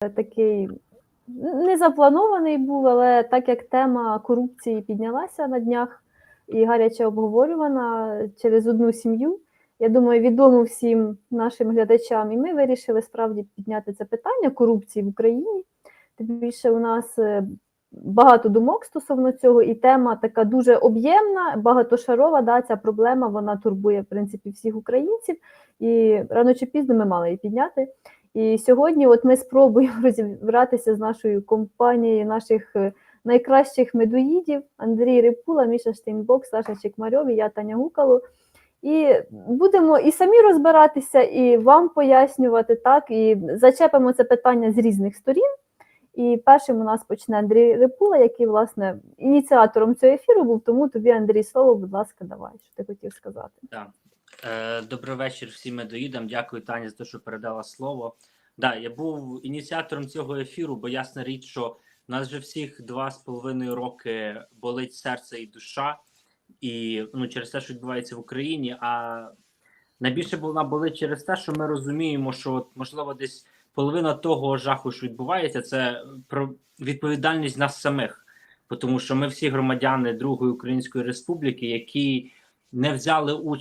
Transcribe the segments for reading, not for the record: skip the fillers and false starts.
такий незапланований був, але так як тема корупції піднялася на днях і гаряче обговорювана через одну сім'ю, я думаю, відомо всім нашим глядачам, і ми вирішили справді підняти це питання корупції в Україні. Тим більше у нас багато думок стосовно цього, і тема така дуже об'ємна, багатошарова, да, ця проблема, вона турбує, в принципі, всіх українців, і рано чи пізно ми мали її підняти. І сьогодні от ми спробуємо розібратися з нашою компанією наших найкращих медоїдів: Андрій Рипула, Міша Штейнбок, Саша Чекмарьов і я, Таня Гукало. І будемо і самі розбиратися, і вам пояснювати, так, і зачепимо це питання з різних сторін. І першим у нас почне Андрій Рипула, який, власне, ініціатором цього ефіру був, тому тобі, Андрій, слово, будь ласка, давай, що ти хотів сказати. Так. Добрий вечір всім медоїдам. Дякую, Таня, за те, що передала слово. Да, я був ініціатором цього ефіру, бо ясна річ, що в нас вже всіх 2,5 роки болить серце і душа, і через те, що відбувається в Україні, а найбільше вона болить через те, що ми розуміємо, що, можливо, десь половина того жаху, що відбувається, це про відповідальність нас самих. Тому що ми всі громадяни Другої Української Республіки, які не взяли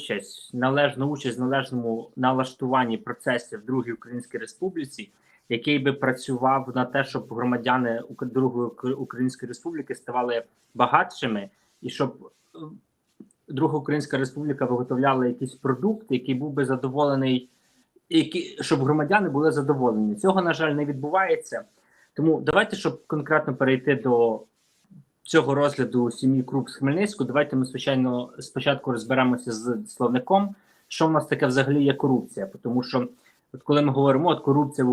належну участь в належному налаштуванні процесів в Другій Українській Республіці, який би працював на те, щоб громадяни Другої Української Республіки ставали багатшими, і щоб Друга Українська Республіка виготовляла якийсь продукт, який був би задоволений, щоб громадяни були задоволені. Цього, на жаль, не відбувається. Тому давайте, щоб конкретно перейти до цього розгляду сім'ї Круп з Хмельницького, давайте ми спочатку розберемося з словником, що в нас таке взагалі є корупція. Тому що, от коли ми говоримо, от корупція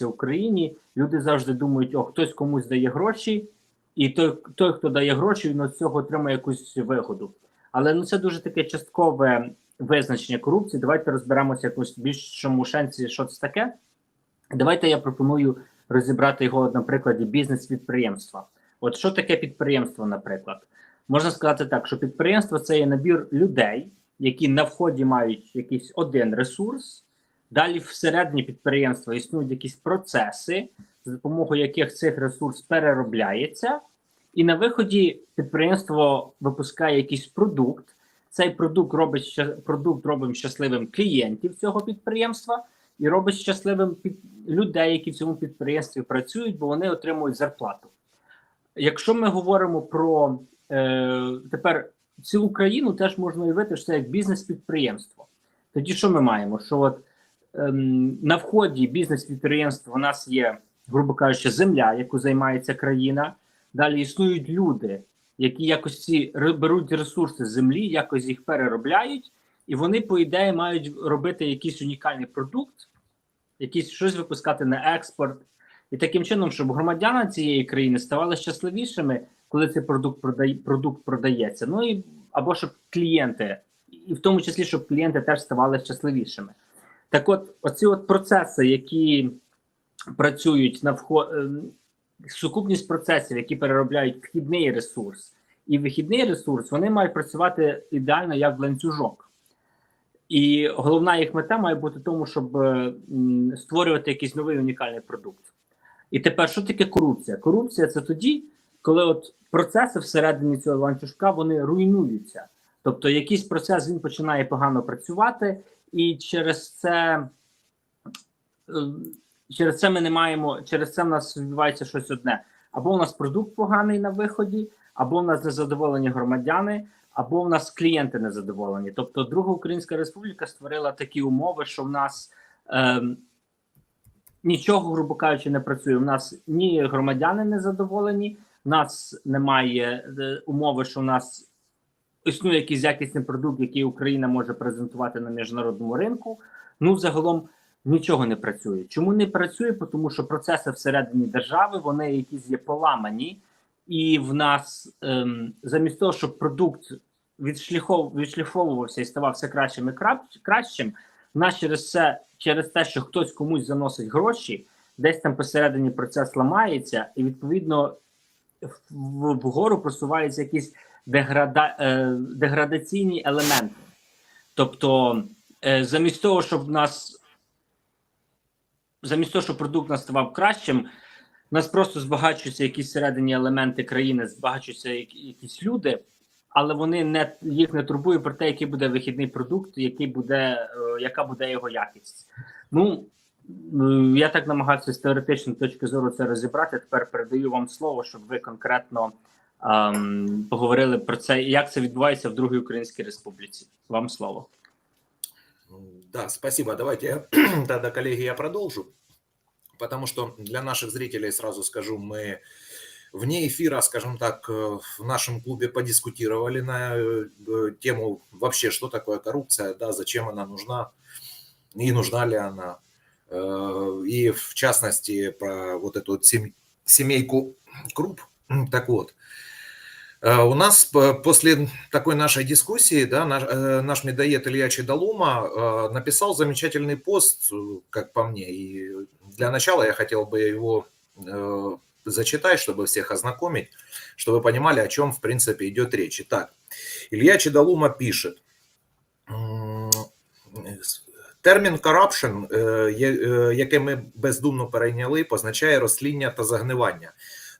в Україні, люди завжди думають, хтось комусь дає гроші, і той, хто дає гроші, він від цього отримає якусь вигоду. Але це дуже таке часткове визначення корупції. Давайте розберемося якось більшому шансі, що це таке. Давайте я пропоную розібрати його на прикладі бізнес-підприємства. От що таке підприємство, наприклад? Можна сказати так, що підприємство – це є набір людей, які на вході мають якийсь один ресурс, далі всередині підприємства існують якісь процеси, за допомогою яких цей ресурс переробляється, і на виході підприємство випускає якийсь продукт. Цей продукт робить щасливим клієнтів цього підприємства і робить щасливим людей, які в цьому підприємстві працюють, бо вони отримують зарплату. Якщо ми говоримо про тепер цілу країну, теж можна уявити, що це як бізнес-підприємство. Тоді що ми маємо? Що от на вході бізнес-підприємства у нас є, грубо кажучи, земля, яку займається країна. Далі існують люди, які якось беруть ресурси землі, якось їх переробляють, і вони, по ідеї, мають робити якийсь унікальний продукт, щось випускати на експорт. І таким чином, щоб громадяни цієї країни ставали щасливішими, коли цей продукт продається. Або щоб клієнти, і в тому числі, щоб клієнти теж ставали щасливішими. Так от, оці процеси, які працюють сукупність процесів, які переробляють вхідний ресурс і вихідний ресурс, вони мають працювати ідеально як ланцюжок. І головна їх мета має бути в тому, щоб створювати якийсь новий унікальний продукт. І тепер, що таке корупція? Корупція – це тоді, коли процеси всередині цього ланцюжка, вони руйнуються. Тобто якийсь процес, він починає погано працювати, і через це ми не маємо, через це в нас відбувається щось одне. Або в нас продукт поганий на виході, або в нас незадоволені громадяни, або в нас клієнти незадоволені. Тобто Друга Українська Республіка створила такі умови, що в нас нічого, грубо кажучи, не працює. У нас ні громадяни не задоволені, в нас немає умови, що в нас існує якийсь якісний продукт, який Україна може презентувати на міжнародному ринку. Загалом нічого не працює. Чому не працює? Тому що процеси всередині держави, вони якісь є поламані, і в нас замість того, щоб продукт відшліфовувався і ставався кращим і кращим, в нас через те, що хтось комусь заносить гроші, десь там посередині процес ламається, і відповідно вгору просуваються якісь деградаційні елементи. Тобто замість того, щоб в нас замість того, щоб продукт у нас ставав кращим, у нас просто збагачуються якісь всередині елементи країни, збагачуються якісь люди, але вони їх не турбує про те, який буде вихідний продукт, яка буде його якість. Ну, я так намагався з теоретичної точки зору це розібрати. Тепер передаю вам слово, щоб ви конкретно поговорили про це, як це відбувається в Другій Українській Республіці. Вам слово. Да, спасибо. Давайте я, тогда, коллеги, я продолжу, потому что для наших зрителей сразу скажу, мы вне эфира, скажем так, в нашем клубе подискутировали на тему вообще, что такое коррупция, да, зачем она нужна и нужна ли она. И в частности про вот эту вот семейку Круп. Так вот, у нас после такой нашей дискуссии, да, наш медоед Илья Чидалума написал замечательный пост, как по мне. И для начала я хотел бы его зачитать, чтобы всех ознакомить, чтобы вы понимали, о чем в принципе идет речь. Итак, Илья Чидалума пишет. Термін «corruption», який ми бездумно перейняли, позначає розтління та загнивання.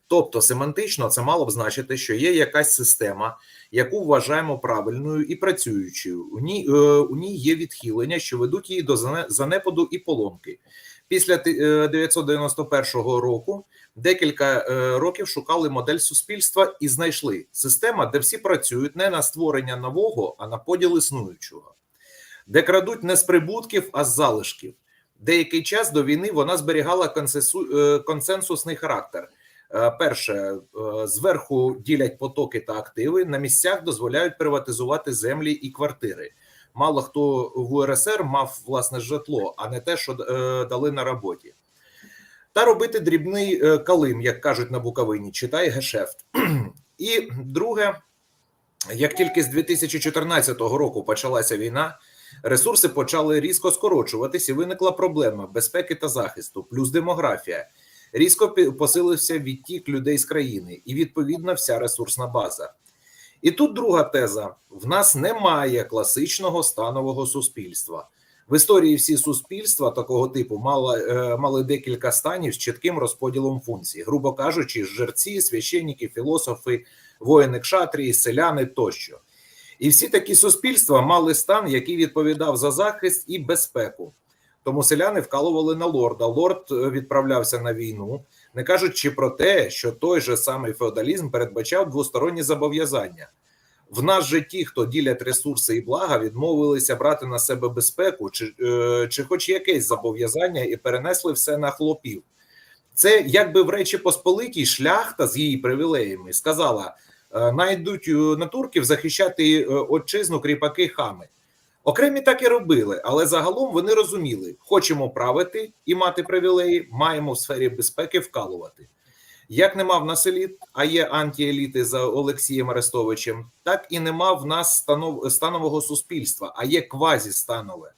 Тобто семантично це мало б значити, що є якась система, яку вважаємо правильною і працюючою. У ній є відхилення, що ведуть її до занепаду і поломки. Після 1991 року декілька років шукали модель суспільства і знайшли систему, де всі працюють не на створення нового, а на поділ існуючого. Де крадуть не з прибутків, а з залишків. Деякий час до війни вона зберігала консенсусний характер. Перше, зверху ділять потоки та активи, на місцях дозволяють приватизувати землі і квартири. Мало хто в УРСР мав власне житло, а не те, що дали на роботі. Та робити дрібний калим, як кажуть на Буковині, читай гешефт. І друге, як тільки з 2014 року почалася війна, ресурси почали різко скорочуватись і виникла проблема безпеки та захисту, плюс демографія. Різко посилився відтік людей з країни і, відповідно, вся ресурсна база. І тут друга теза. В нас немає класичного станового суспільства. В історії всі суспільства такого типу мали декілька станів з чітким розподілом функцій. Грубо кажучи, жерці, священники, філософи, воїни кшатрії, селяни тощо. І всі такі суспільства мали стан, який відповідав за захист і безпеку. Тому селяни вкалували на лорда. Лорд відправлявся на війну, не кажучи про те, що той же самий феодалізм передбачав двосторонні зобов'язання. В нас же ті, хто ділять ресурси і блага, відмовилися брати на себе безпеку чи хоч якесь зобов'язання і перенесли все на хлопів. Це якби в Речі Посполитій шляхта з її привілеями сказала, найдуть на турків захищати отчизну кріпаки-хами. Окремі так і робили, але загалом вони розуміли, хочемо правити і мати привілеї, маємо в сфері безпеки вкалувати. Як нема в нас еліт, а є антіеліти за Олексієм Арестовичем, так і нема в нас станового суспільства, а є квазістанове.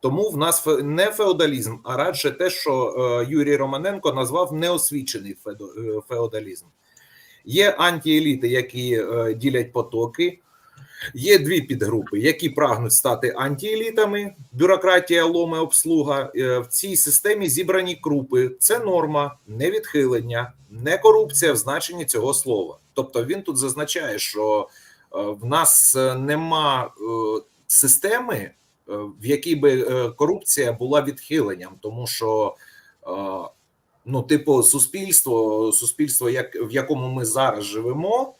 Тому в нас не феодалізм, а радше те, що Юрій Романенко назвав неосвічений феодалізм. Є антіеліти, які ділять потоки. Є дві підгрупи, які прагнуть стати антіелітами, бюрократія, ломи, обслуга. В цій системі зібрані крупи. Це норма, не відхилення, не корупція в значенні цього слова. Тобто він тут зазначає, що в нас нема системи, в якій би корупція була відхиленням, тому що ну, типу, суспільство, в якому ми зараз живемо,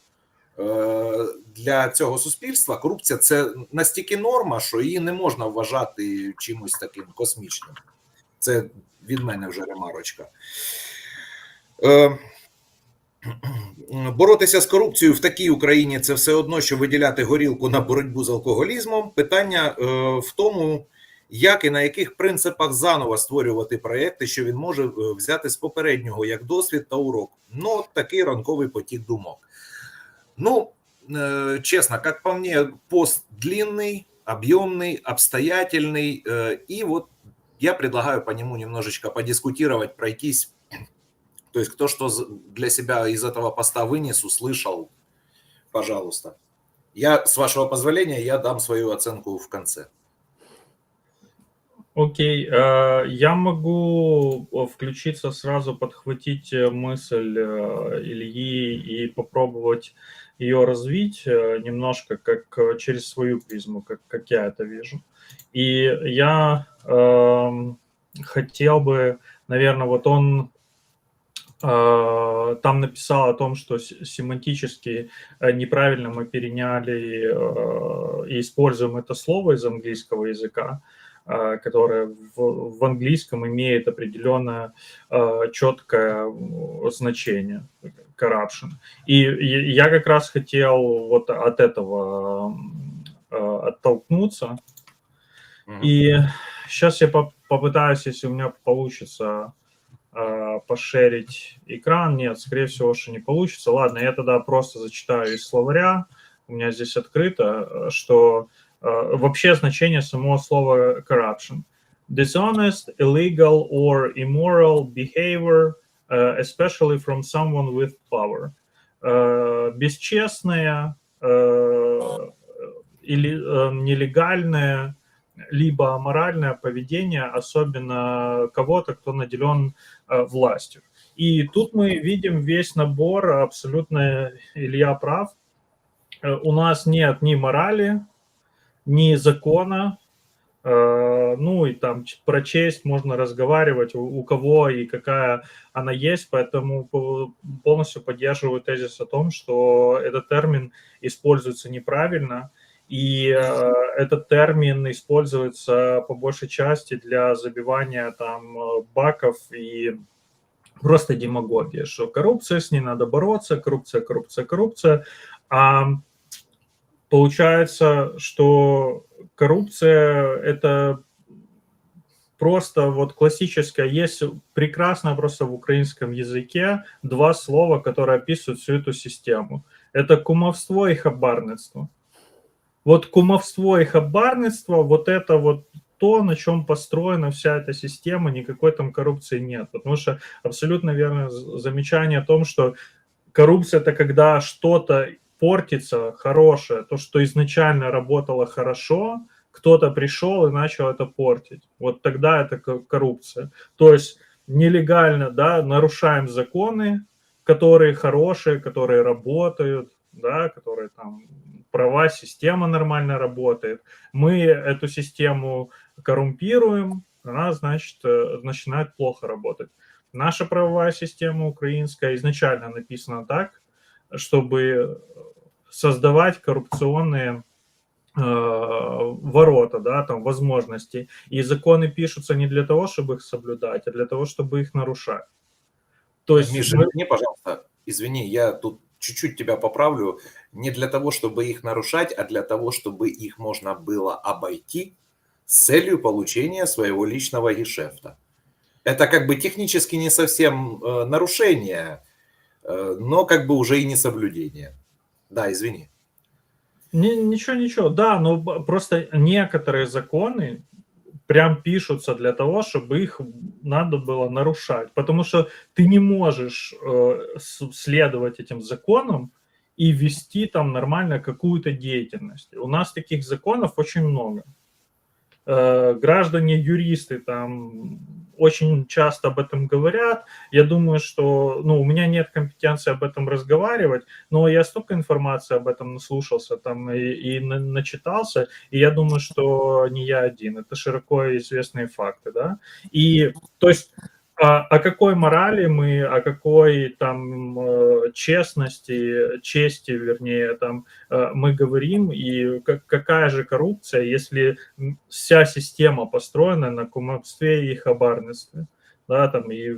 для цього суспільства корупція – це настільки норма, що її не можна вважати чимось таким космічним. Це від мене вже ремарочка. Боротися з корупцією в такій Україні – це все одно, що виділяти горілку на боротьбу з алкоголізмом. Питання в тому, як і на яких принципах заново створювати проєкти, що він може взяти з попереднього як досвід та урок. Ну, такий ранковий потік думок. Ну, честно, как по мне, пост длинный, объемный, обстоятельный, и вот я предлагаю по нему немножечко подискутировать, пройтись. То есть кто что для себя из этого поста вынес, услышал, пожалуйста. Я, с вашего позволения, я дам свою оценку в конце. Окей, я могу включиться сразу, подхватить мысль Ильи и попробовать ее развить немножко как через свою призму, как я это вижу. И я хотел бы, наверное, вот он там написал о том, что семантически неправильно мы переняли и используем это слово из английского языка, которое в английском имеет определенное четкое значение corruption. И я как раз хотел вот от этого оттолкнуться. И сейчас я попытаюсь, если у меня получится, пошерить экран. Нет, скорее всего, что не получится. Ладно, я тогда просто зачитаю из словаря. У меня здесь открыто, что вообще значение самого слова corruption. Dishonest, illegal or immoral behavior, especially from someone with power. Бесчестное или нелегальное, либо аморальное поведение, особенно кого-то, кто наделен властью. И тут мы видим весь набор, абсолютно Илья прав. У нас нет ни морали, ни закона, ну и там про честь можно разговаривать, у кого и какая она есть, поэтому полностью поддерживаю тезис о том, что этот термин используется неправильно, и этот термин используется по большей части для забивания там баков и просто демагогия, что коррупция, с ней надо бороться, коррупция, коррупция, коррупция. А получается, что коррупция – это просто вот классическая, есть прекрасно просто в украинском языке два слова, которые описывают всю эту систему. Это кумовство и хабарництво. Вот кумовство и хабарництво, вот это вот то, на чем построена вся эта система, никакой там коррупции нет. Потому что абсолютно верное замечание о том, что коррупция – это когда что-то портится хорошее, то, что изначально работало хорошо, кто-то пришел и начал это портить. Вот тогда это коррупция. То есть нелегально, да, нарушаем законы, которые хорошие, которые работают, да, которые там права, система нормально работает. Мы эту систему коррумпируем, она, значит, начинает плохо работать. Наша правовая система украинская изначально написана так, чтобы создавать коррупционные ворота, да, там, возможности. И законы пишутся не для того, чтобы их соблюдать, а для того, чтобы их нарушать. То есть Миша, мне, пожалуйста, извини, я тут чуть-чуть тебя поправлю. Не для того, чтобы их нарушать, а для того, чтобы их можно было обойти с целью получения своего личного гешефта. Это как бы технически не совсем нарушение, но как бы уже и не соблюдение. Да, извини. Ничего, да, но просто некоторые законы прям пишутся для того, чтобы их надо было нарушать, потому что ты не можешь следовать этим законам и вести там нормально какую-то деятельность. У нас таких законов очень много. Граждане, юристы там очень часто об этом говорят. Я думаю, что, ну, у меня нет компетенции об этом разговаривать, но я столько информации об этом наслушался там и начитался, и я думаю, что не я один. Это широко известные факты, да. И, то есть, о какой морали мы, о какой там честности, чести, вернее, там мы говорим, и какая же коррупция, если вся система построена на кумовстве и хабарництве, да, там и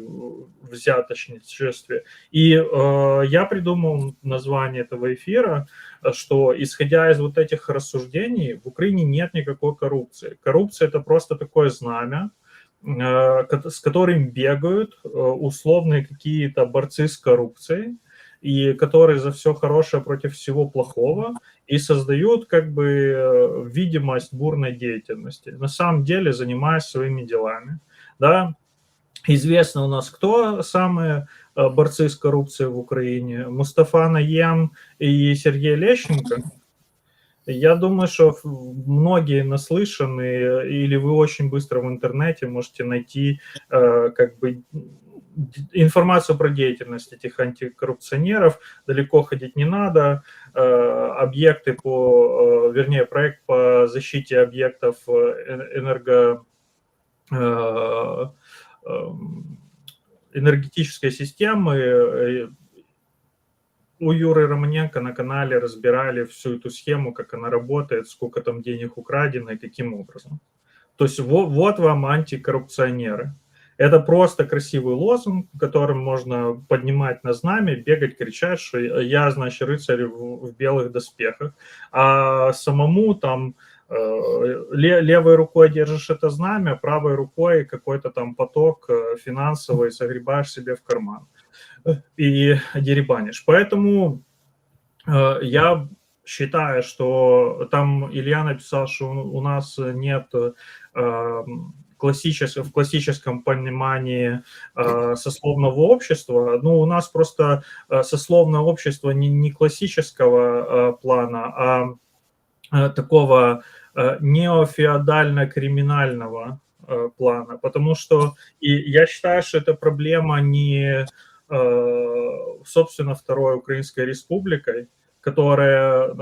взяточничестве. И я придумал название этого эфира, что, исходя из вот этих рассуждений, в Украине нет никакой коррупции. Коррупция – это просто такое знамя, с которым бегают условные какие-то борцы с коррупцией, и которые за все хорошее против всего плохого, и создают как бы видимость бурной деятельности. На самом деле занимаясь своими делами. Да? Известно у нас, кто самые борцы с коррупцией в Украине. Мустафа Наем и Сергей Лещенко. Я думаю, что многие наслышаны, или вы очень быстро в интернете можете найти как бы информацию про деятельность этих антикоррупционеров. Далеко ходить не надо. Объекты вернее, проект по защите объектов энергетической системы. У Юры Романенко на канале разбирали всю эту схему, как она работает, сколько там денег украдено и каким образом. То есть вот вам антикоррупционеры. Это просто красивый лозунг, которым можно поднимать на знамя, бегать, кричать, что я, значит, рыцарь в белых доспехах, а самому там левой рукой держишь это знамя, правой рукой какой-то там поток финансовый загребаешь себе в карман и деребанишь. Поэтому я считаю, что там Илья написал, что у нас нет в классическом понимании сословного общества. Ну, у нас просто сословное общество не классического плана, а такого неофеодально-криминального плана. Потому что я считаю, что это проблема не, собственно, Второй Украинской Республикой, которая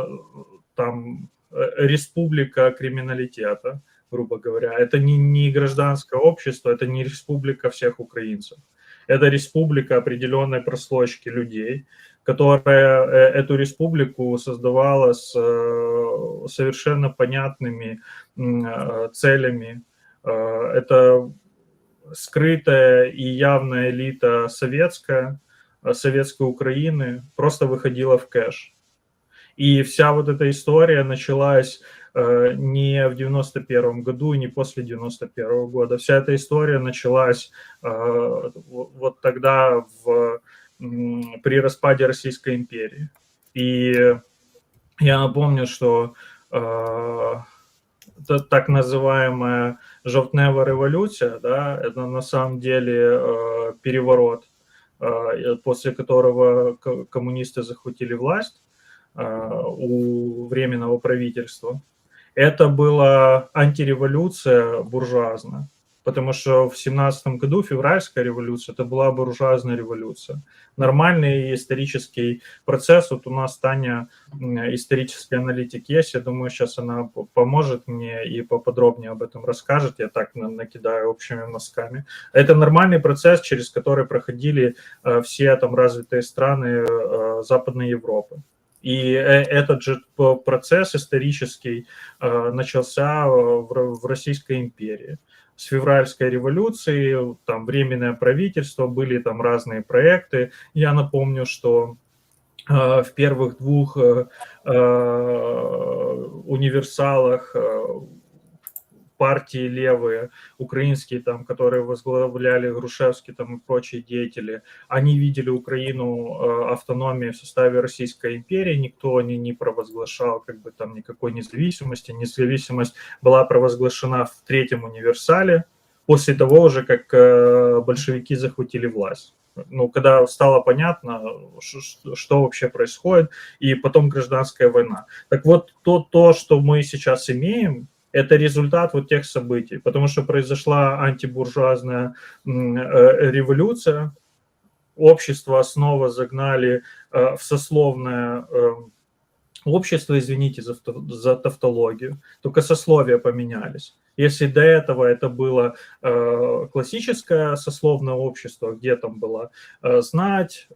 там республика криминалитета, грубо говоря. Это не гражданское общество, это не республика всех украинцев. Это республика определенной прослойки людей, которая эту республику создавала с совершенно понятными целями. Это скрытая и явная элита советской Украины просто выходила в кэш. И вся вот эта история началась не в 91 году и не после 91 года. Вся эта история началась вот тогда при распаде Российской империи. И я напомню, что так называемая жовтнева революция, да, это на самом деле переворот, после которого коммунисты захватили власть у Временного правительства. Это была антиреволюция буржуазная, потому что в 17 году февральская революция, это была буржуазная революция. Нормальный исторический процесс, вот у нас Таня, исторический аналитик есть, я думаю, сейчас она поможет мне и поподробнее об этом расскажет, я так накидаю общими мазками. Это нормальный процесс, через который проходили все там развитые страны Западной Европы. И этот же процесс исторический начался в Российской империи. С февральской революции, там Временное правительство, были там разные проекты. Я напомню, что в первых двух универсалах партии левые, украинские, там, которые возглавляли Грушевский там, и прочие деятели, они видели Украину автономией в составе Российской империи, никто не провозглашал как бы, там, никакой независимости. Независимость была провозглашена в Третьем универсале, после того уже, как большевики захватили власть. Ну, когда стало понятно, что вообще происходит, и потом гражданская война. Так вот, то, что мы сейчас имеем, это результат вот тех событий, потому что произошла антибуржуазная революция, общество снова загнали в сословное общество, извините за тавтологию, только сословия поменялись. Если до этого это было классическое сословное общество, где там была знать,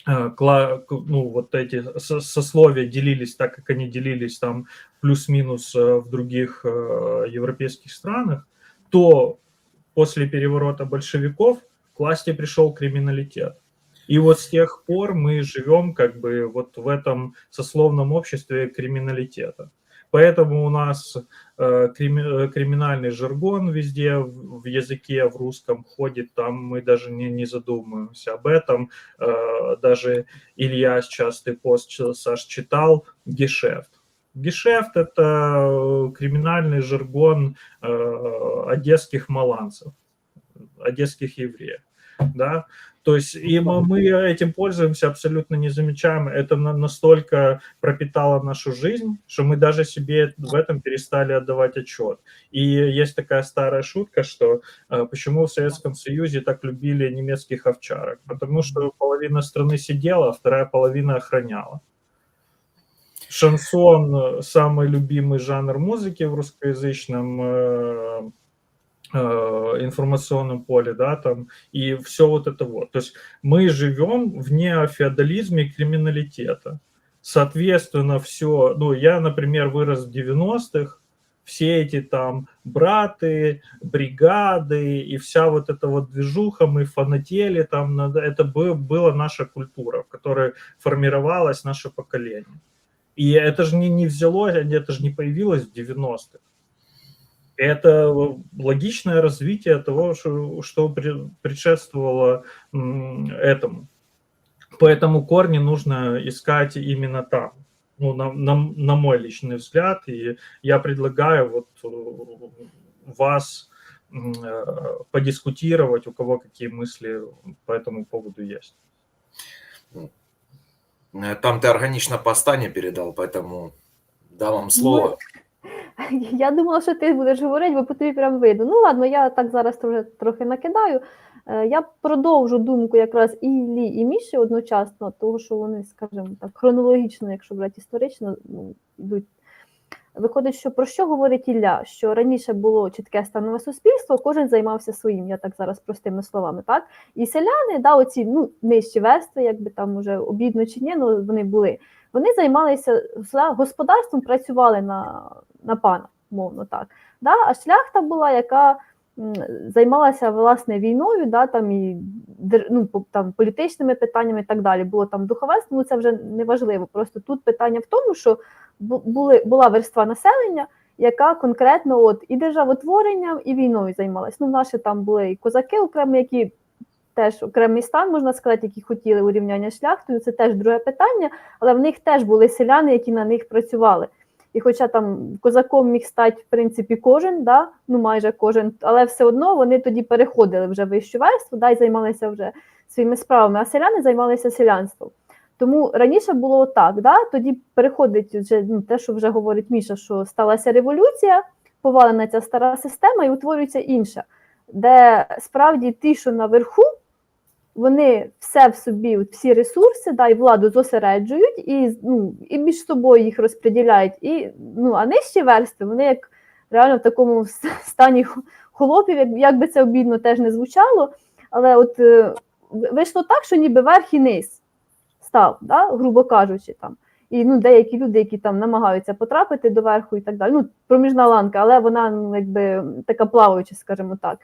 ну, вот эти сословия делились так, как они делились там плюс-минус в других европейских странах, то после переворота большевиков к власти пришел криминалитет. И вот с тех пор мы живем как бы вот в этом сословном обществе криминалитета. Поэтому у нас криминальный жаргон везде в языке, в русском ходит, там мы даже не задумываемся об этом. Даже Илья частый пост, Саш, читал, гешефт. Гешефт – это криминальный жаргон одесских маланцев, одесских евреев. да, то есть и мы этим пользуемся, абсолютно не замечаем, это настолько пропитало нашу жизнь, что мы даже себе в этом перестали отдавать отчет. И есть такая старая шутка, что почему в Советском Союзе так любили немецких овчарок, потому что половина страны сидела, а вторая половина охраняла. Шансон – самый любимый жанр музыки в русскоязычном информационном поле, да, там, и все вот это вот. То есть мы живем в неофеодализме криминалитета. Соответственно, все, ну, я, например, вырос в 90-х, все эти там браты, бригады и вся вот эта вот движуха, мы фанатели, там, это была наша культура, в которой формировалось наше поколение. И это же не взялось, это же не появилось в 90-х. Это логичное развитие того, что предшествовало этому. Поэтому корни нужно искать именно там, ну, на мой личный взгляд. И я предлагаю вот вас подискутировать, у кого какие мысли по этому поводу есть. Там ты органично по Стані передав, поэтому дам вам слово. Я думала, що ти будеш говорити, бо по тобі прям видно. Ну ладно, я так зараз трохи накидаю. Я продовжу думку якраз і Іллі, і Міші одночасно, тому що вони, скажімо так, хронологічно, якщо брати історично, ну, йдуть. Виходить, що про що говорить Ілля? Що раніше було чітке станове суспільство, кожен займався своїм, я так зараз простими словами, так? І селяни, да, оці, ну, нижчі верстви, якби там уже обідно чи ні, ну, вони були. Вони займалися господарством, працювали на пана, мовно так. Да? А шляхта була, яка займалася, власне, війною, да, там, і, ну, там, політичними питаннями і так далі. Було там духовенство, ну це вже не важливо. Просто тут питання в тому, що була верства населення, яка конкретно от і державотворенням, і війною займалась. Ну, наші там були і козаки окремі, які теж окремий стан, можна сказати, які хотіли урівняння з шляхтою, це теж друге питання, але в них теж були селяни, які на них працювали. І хоча там козаком міг стати, в принципі, кожен, да? Ну майже кожен, але все одно вони тоді переходили вже в вищу верству, да? І займалися вже своїми справами, а селяни займалися селянством. Тому раніше було так, да? Тоді переходить вже, ну, те, що вже говорить Міша, що сталася революція, повалена ця стара система і утворюється інша, де справді ті, що наверху, вони все в собі, всі ресурси, да, і владу зосереджують, і, ну, і між собою їх розподіляють. І, ну, а нижчі верстви, вони як реально в такому стані холопів, як би це обідно теж не звучало, але от вийшло так, що ніби верх і низ став, да, грубо кажучи, там. І, ну, деякі люди, які там намагаються потрапити до верху і так далі, ну, проміжна ланка, але вона, ну, якби така плаваюча, скажімо так.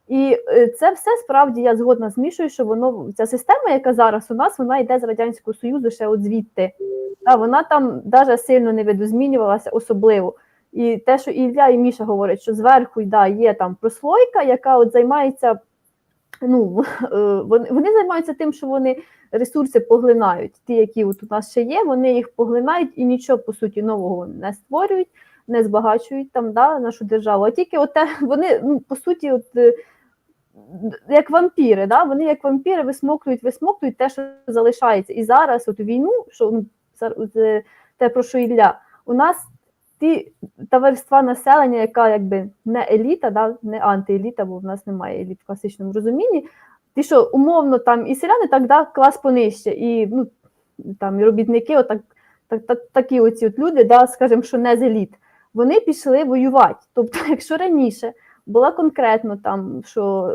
І це все справді я згодна з Мішою, що воно, ця система, яка зараз у нас, вона йде з Радянського Союзу ще от звідти. Та, вона там навіть сильно не видозмінювалася особливо. І те, що Ілля і Міша говорять, що зверху є там прослойка, яка от займається, ну, вони займаються тим, що вони ресурси поглинають. Ті, які от у нас ще є, вони їх поглинають і нічого, по суті, нового не створюють, не збагачують там, да, нашу державу. А тільки от вони, ну, по суті, от, як вампіри, да? Вони як вампіри висмоктують те, що залишається. І зараз от війну, що, ну, те, про що Ілля, у нас та верства населення, яка якби не еліта, да? Не антиеліта, бо в нас немає еліт в класичному розумінні, ті, що умовно там і селяни, так, да, клас понижче, і, ну, там, і робітники, отак, такі оці от люди, да, скажімо, що не з еліт, вони пішли воювати. Тобто, якщо раніше була конкретно там, що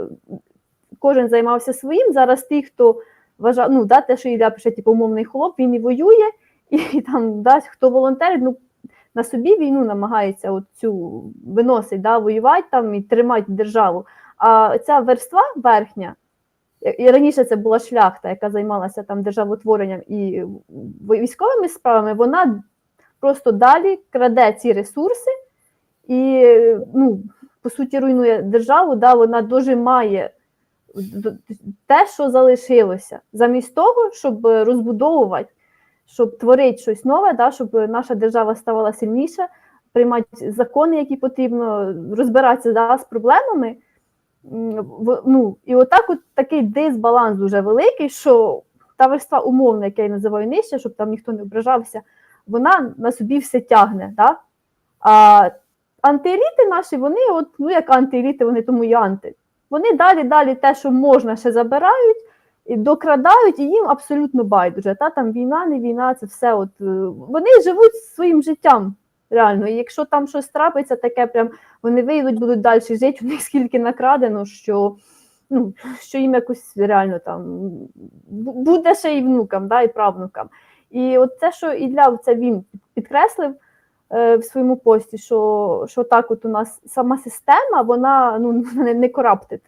кожен займався своїм, зараз ті, хто вважав, ну, да, те, що Ілля пише, типу, умовний хлоп, він і воює, і там, да, хто волонтерить, ну, на собі війну намагається от цю виносить, да, воювати там і тримати державу. А ця верства верхня, і раніше це була шляхта, яка займалася там державотворенням і військовими справами, вона просто далі краде ці ресурси і, ну, по суті, руйнує державу, да, вона дожимає те, що залишилося. Замість того, щоб розбудовувати, щоб творити щось нове, да, щоб наша держава ставала сильніша, приймати закони, які потрібно, розбиратися, да, з проблемами, Ну, і отак от такий дисбаланс дуже великий, що та верства умовна, яка я називаю нижче, щоб там ніхто не ображався, вона на собі все тягне. Да? А антиеліти наші, вони от, ну як антиеліти, вони тому і анти. Вони далі те, що можна, ще забирають, і докрадають, і їм абсолютно байдуже. Та там війна, не війна, це все. От вони живуть своїм життям. Реально, і якщо там щось трапиться, таке прям вони вийдуть, будуть далі жити, у них скільки накрадено, що, ну, що їм якось реально там буде ще і внукам, да, і правнукам. І от це, що Ілля, це він підкреслив в своєму пості, що так от у нас сама система, вона ну, не corrupted.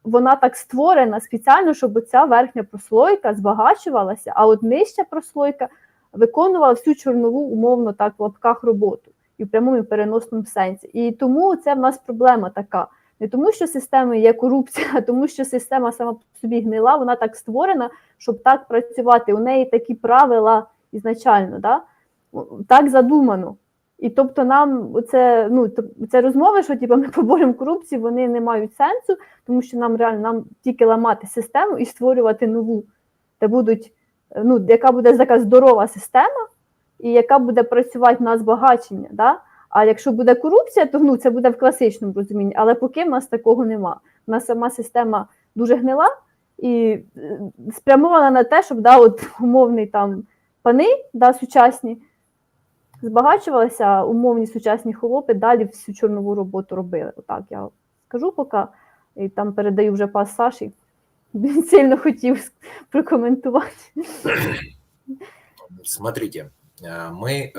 Вона так створена спеціально, щоб ця верхня прослойка збагачувалася, а от нижча прослойка виконувала всю чорнову, умовно так, в лапках роботу. І в прямому і переносному сенсі. І тому це в нас проблема така. Не тому, що системою є корупція, а тому, що система сама по собі гнила, вона так створена, щоб так працювати. У неї такі правила ізначально, да? Так задумано. І тобто нам оце, ну, це розмови, що типу, ми поборемо корупцію, вони не мають сенсу, тому що нам реально нам тільки ламати систему і створювати нову, де будуть, ну, яка буде така здорова система, і яка буде працювати на збагачення. Да? А якщо буде корупція, то ну, це буде в класичному розумінні, але поки в нас такого нема. У нас сама система дуже гнила і спрямована на те, щоб да, от, умовні там пани да, сучасні збагачувалися, а умовні сучасні холопи далі всю чорнову роботу робили. Отак я скажу поки, і там передаю вже пас Саші. Він сильно хотів прокоментувати. Смотрите, мы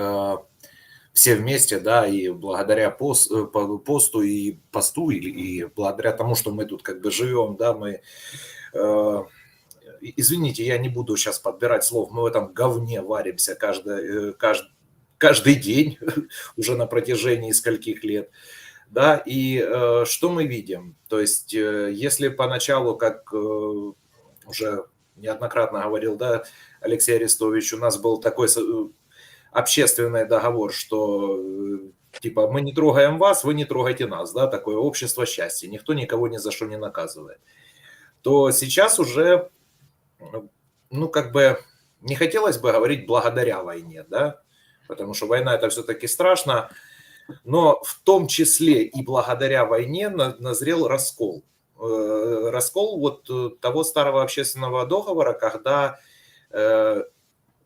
все вместе, да, и благодаря посту и посту, и благодаря тому, что мы тут как бы живем, да, мы, извините, я не буду сейчас подбирать слов, мы в этом говне варимся каждый день уже на протяжении скольких лет, да, и что мы видим? То есть, если поначалу, как уже неоднократно говорил, да, Алексей Арестович, у нас был такой общественный договор, что типа мы не трогаем вас, вы не трогайте нас, да, такое общество счастья, никто никого ни за что не наказывает, то сейчас уже, ну, как бы, не хотелось бы говорить благодаря войне, да, потому что война это все-таки страшно, но в том числе и благодаря войне назрел раскол. Раскол вот того старого общественного договора, когда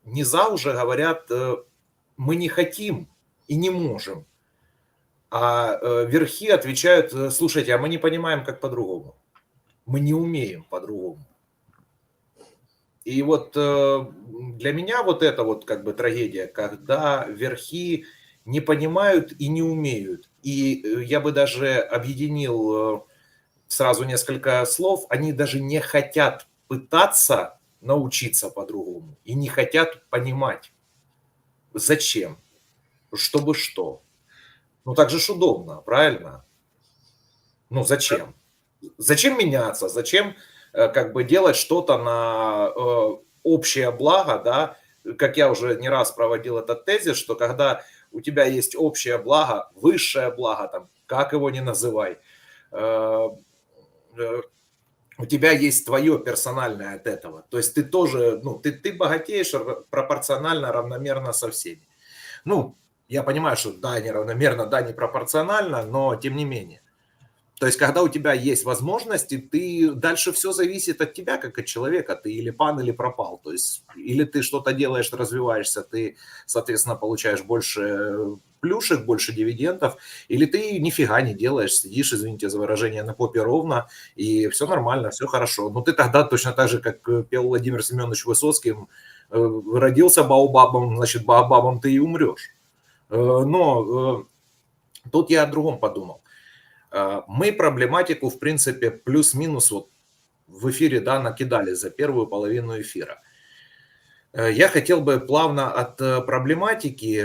низа уже говорят, мы не хотим и не можем, а верхи отвечают, слушайте, а мы не понимаем, как по-другому, мы не умеем по-другому. И вот для меня вот это вот как бы трагедия, когда верхи не понимают и не умеют. И я бы даже объединил сразу несколько слов, они даже не хотят пытаться научиться по-другому и не хотят понимать. Зачем? Чтобы что? Ну так же ж удобно, правильно? Ну зачем? Зачем меняться? Зачем как бы делать что-то на общее благо, да? Как я уже не раз проводил этот тезис, что когда у тебя есть общее благо, высшее благо, там, как его ни называй, у тебя есть твое персональное от этого. То есть ты тоже, ну, ты богатеешь пропорционально, равномерно со всеми. Ну, я понимаю, что да, неравномерно, да, не пропорционально, но тем не менее. То есть, когда у тебя есть возможности, ты дальше все зависит от тебя, как от человека. Ты или пан, или пропал. То есть, или ты что-то делаешь, развиваешься, ты, соответственно, получаешь больше плюшек, больше дивидендов, или ты нифига не делаешь, сидишь, извините за выражение, на попе ровно, и все нормально, все хорошо. Но ты тогда точно так же, как пел Владимир Семенович Высоцкий, родился баобабом, значит, баобабом ты и умрешь. Но тут я о другом подумал. Мы проблематику, в принципе, плюс-минус вот в эфире, да, накидали за первую половину эфира. Я хотел бы плавно от проблематики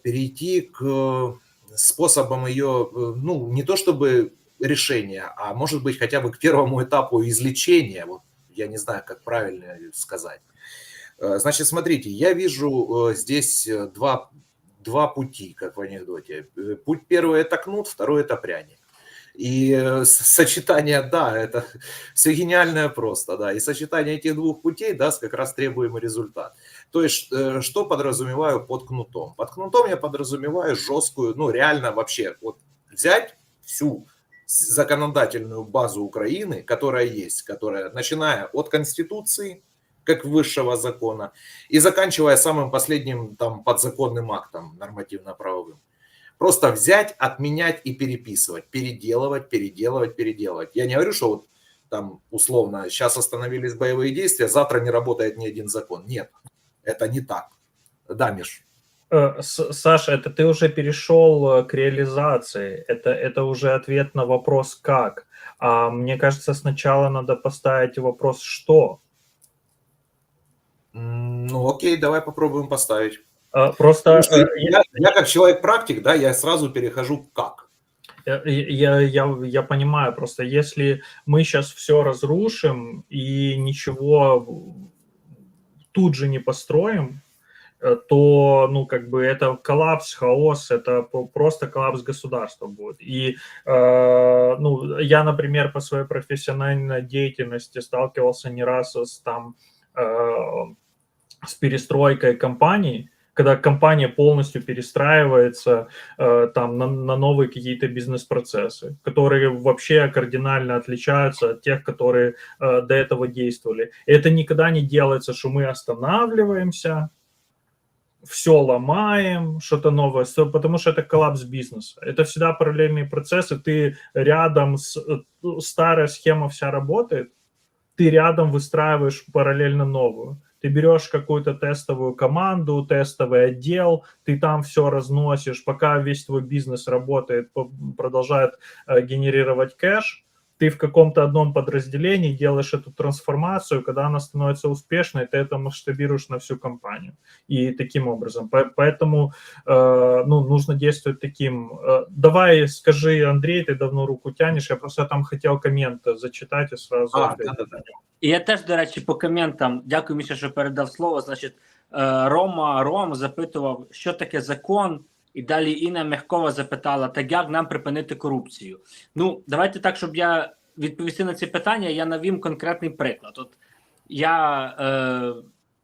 перейти к способам ее, ну, не то чтобы решения, а может быть хотя бы к первому этапу излечения. Вот, я не знаю, как правильно сказать. Значит, смотрите, я вижу здесь два пути, как в анекдоте. Путь первый – это кнут, второй – это пряник. И сочетание, да, это все гениальное просто, да, и сочетание этих двух путей даст как раз требуемый результат. То есть, что подразумеваю под кнутом? Под кнутом я подразумеваю жесткую, ну, реально вообще, вот взять всю законодательную базу Украины, которая есть, которая, начиная от Конституции, как высшего закона, и заканчивая самым последним там подзаконным актом нормативно-правовым. Просто взять, отменять и переписывать, переделывать, переделывать, переделывать. Я не говорю, что вот там условно сейчас остановились боевые действия, завтра не работает ни один закон. Нет, это не так. Да, Миш? Саша, это ты уже перешел к реализации. Это уже ответ на вопрос «как». А мне кажется, сначала надо поставить вопрос «что?». Ну окей, давай попробуем поставить. Просто Я как человек-практик, да, я сразу перехожу к «как». я понимаю, просто если мы сейчас все разрушим и ничего тут же не построим, то, ну, как бы это коллапс, хаос, это просто коллапс государства будет. И, ну, я, например, по своей профессиональной деятельности сталкивался не раз с перестройкой компаний, когда компания полностью перестраивается там на новые какие-то бизнес-процессы, которые вообще кардинально отличаются от тех, которые до этого действовали. Это никогда не делается, что мы останавливаемся, все ломаем, что-то новое, потому что это коллапс бизнеса. Это всегда параллельные процессы, ты рядом старая схема вся работает, ты рядом выстраиваешь параллельно новую. Ты берешь какую-то тестовую команду, тестовый отдел, ты там все разносишь, пока весь твой бизнес работает, продолжает генерировать кэш, ты в каком-то одном подразделении делаешь эту трансформацию, когда она становится успешной, ты это масштабируешь на всю компанию. И таким образом. Поэтому ну, нужно действовать таким. Давай скажи, Андрей, ты давно руку тянешь, я просто там хотел коммент зачитать и сразу... Да. І я теж, до речі, по коментам, дякую, Міша, що передав слово. Значить, Ром запитував, що таке закон, і далі Інна Мягкова запитала, так як нам припинити корупцію? Ну, давайте так, щоб я відповісти на ці питання, я навім конкретний приклад. От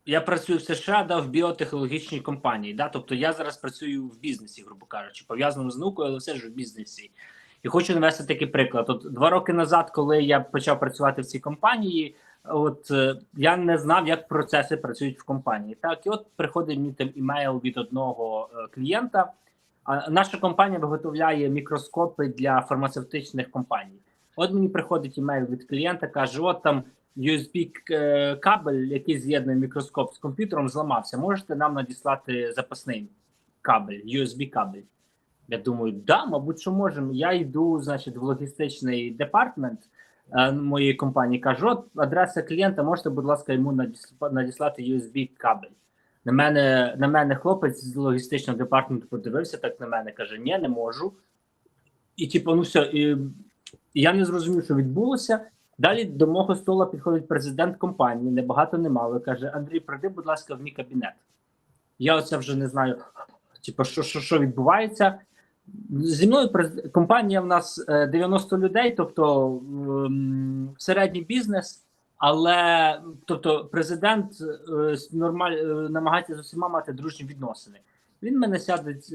я працюю в США, в біотехнологічній компанії, тобто я зараз працюю в бізнесі, грубо кажучи, пов'язаному з наукою, але все ж в бізнесі. І хочу навести такий приклад. От 2 роки назад, коли я почав працювати в цій компанії, я не знав, як процеси працюють в компанії. Так, і от приходить мені там імейл від одного клієнта. Наша компанія виготовляє мікроскопи для фармацевтичних компаній. От мені приходить імейл від клієнта, каже, от там USB-кабель, який з'єднує мікроскоп з комп'ютером, зламався. Можете нам надіслати запасний кабель, USB-кабель? Я думаю, да, мабуть, що можемо. Я йду, значить, в логістичний департмент моєї компанії, кажу, от адреса клієнта, можете, будь ласка, йому надіслати USB-кабель. На мене хлопець з логістичного департаменту подивився так на мене, каже, ні, не можу. І типу, ну все, і я не зрозумів, що відбулося. Далі до мого стола підходить президент компанії, небагато не мало, каже, Андрій, прийди, будь ласка, в мій кабінет. Я оце вже не знаю, типу, що відбувається. Зі мною компанія в нас 90 людей, тобто середній бізнес, але тобто президент намагається з усіма мати дружні відносини. Він мене сядеть,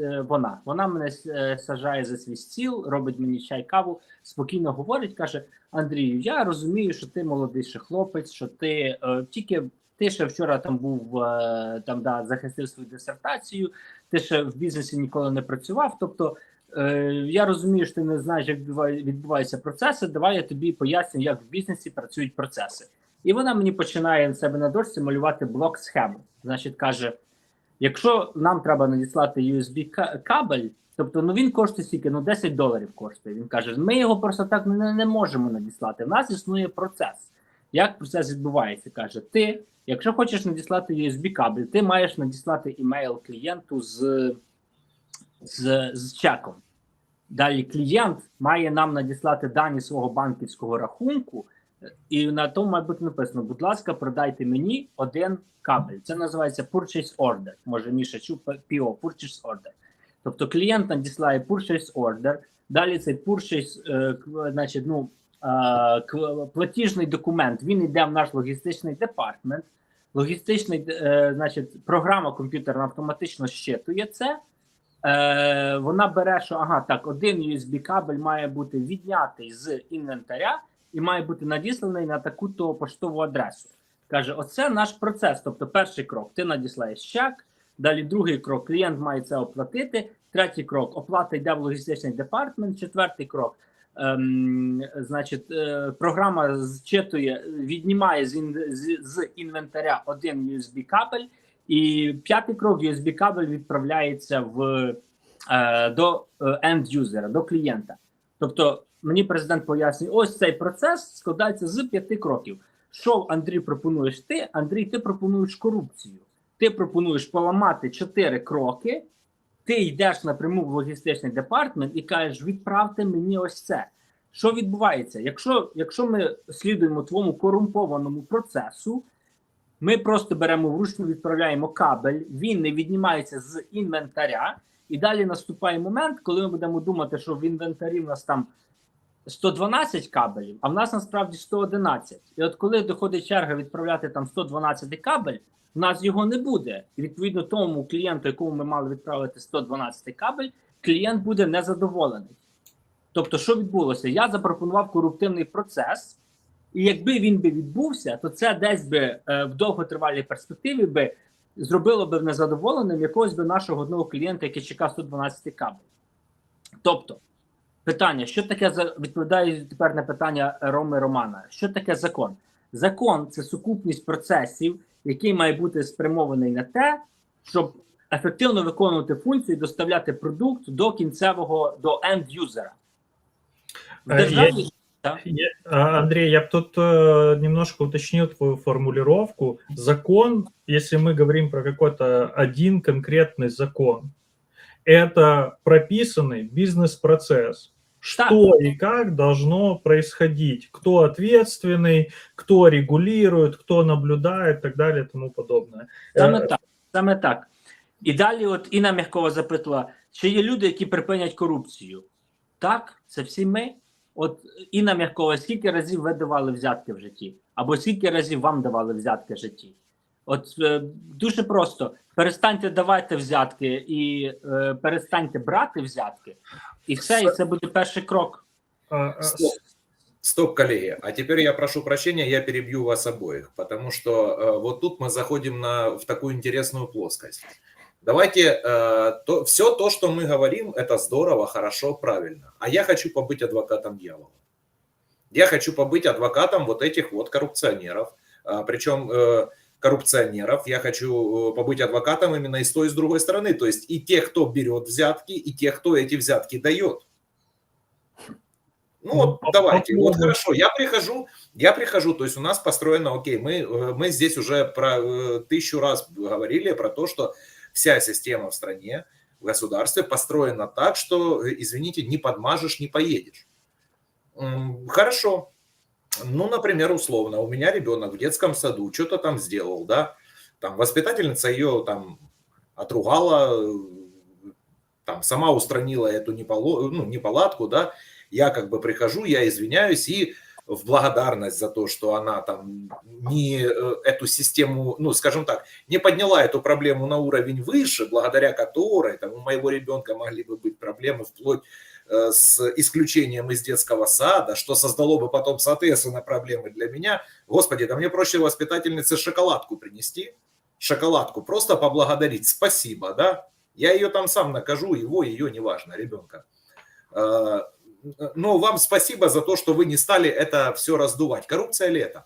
вона мене саджає за свій стіл, робить мені чай, каву, спокійно говорить, каже, Андрію, я розумію, що ти молодий ще хлопець, що ти ти ще вчора там був, захистив свою дисертацію, ти ще в бізнесі ніколи не працював, тобто я розумію, що ти не знаєш, як відбуваються процеси, давай я тобі поясню, як в бізнесі працюють процеси. І вона мені починає в себе на дошці малювати блок-схему. Значить, каже, якщо нам треба надіслати USB-кабель, тобто він коштує стільки, $10 коштує. Він каже, ми його просто так не можемо надіслати. В нас існує процес. Як процес відбувається? Каже, ти, якщо хочеш надіслати USB-кабель, ти маєш надіслати імейл клієнту з чеком. Далі клієнт має нам надіслати дані свого банківського рахунку, і на тому має бути написано, будь ласка, продайте мені 1 кабель. Це називається Purchase Order. Може, Міша чув PO, Purchase Order. Тобто клієнт надіслає Purchase Order, Далі цей purchase, значить, платіжний документ, він йде в наш логістичний департмент. Логістичний, значить, програма комп'ютерна автоматично щитує це. Вона бере, що один USB-кабель має бути віднятий з інвентаря і має бути надісланий на таку-то поштову адресу. Каже, оце наш процес. Тобто перший крок – ти надіслаєш чек, далі другий крок – клієнт має це оплатити, третій крок – оплата йде в логістичний департмент, четвертий крок – значить, програма зчитує, віднімає з інвентаря один USB-кабель, і п'ятий крок – USB-кабель відправляється до end-юзера, до клієнта. Тобто, мені президент пояснює, ось цей процес складається з 5 кроків. Що, Андрій, пропонуєш ти? Андрій, ти пропонуєш корупцію. Ти пропонуєш поламати 4 кроки, ти йдеш напряму в логістичний департмент і кажеш, відправте мені ось це. Що відбувається? Якщо ми слідуємо твоєму корумпованому процесу, ми просто беремо вручну, відправляємо кабель, він не віднімається з інвентаря, і далі наступає момент, коли ми будемо думати, що в інвентарі в нас там 112 кабелів, а в нас насправді 111. І от коли доходить черга відправляти там 112 кабель, в нас його не буде. І відповідно тому клієнту, якому ми мали відправити 112 кабель, клієнт буде незадоволений. Тобто, що відбулося? Я запропонував корупційний процес, і якби він би відбувся, то це десь би в довготривалій перспективі би зробило би незадоволеним якогось би нашого одного клієнта, який чекав 112 кабель. Тобто, питання, що таке, відповідаю тепер на питання Роми Романа, що таке закон? Закон – це сукупність процесів, який має бути спрямований на те, щоб ефективно виконувати функцію і доставляти продукт до кінцевого, до end-юзера. Андрей, я бы тут немножко уточнил твою формулировку. Закон, если мы говорим про какой-то один конкретный закон, это прописанный бизнес-процесс. Что и как должно происходить, кто ответственный, кто регулирует, кто наблюдает и так далее и тому подобное. Саме так. І далі от Інна Мягкова запитала, чи є люди, які припинять корупцію? Так, це всі ми. От Інна Мягкова, скільки разів ви давали взятки в житті? Або скільки разів вам давали взятки в житті? От дуже просто. Перестаньте давати взятки і перестаньте брати взятки. І все, і це буде перший крок. Стоп, коллеги. А теперь я прошу прощения, я перебью вас обоих, потому что вот тут мы заходим в такую интересную плоскость. Давайте, все то, что мы говорим, это здорово, хорошо, правильно. А я хочу побыть адвокатом дьявола. Я хочу побыть адвокатом вот этих вот коррупционеров. Причем коррупционеров я хочу побыть адвокатом именно и с той, и с другой стороны. То есть и тех, кто берет взятки, и тех, кто эти взятки дает. Ну вот давайте, вот хорошо, я прихожу, то есть у нас построено, окей, мы здесь уже про 1000 раз говорили про то, что вся система в стране, в государстве построена так, что, извините, не подмажешь, не поедешь. Хорошо. Ну, например, условно, у меня ребенок в детском саду что-то там сделал, да, там воспитательница ее там отругала, там сама устранила эту неполадку, да, я как бы прихожу, я извиняюсь, и в благодарность за то, что она там не эту систему, ну, скажем так, не подняла эту проблему на уровень выше, благодаря которой там у моего ребенка могли бы быть проблемы вплоть с исключением из детского сада, что создало бы потом, соответственно, проблемы для меня. Господи, да мне проще воспитательнице шоколадку принести, шоколадку, просто поблагодарить, спасибо, да, я ее там сам накажу, ее, неважно, ребенка. Но вам спасибо за то, что вы не стали это все раздувать. Коррупция ли это?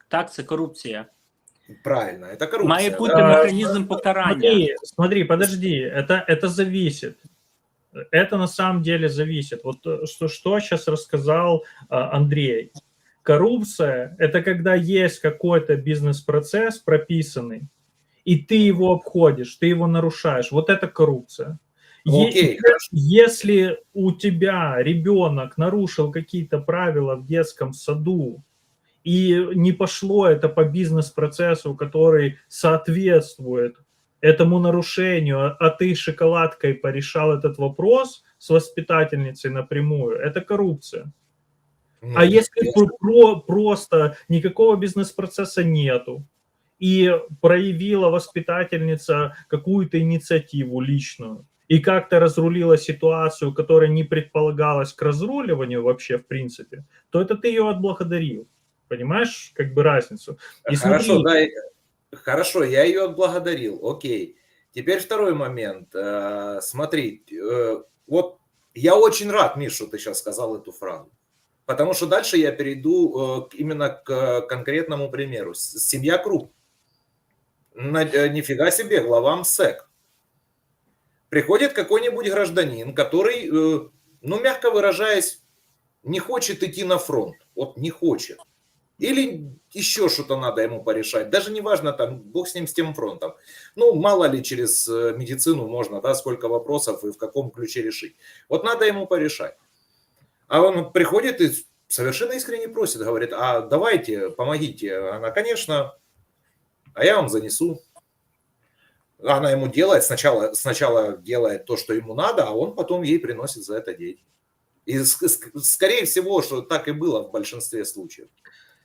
Так, це корупція. Правильно, это коррупция. Має бути механізм покарання. Смотри, подожди, это зависит. Это на самом деле зависит. Вот что сейчас рассказал Андрей. Коррупция – это когда есть какой-то бизнес-процесс прописанный, и ты его обходишь, ты его нарушаешь. Вот это коррупция. Окей, если у тебя ребенок нарушил какие-то правила в детском саду, и не пошло это по бизнес-процессу, который соответствует этому нарушению, а ты шоколадкой порешал этот вопрос, с воспитательницей напрямую, это коррупция. Ну, А если я- просто никакого бизнес-процесса нету, и проявила воспитательница какую-то инициативу личную, и как-то разрулила ситуацию, которая не предполагалась к разруливанию вообще в принципе, то это ты ее отблагодарил. Понимаешь, как бы разницу? И Хорошо, смотри, да, хорошо, я ее отблагодарил, окей. Теперь второй момент. Смотри, вот я очень рад, Миш, что ты сейчас сказал эту фразу. Потому что дальше я перейду именно к конкретному примеру. Семья Круп. Нифига себе, глава МСЭК. Приходит какой-нибудь гражданин, который, ну, мягко выражаясь, не хочет идти на фронт. Вот не хочет. Или еще что-то надо ему порешать. Даже не важно, там, бог с ним, с тем фронтом. Ну, мало ли через медицину можно, да, сколько вопросов и в каком ключе решить. Вот надо ему порешать. А он приходит и совершенно искренне просит, говорит, а давайте, помогите. Она, конечно, а я вам занесу. Она ему делает, сначала делает то, что ему надо, а он потом ей приносит за это деньги. И скорее всего, что так и было в большинстве случаев.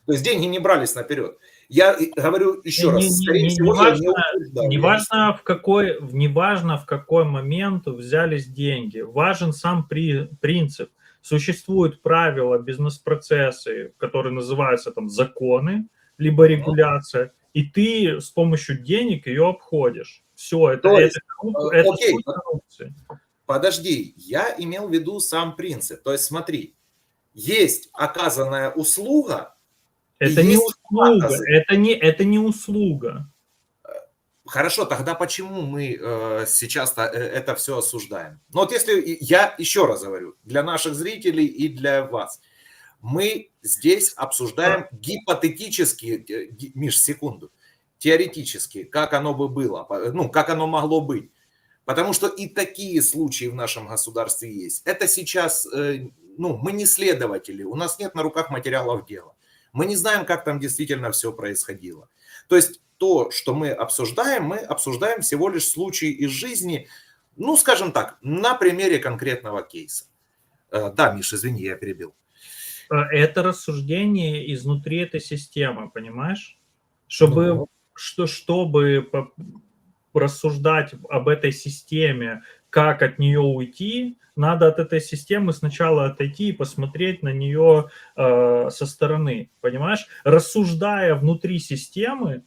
То есть деньги не брались наперед. Я говорю еще раз, скорее всего, я не утверждаю. неважно, в какой момент взялись деньги. Важен сам принцип. Существуют правила, бизнес-процессы, которые называются там законы, либо регуляция, и ты с помощью денег ее обходишь. Все, это окей, суть коррупции. подожди, я имел в виду сам принцип. То есть смотри, есть оказанная услуга. Это не услуга, это не услуга. Хорошо, тогда почему мы сейчас это все осуждаем? Ну вот если, я еще раз говорю, для наших зрителей и для вас, мы здесь обсуждаем гипотетически, Миш, секунду, теоретически, как оно бы было, ну, как оно могло быть. Потому что и такие случаи в нашем государстве есть. Это сейчас, ну, мы не следователи, у нас нет на руках материалов дела. Мы не знаем, как там действительно все происходило. То есть то, что мы обсуждаем всего лишь случаи из жизни, ну, скажем так, на примере конкретного кейса. Да, Миш, извини, я перебил. Это рассуждение изнутри этой системы, понимаешь? Чтобы рассуждать об этой системе, как от нее уйти, надо от этой системы сначала отойти и посмотреть на нее со стороны, понимаешь? Рассуждая внутри системы,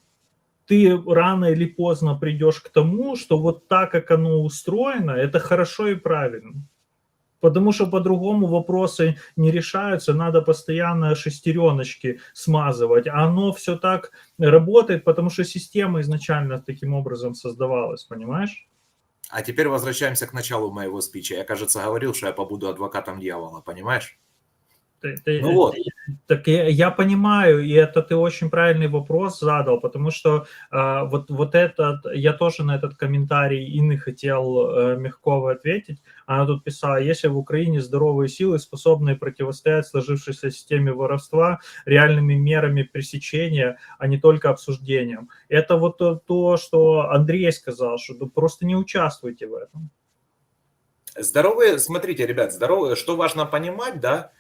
ты рано или поздно придешь к тому, что вот так, как оно устроено, это хорошо и правильно. Потому что по-другому вопросы не решаются, надо постоянно шестереночки смазывать. А оно все так работает, потому что система изначально таким образом создавалась, понимаешь? А теперь возвращаемся к началу моего спича. Я, кажется, говорил, что я побуду адвокатом дьявола, понимаешь? Ну вот. Так я понимаю, и это ты очень правильный вопрос задал, потому что вот этот, я тоже на этот комментарий Инны хотел Мягковой ответить. Она тут писала, если в Украине здоровые силы, способные противостоять сложившейся системе воровства реальными мерами пресечения, а не только обсуждением. Это вот то, что Андрей сказал, что просто не участвуйте в этом. Здоровые, смотрите, ребят, здоровые, что важно понимать, да,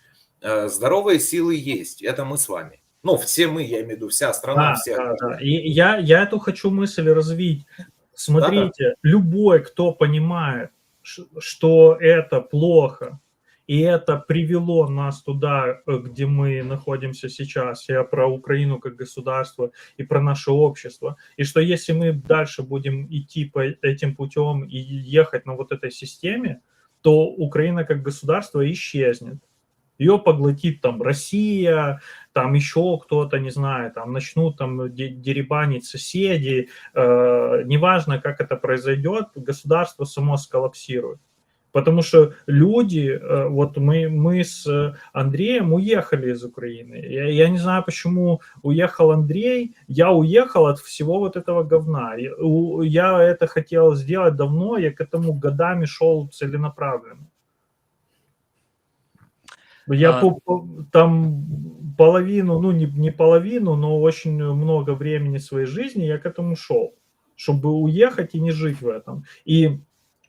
здоровые силы есть, это мы с вами. Ну, все мы, я имею в виду, вся страна, Да, все. да. И я эту хочу мысль развить. Смотрите, любой, кто понимает, что это плохо, и это привело нас туда, где мы находимся сейчас, я про Украину как государство и про наше общество, и что если мы дальше будем идти по этим путем и ехать на вот этой системе, то Украина как государство исчезнет. Ее поглотит там Россия, там еще кто-то, не знаю, там начнут там деребанить соседи, неважно, как это произойдет, государство само сколлапсирует. Потому что люди, вот мы с Андреем уехали из Украины. Я не знаю, почему уехал Андрей. Я уехал от всего вот этого говна. Я это хотел сделать давно, я к этому годами шел целенаправленно. Я там половину, ну не половину, но очень много времени своей жизни я к этому шел, чтобы уехать и не жить в этом. И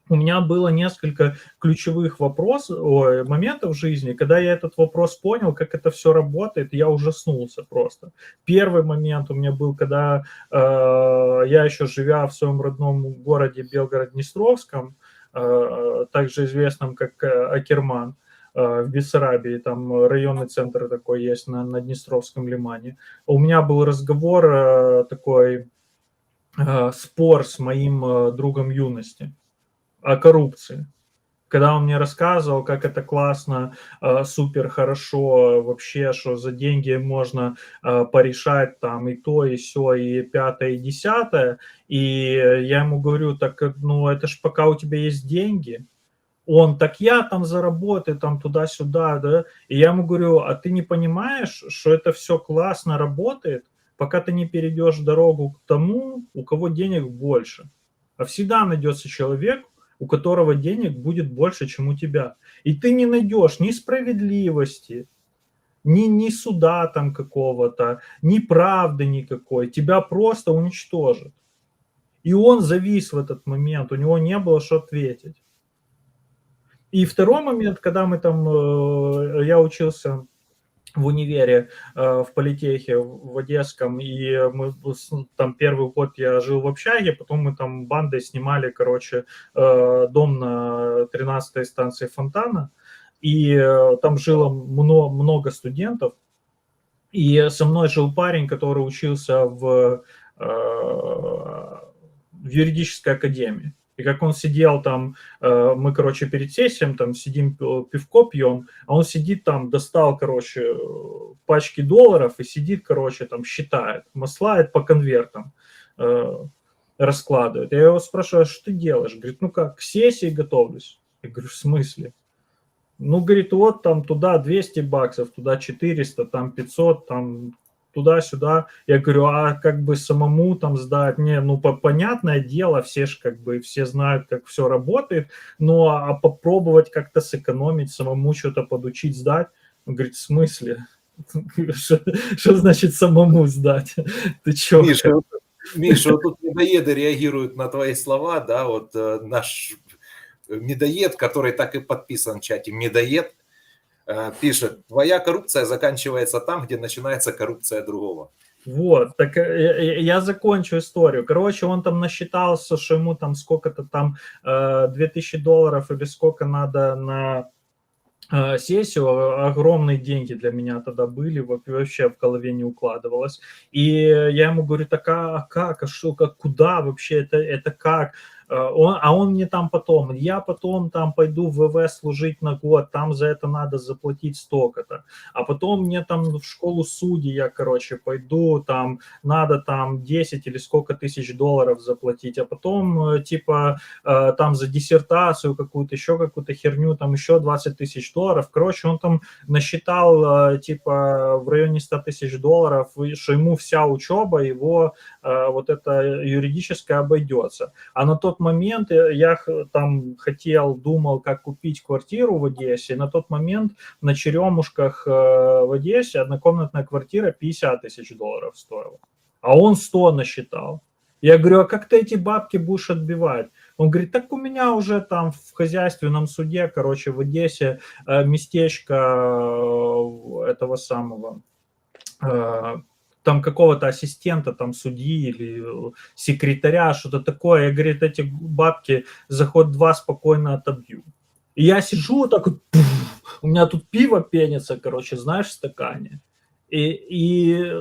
у меня было несколько ключевых моментов в жизни, когда я этот вопрос понял, как это все работает, я ужаснулся просто. Первый момент у меня был, когда я еще живя в своем родном городе Белгород-Днестровском, также известном как Акерман, в Бессарабии, там районный центр такой есть на Днестровском лимане. У меня был разговор такой, спор с моим другом юности о коррупции. Когда он мне рассказывал, как это классно, супер хорошо вообще, что за деньги можно порешать там и то, и сё, и пятое, и десятое. И я ему говорю, так, ну это ж пока у тебя есть деньги. Он, так я там заработаю, там туда-сюда, да. И я ему говорю, а ты не понимаешь, что это все классно работает, пока ты не перейдешь дорогу к тому, у кого денег больше. А всегда найдется человек, у которого денег будет больше, чем у тебя. И ты не найдешь ни справедливости, ни суда там какого-то, ни правды никакой. Тебя просто уничтожат. И он завис в этот момент, у него не было что ответить. И второй момент, когда мы там, я учился в универе, в политехе, в Одесском, и мы там первый год я жил в общаге, потом мы там бандой снимали, короче, дом на 13-й станции Фонтана, и там жило много студентов, и со мной жил парень, который учился в юридической академии. И как он сидел там, мы, короче, перед сессией там сидим, пивко пьем, а он сидит там, достал, короче, пачки долларов и сидит, короче, там считает, маслает по конвертам, раскладывает. Я его спрашиваю, а что ты делаешь? Говорит, ну как, к сессии готовлюсь. Я говорю, в смысле? Ну, говорит, вот там туда 200 баксов, туда 400, там 500, там туда-сюда. Я говорю, а как бы самому там сдать? Не, ну, понятное дело, все же как бы, все знают, как все работает, но а попробовать как-то сэкономить, самому что-то подучить, сдать? Он говорит, в смысле? Что значит самому сдать? Ты чё? Миша, вот тут медоеды реагируют на твои слова, да, вот наш медоед, который так и подписан в чате, медоед, пишет, твоя коррупция заканчивается там, где начинается коррупция другого. Вот, так я закончу историю. Короче, он там насчитался, что ему там сколько-то там $2000 или сколько надо на сессию. Огромные деньги для меня тогда были, вообще в голове не укладывалось. И я ему говорю, так а как, а что, как, куда вообще, это как? Он мне там потом, я потом там пойду в ВВ служить на год, там за это надо заплатить столько-то. А потом мне там в школу судей я, короче, пойду, там надо там 10 или сколько тысяч долларов заплатить. А потом типа там за диссертацию какую-то, еще какую-то херню, там еще 20 тысяч долларов. Короче, он там насчитал типа в районе 100 тысяч долларов, что ему вся учеба, его вот это юридическое обойдется. А на тот момент я там думал, как купить квартиру в Одессе. На тот момент на Черемушках в Одессе однокомнатная квартира 50 тысяч долларов стоила. А он 100 насчитал. Я говорю, а как ты эти бабки будешь отбивать? Он говорит, так у меня уже там в хозяйственном суде, короче, в Одессе местечко этого самого... там какого-то ассистента, там судьи или секретаря, что-то такое. Я, говорит, эти бабки за ход 2 спокойно отобью. И я сижу так вот, у меня тут пиво пенится, короче, знаешь, в стакане. И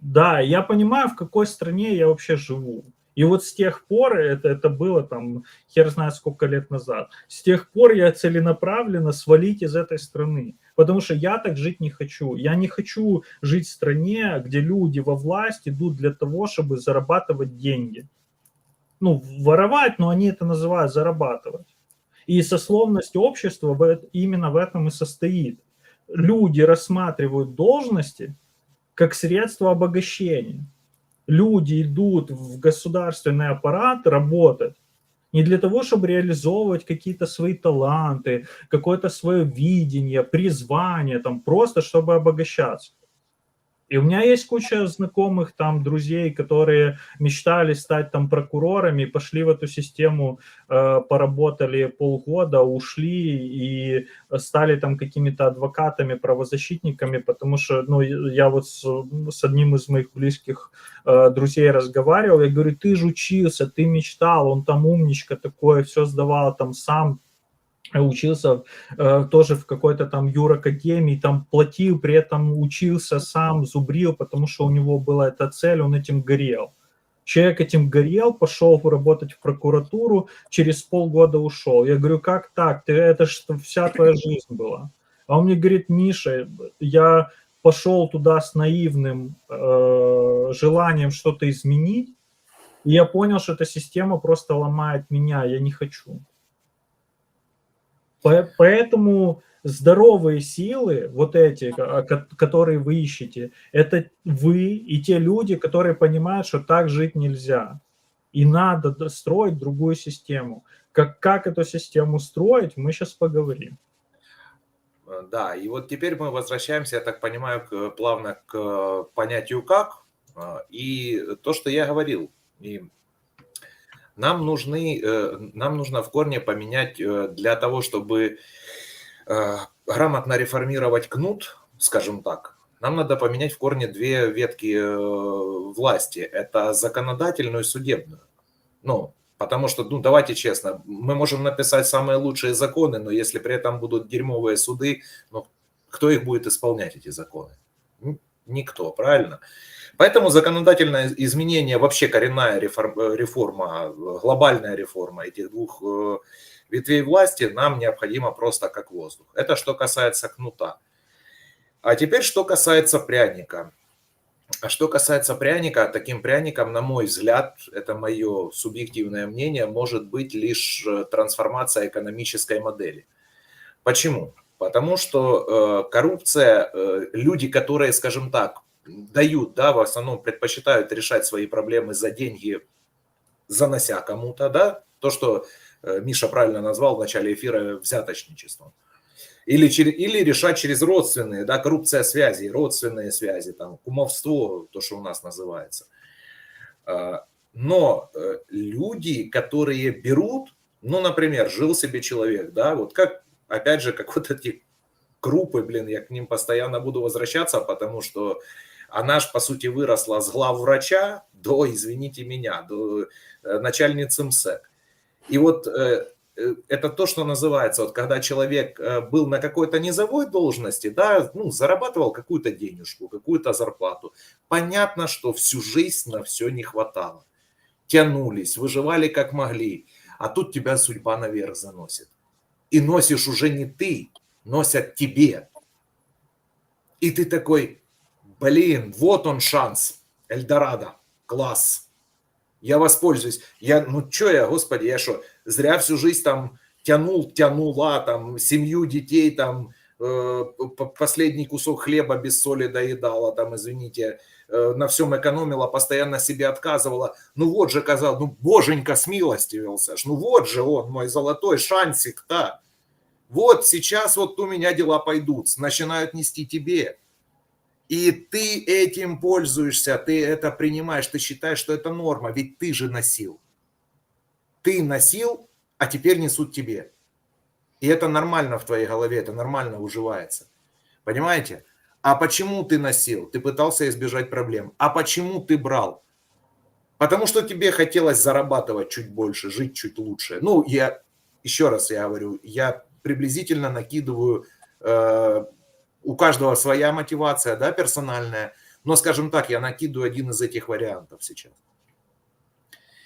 я понимаю, в какой стране я вообще живу. И вот с тех пор, это было там, хер знает сколько лет назад, с тех пор я целенаправленно свалить из этой страны. Потому что я так жить не хочу. Я не хочу жить в стране, где люди во власть идут для того, чтобы зарабатывать деньги. Ну, воровать, но они это называют зарабатывать. И сословность общества именно в этом и состоит. Люди рассматривают должности как средство обогащения. Люди идут в государственный аппарат работать не для того, чтобы реализовывать какие-то свои таланты, какое-то свое видение, призвание, там, просто чтобы обогащаться. И у меня есть куча знакомых там, друзей, которые мечтали стать там прокурорами, пошли в эту систему, поработали полгода, ушли и стали там какими-то адвокатами, правозащитниками, потому что, ну, я вот с одним из моих близких друзей разговаривал, я говорю, ты же учился, ты мечтал, он там умничка такой, все сдавал там сам, учился тоже в какой-то там юракадемии, там платил, при этом учился сам, зубрил, потому что у него была эта цель, он этим горел. Человек этим горел, пошел работать в прокуратуру, через полгода ушел. Я говорю, как так? Это же вся твоя жизнь была. А он мне говорит, Миша, я пошел туда с наивным желанием что-то изменить, и я понял, что эта система просто ломает меня, я не хочу. Поэтому здоровые силы, вот эти, которые вы ищете, это вы и те люди, которые понимают, что так жить нельзя. И надо строить другую систему. Как эту систему строить, мы сейчас поговорим. Да, и вот теперь мы возвращаемся, я так понимаю, плавно к понятию «как». И то, что я говорил, и нам нужно в корне поменять для того, чтобы грамотно реформировать кнут, скажем так, нам надо поменять в корне две ветки власти. Это законодательную и судебную. Ну, потому что, ну, давайте честно, мы можем написать самые лучшие законы, но если при этом будут дерьмовые суды, ну, кто их будет исполнять, эти законы? Никто, правильно? Поэтому законодательное изменение, вообще коренная реформа, глобальная реформа этих двух ветвей власти нам необходимо просто как воздух. Это что касается кнута. А теперь что касается пряника. А что касается пряника, таким пряником, на мой взгляд, это мое субъективное мнение, может быть лишь трансформация экономической модели. Почему? Потому что коррупция, люди, которые, скажем так, дают, да, в основном предпочитают решать свои проблемы за деньги, занося кому-то, да, то, что Миша правильно назвал в начале эфира взяточничеством. Или решать через родственные, да, коррупция связей, родственные связи, там, кумовство, то, что у нас называется. Но люди, которые берут, ну, например, жил себе человек, да, вот как, опять же, как вот эти крупы, блин, я к ним постоянно буду возвращаться, потому что она ж, по сути, выросла с главврача до, извините меня, до начальницы МСЭК. И вот это то, что называется, вот когда человек был на какой-то низовой должности, да, ну, зарабатывал какую-то денежку, какую-то зарплату. Понятно, что всю жизнь на все не хватало. Тянулись, выживали как могли, а тут тебя судьба наверх заносит. И носишь уже не ты, носят тебе. И ты такой, блин, вот он шанс, Эльдорадо, класс. Я воспользуюсь. Ну что я, господи, я что, зря всю жизнь там тянула, там, семью, детей, там, последний кусок хлеба без соли доедала, там, извините, на всем экономила, постоянно себе отказывала. Ну вот же, казалось, ну, боженька смилостивился, ну вот же он, мой золотой шансик-то. Вот сейчас вот у меня дела пойдут, начинают нести тебе. И ты этим пользуешься, ты это принимаешь, ты считаешь, что это норма, ведь ты же носил. Ты носил, а теперь несут тебе. И это нормально в твоей голове, это нормально уживается. Понимаете? А почему ты носил? Ты пытался избежать проблем. А почему ты брал? Потому что тебе хотелось зарабатывать чуть больше, жить чуть лучше. Ну, еще раз я говорю, я приблизительно накидываю... У каждого своя мотивация, да, персональная, но, скажем так, я накидываю один из этих вариантов сейчас.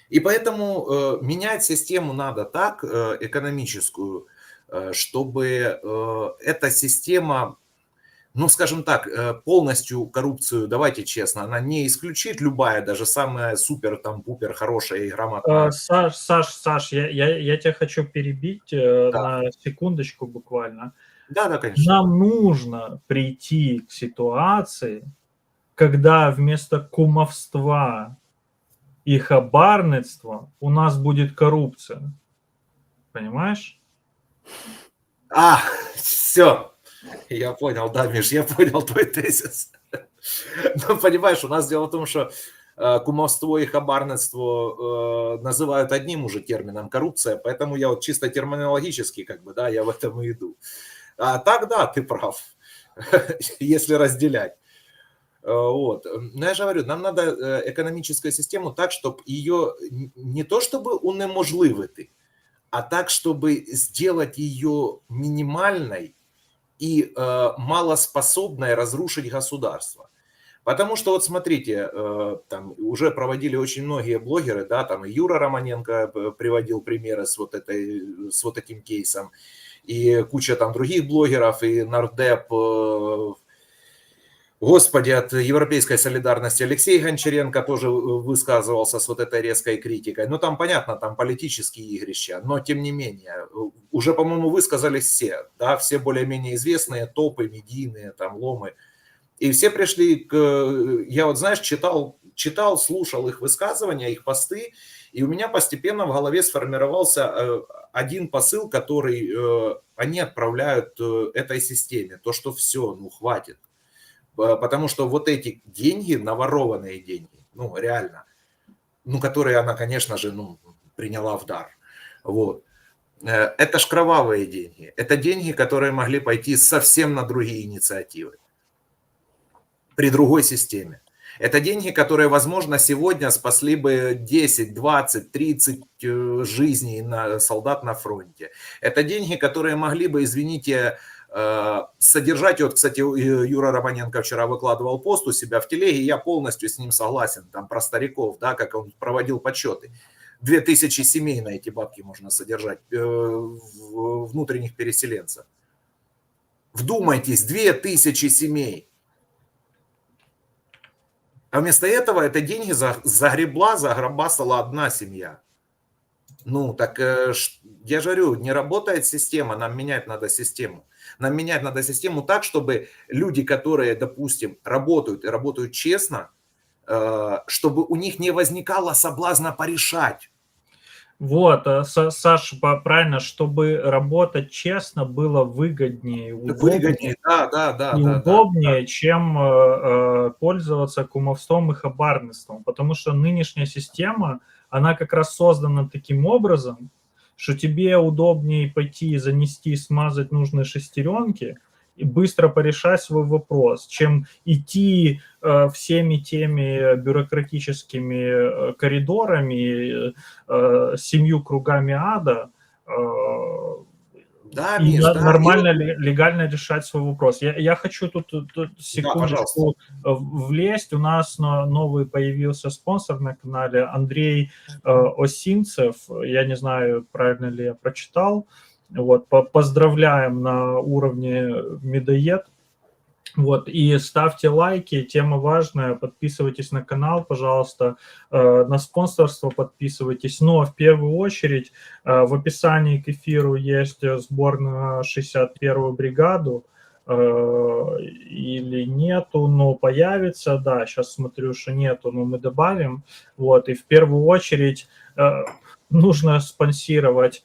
И поэтому менять систему надо так, экономическую, чтобы эта система, ну, скажем так, полностью коррупцию, давайте честно, она не исключит любая, даже самая супер, там, пупер хорошая и грамотная. Саш, я тебя хочу перебить на секундочку буквально. Да, конечно. Нам нужно прийти к ситуации, когда вместо кумовства и хабарництва у нас будет коррупция. Понимаешь? Все. Я понял, да, Миш, я понял твой тезис. Ну, понимаешь, у нас дело в том, что кумовство и хабарництво называют одним уже термином коррупция, поэтому я вот чисто терминологически, как бы, да, я в этом и иду. А так, да, ты прав, если разделять. Вот. Но я же говорю, нам надо экономическую систему так, чтобы ее не то чтобы унеможливити, а так, чтобы сделать ее минимальной и малоспособной разрушить государство. Потому что вот смотрите, там уже проводили очень многие блогеры, да, там и Юра Романенко приводил примеры с вот этим кейсом, и куча там других блогеров, и нардеп, господи, от Европейской солидарности Алексей Гончаренко тоже высказывался с вот этой резкой критикой. Ну, там, понятно, там политические игрища, но тем не менее, уже, по-моему, высказались все, да, все более-менее известные топы, медийные, там, ломы. И все пришли к... Я вот, знаешь, читал, слушал их высказывания, их посты, и у меня постепенно в голове сформировался один посыл, который они отправляют этой системе. То, что все, ну, хватит. Потому что вот эти деньги, наворованные деньги, ну, реально, ну, которые она, конечно же, ну, приняла в дар. Вот. Это ж кровавые деньги. Это деньги, которые могли пойти совсем на другие инициативы. При другой системе. Это деньги, которые, возможно, сегодня спасли бы 10, 20, 30 жизней солдат на фронте. Это деньги, которые могли бы, извините, содержать, вот, кстати, Юра Романенко вчера выкладывал пост у себя в телеге, я полностью с ним согласен, там про стариков, да, как он проводил подсчеты. 2000 семей на эти бабки можно содержать, внутренних переселенцев. Вдумайтесь, 2000 семей. А вместо этого это деньги заграбасала одна семья. Ну, так я же говорю, не работает система, нам менять надо систему. Нам менять надо систему так, чтобы люди, которые, допустим, работают и работают честно, чтобы у них не возникало соблазна порешать. Вот, Саша, правильно, чтобы работать честно было выгоднее, Выгоднее, да, удобнее, чем пользоваться кумовством и хабарництвом. Потому что нынешняя система, она как раз создана таким образом, что тебе удобнее пойти занести, смазать нужные шестеренки и быстро порешать свой вопрос, чем идти всеми теми бюрократическими коридорами, 7 кругами ада, Да, и Миш, да. нормально, легально решать свой вопрос. Я хочу тут секундочку влезть. У нас новый появился спонсор на канале, Андрей Осинцев. Я не знаю, правильно ли я прочитал. Вот, поздравляем на уровне медоед. Вот, и ставьте лайки, тема важная, подписывайтесь на канал, пожалуйста, на спонсорство подписывайтесь, но в первую очередь в описании к эфиру есть сбор на 61-ю бригаду, или нету, но появится, да, сейчас смотрю, что нету, но мы добавим, вот, и в первую очередь нужно спонсировать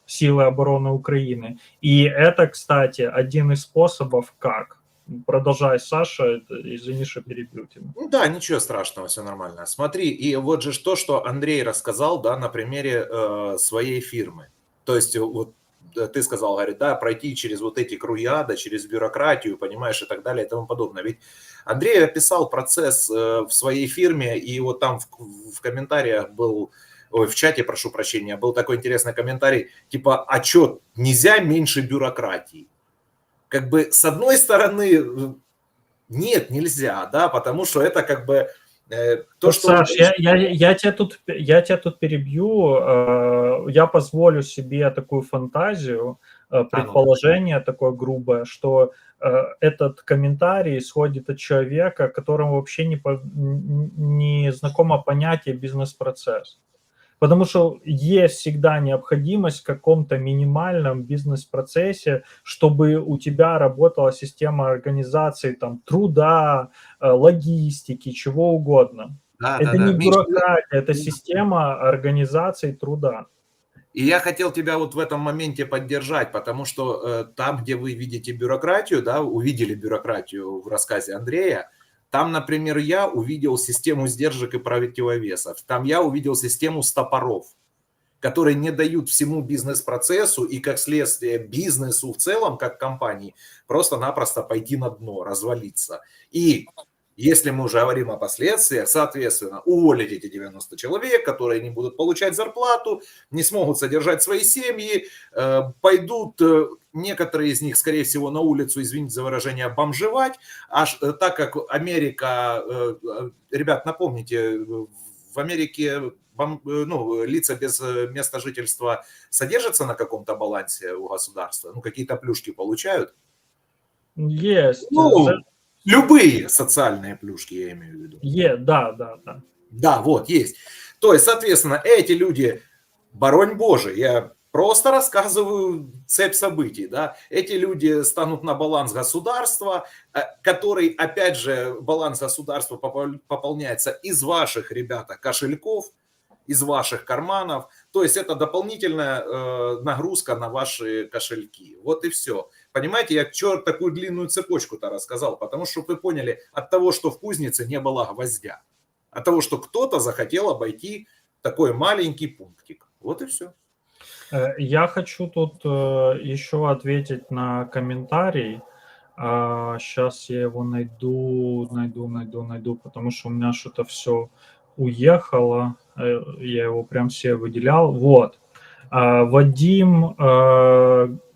силы обороны Украины. И это, кстати, один из способов, как. Продолжай, Саша, извини, что перебил тебя. Ну да, ничего страшного, все нормально. Смотри, и вот же то, что Андрей рассказал, да, на примере своей фирмы. То есть вот ты сказал, говорит, да, пройти через вот эти круги ада, через бюрократию, понимаешь, и так далее, и тому подобное. Ведь Андрей описал процесс в своей фирме, и вот там в комментариях был... Ой, в чате, прошу прощения, был такой интересный комментарий, типа, а что, нельзя меньше бюрократии? Как бы, с одной стороны, нет, нельзя, да, потому что это как бы то, что... Саш, я тебя тут перебью, я позволю себе такую фантазию, предположение такое грубое, что этот комментарий исходит от человека, которому вообще не знакомо понятие бизнес-процесс. Потому что есть всегда необходимость в каком-то минимальном бизнес-процессе, чтобы у тебя работала система организации там, труда, логистики, чего угодно. Это не бюрократия, это система организации труда. И я хотел тебя вот в этом моменте поддержать, потому что там, где вы видите бюрократию, да, увидели бюрократию в рассказе Андрея, там, например, я увидел систему сдержек и противовесов, там я увидел систему стопоров, которые не дают всему бизнес-процессу и, как следствие, бизнесу в целом, как компании, просто-напросто пойти на дно, развалиться. И если мы уже говорим о последствиях, соответственно, уволить эти 90 человек, которые не будут получать зарплату, не смогут содержать свои семьи, пойдут некоторые из них, скорее всего, на улицу, извините за выражение, бомжевать. Так как Америка, ребят, напомните, в Америке лица без места жительства содержатся на каком-то балансе у государства, какие-то плюшки получают. Есть. Любые социальные плюшки, я имею в виду. Да. Да, вот, есть. То есть, соответственно, эти люди, боронь Боже, я просто рассказываю цепь событий, да, эти люди станут на баланс государства, который, опять же, баланс государства пополняется из ваших, ребята, кошельков, из ваших карманов. То есть это дополнительная нагрузка на ваши кошельки. Вот и все. Понимаете, я такую длинную цепочку-то рассказал, потому что, чтобы вы поняли, от того, что в кузнице не было гвоздя, от того, что кто-то захотел обойти такой маленький пунктик. Вот и все. Я хочу тут еще ответить на комментарий. Сейчас я его найду, потому что у меня что-то все уехало. Я его прям себе выделял. Вот. Вадим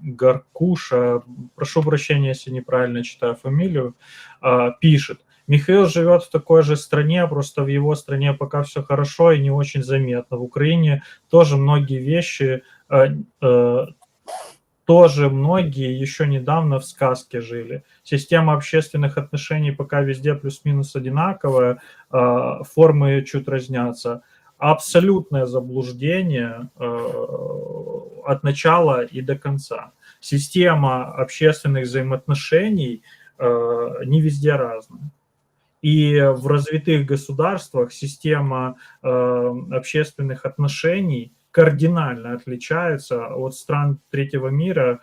Гаркуша, прошу прощения, если неправильно читаю фамилию, пишет: Михаил живет в такой же стране, просто в его стране пока все хорошо и не очень заметно. В Украине тоже многие вещи, тоже многие еще недавно в сказке жили. Система общественных отношений пока везде плюс-минус одинаковая, формы чуть разнятся. Абсолютное заблуждение от начала и до конца. Система общественных взаимоотношений не везде разная. И в развитых государствах система общественных отношений кардинально отличается от стран третьего мира.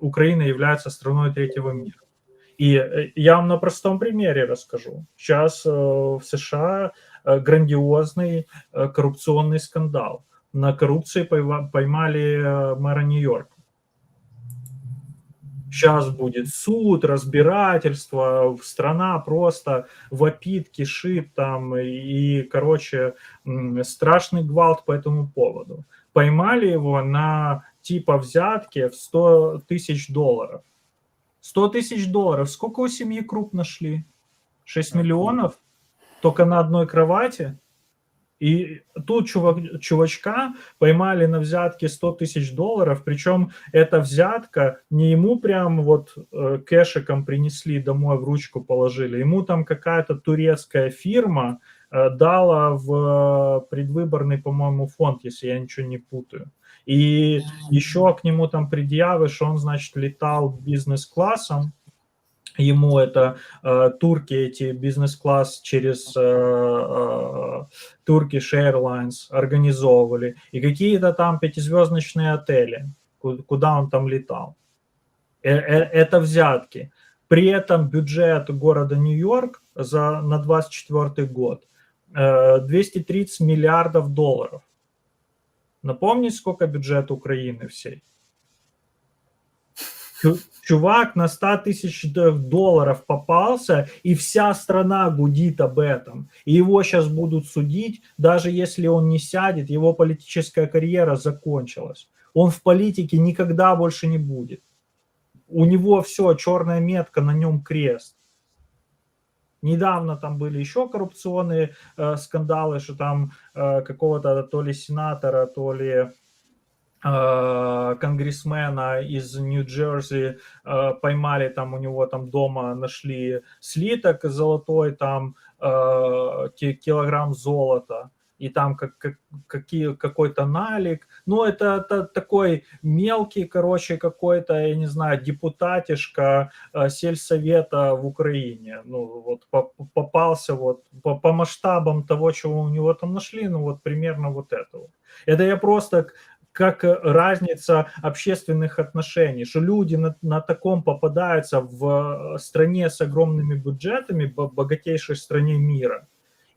Украина является страной третьего мира. И я вам на простом примере расскажу. Сейчас в США грандиозный коррупционный скандал. На коррупции поймали мэра Нью-Йорка. Сейчас будет суд, разбирательство, страна просто вопит, кишит там, и, короче, страшный гвалт по этому поводу. Поймали его на типа взятки в $100 тысяч. $100 тысяч. Сколько у семьи Круп нашли? 6 миллионов? Только на одной кровати? И тут чувачка поймали на взятке $100 тысяч, причем эта взятка не ему прям вот кэшиком принесли домой, в ручку положили, ему там какая-то турецкая фирма дала в предвыборный, по-моему, фонд, если я ничего не путаю. И еще к нему там предъявы, что он, значит, летал бизнес-классом. Ему это турки, эти бизнес-класс через Turkish Airlines организовывали. И какие-то там 5-звездочные отели, куда он там летал. Это взятки. При этом бюджет города Нью-Йорк на 2024 год $230 миллиардов. Напомните, сколько бюджет Украины всей? Чувак на $100 тысяч попался, и вся страна гудит об этом. И его сейчас будут судить, даже если он не сядет, его политическая карьера закончилась. Он в политике никогда больше не будет. У него все, черная метка, на нем крест. Недавно там были еще коррупционные скандалы, что там какого-то то ли сенатора, то ли конгрессмена из Нью-Джерси поймали, там у него там дома нашли слиток золотой, там килограмм золота. и там какой-то налик. Ну, это такой мелкий, короче, какой-то, я не знаю, депутатишка сельсовета в Украине. Ну, вот попался вот по масштабам того, чего у него там нашли, ну, вот примерно вот этого. Это я просто как разница общественных отношений, что люди на таком попадаются в стране с огромными бюджетами, богатейшей стране мира.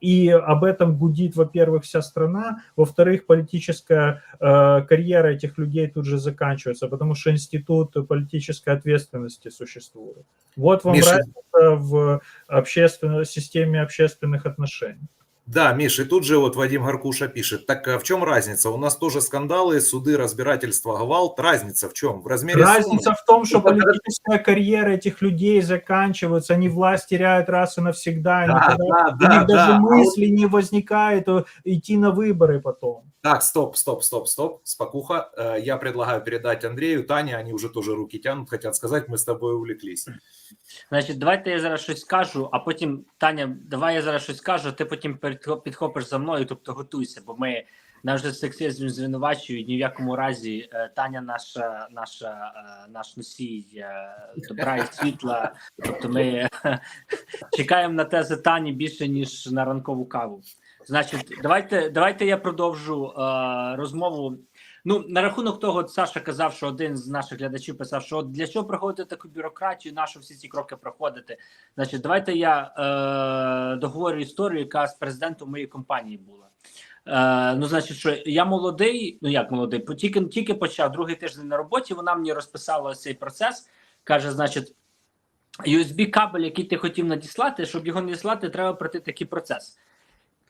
И об этом гудит, во-первых, вся страна, во-вторых, политическая карьера этих людей тут же заканчивается, потому что институт политической ответственности существует. Вот вам Миша, разница в системе общественных отношений. да, Миш, и тут же вот Вадим Гаркуша пишет, так а в чем разница? У нас тоже скандалы, суды, разбирательства, гвалт. Разница в чем? В размере Разница суммы? в том, что политическая карьера этих людей заканчивается, они власть теряют раз и навсегда, у них даже мысли не возникает идти на выборы потом. Так, стоп, спокуха. Я предлагаю передать Андрею, Тане, они уже тоже руки тянут, хотят сказать, мы с тобой увлеклись. Значить, давайте я зараз щось скажу, а потім, Таня, давай я зараз щось скажу, ти потім підхопиш за мною, тобто готуйся, бо нас вже сексизм звинувачують, ні в якому разі Таня наш носій добра і світла, тобто ми чекаємо на тези Тані більше, ніж на ранкову каву. Значить, давайте я продовжу розмову. Ну, на рахунок того, Саша казав, що один з наших глядачів писав, що от для чого проходити таку бюрократію, на що всі ці кроки проходити. Значить, давайте я договорю історію, яка з президентом моєї компанії була. Ну, значить, що я молодий, ну як молодий, тільки почав другий тиждень на роботі, вона мені розписала цей процес, каже, значить, USB-кабель, який ти хотів надіслати, щоб його надіслати, треба пройти такий процес.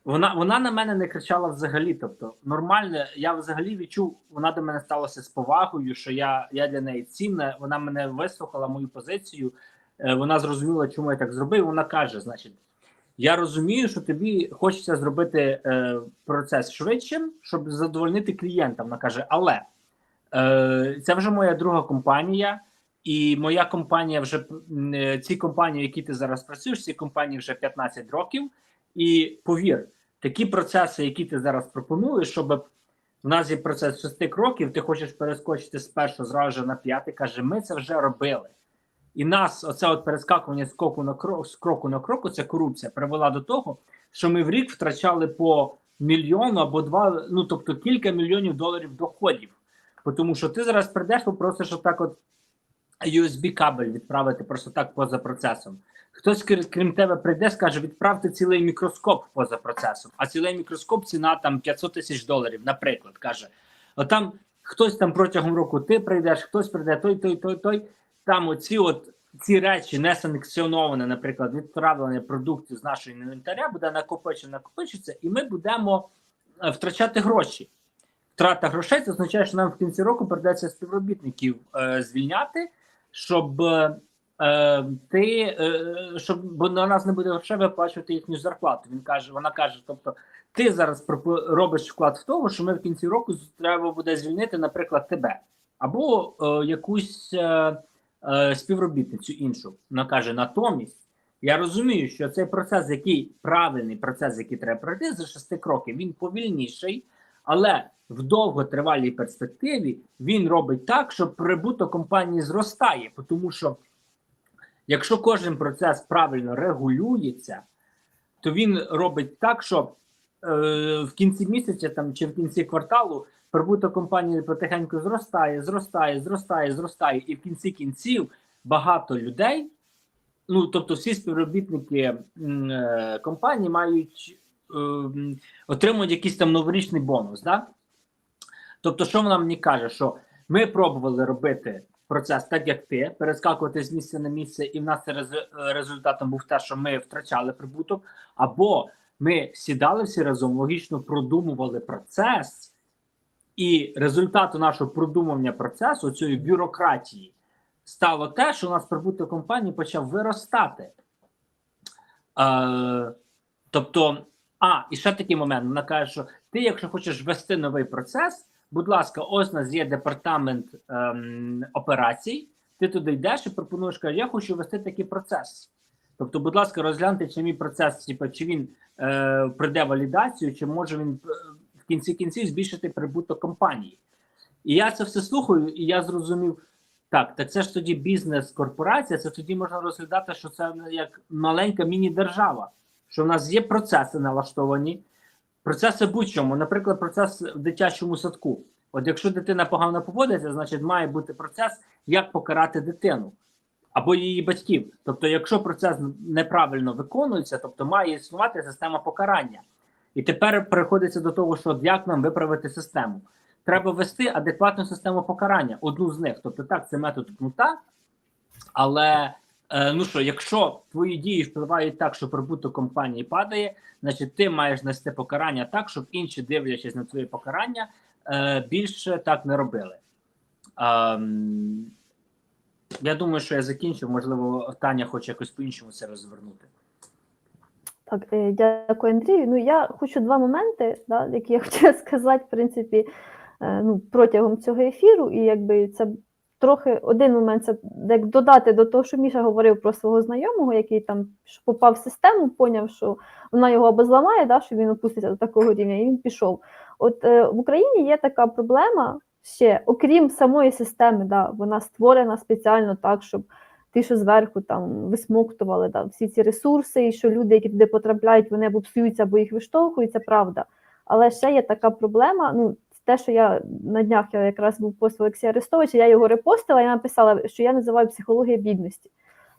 Вона на мене не кричала взагалі, тобто нормально, я взагалі відчув, вона до мене сталася з повагою, що я для неї цінна, вона мене вислухала, мою позицію, вона зрозуміла, чому я так зробив, вона каже, значить, я розумію, що тобі хочеться зробити процес швидшим, щоб задовольнити клієнта, вона каже, але це вже моя друга компанія, і моя компанія вже, ці компанії, які ти зараз працюєш, ці компанії вже 15 років, і повір, такі процеси, які ти зараз пропонуєш, щоб в нас є процес 6 кроків, ти хочеш перескочити з першого зразу на 5, каже, ми це вже робили. І нас, оце от перескакування з кроку на кроку, ця корупція привела до того, що ми в рік втрачали по мільйону або два, ну тобто кілька мільйонів доларів доходів. Тому що ти зараз прийдеш, попросиш отак от USB-кабель відправити просто так поза процесом. Хтось, крім тебе, прийде, скаже, відправте цілий мікроскоп поза процесом. А цілий мікроскоп ціна там $500,000, наприклад, каже. Отам хтось там протягом року ти прийдеш, хтось прийде, той. Там ці речі не санкціоновані, наприклад, відправлення продуктів з нашого інвентаря буде накопичитися, і ми будемо втрачати гроші. Втрата грошей, це означає, що нам в кінці року придеться співробітників звільняти, щоб бо на нас не буде грошей виплачувати їхню зарплату. Вона каже, тобто ти зараз робиш вклад в того, що ми в кінці року треба буде звільнити, наприклад, тебе або якусь співробітницю іншу. Вона каже, натомість я розумію, що цей процес, правильний процес, який треба пройти за 6 кроків, він повільніший, але в довготривалій перспективі він робить так, що прибуток компанії зростає, тому що якщо кожен процес правильно регулюється, то він робить так, що в кінці місяця там, чи в кінці кварталу прибуток компанії потихеньку зростає, і в кінці кінців багато людей, ну тобто всі співробітники компанії мають отримують якийсь там новорічний бонус, да? Тобто, що вона мені каже, що ми пробували робити процес так, як ти, перескакувати з місця на місце, і в нас результатом був те, що ми втрачали прибуток, або ми сідали всі разом, логічно продумували процес, і результатом нашого продумування процесу, цієї бюрократії, стало те, що у нас прибуток компанії почав виростати. Тобто, і ще такий момент, вона каже, що ти, якщо хочеш ввести новий процес, будь ласка, ось у нас є департамент операцій, ти туди йдеш і пропонуєш, каже, я хочу ввести такий процес. Тобто, будь ласка, розгляньте, чи мій процес, типу, чи він пройде валідацію, чи може він в кінці кінців збільшити прибуток компанії. І я це все слухаю, і я зрозумів, так це ж тоді бізнес-корпорація, це тоді можна розглядати, що це як маленька міні-держава, що в нас є процеси налаштовані, процеси будь-чому, наприклад, процес в дитячому садку. От якщо дитина погано поводиться, значить має бути процес, як покарати дитину або її батьків. Тобто, якщо процес неправильно виконується, тобто має існувати система покарання. І тепер переходиться до того, що як нам виправити систему. Треба ввести адекватну систему покарання, одну з них. Тобто так, це метод кнута, але якщо твої дії впливають так, що прибуток компанії падає, значить ти маєш нести покарання так, щоб інші, дивлячись на твої покарання, більше так не робили. Я думаю, що я закінчив. Можливо, Таня хоче якось по-іншому це розвернути. Так, дякую, Андрію. Ну, я хочу два моменти, да, які я хотіла сказати, в принципі, протягом цього ефіру. І якби це трохи один момент, це як додати до того, що Міша говорив про свого знайомого, який там попав в систему, поняв, що вона його або зламає, да, що він опуститься до такого рівня, і він пішов. От в Україні є така проблема ще, окрім самої системи, да, вона створена спеціально так, щоб ті, що зверху там висмоктували всі ці ресурси, і що люди, які туди потрапляють, вони або псуються, або їх виштовхують, це правда. Але ще є така проблема, те, що я на днях якраз був пост Олексія Арестовича, я його репостила, я написала, що я називаю психологія бідності.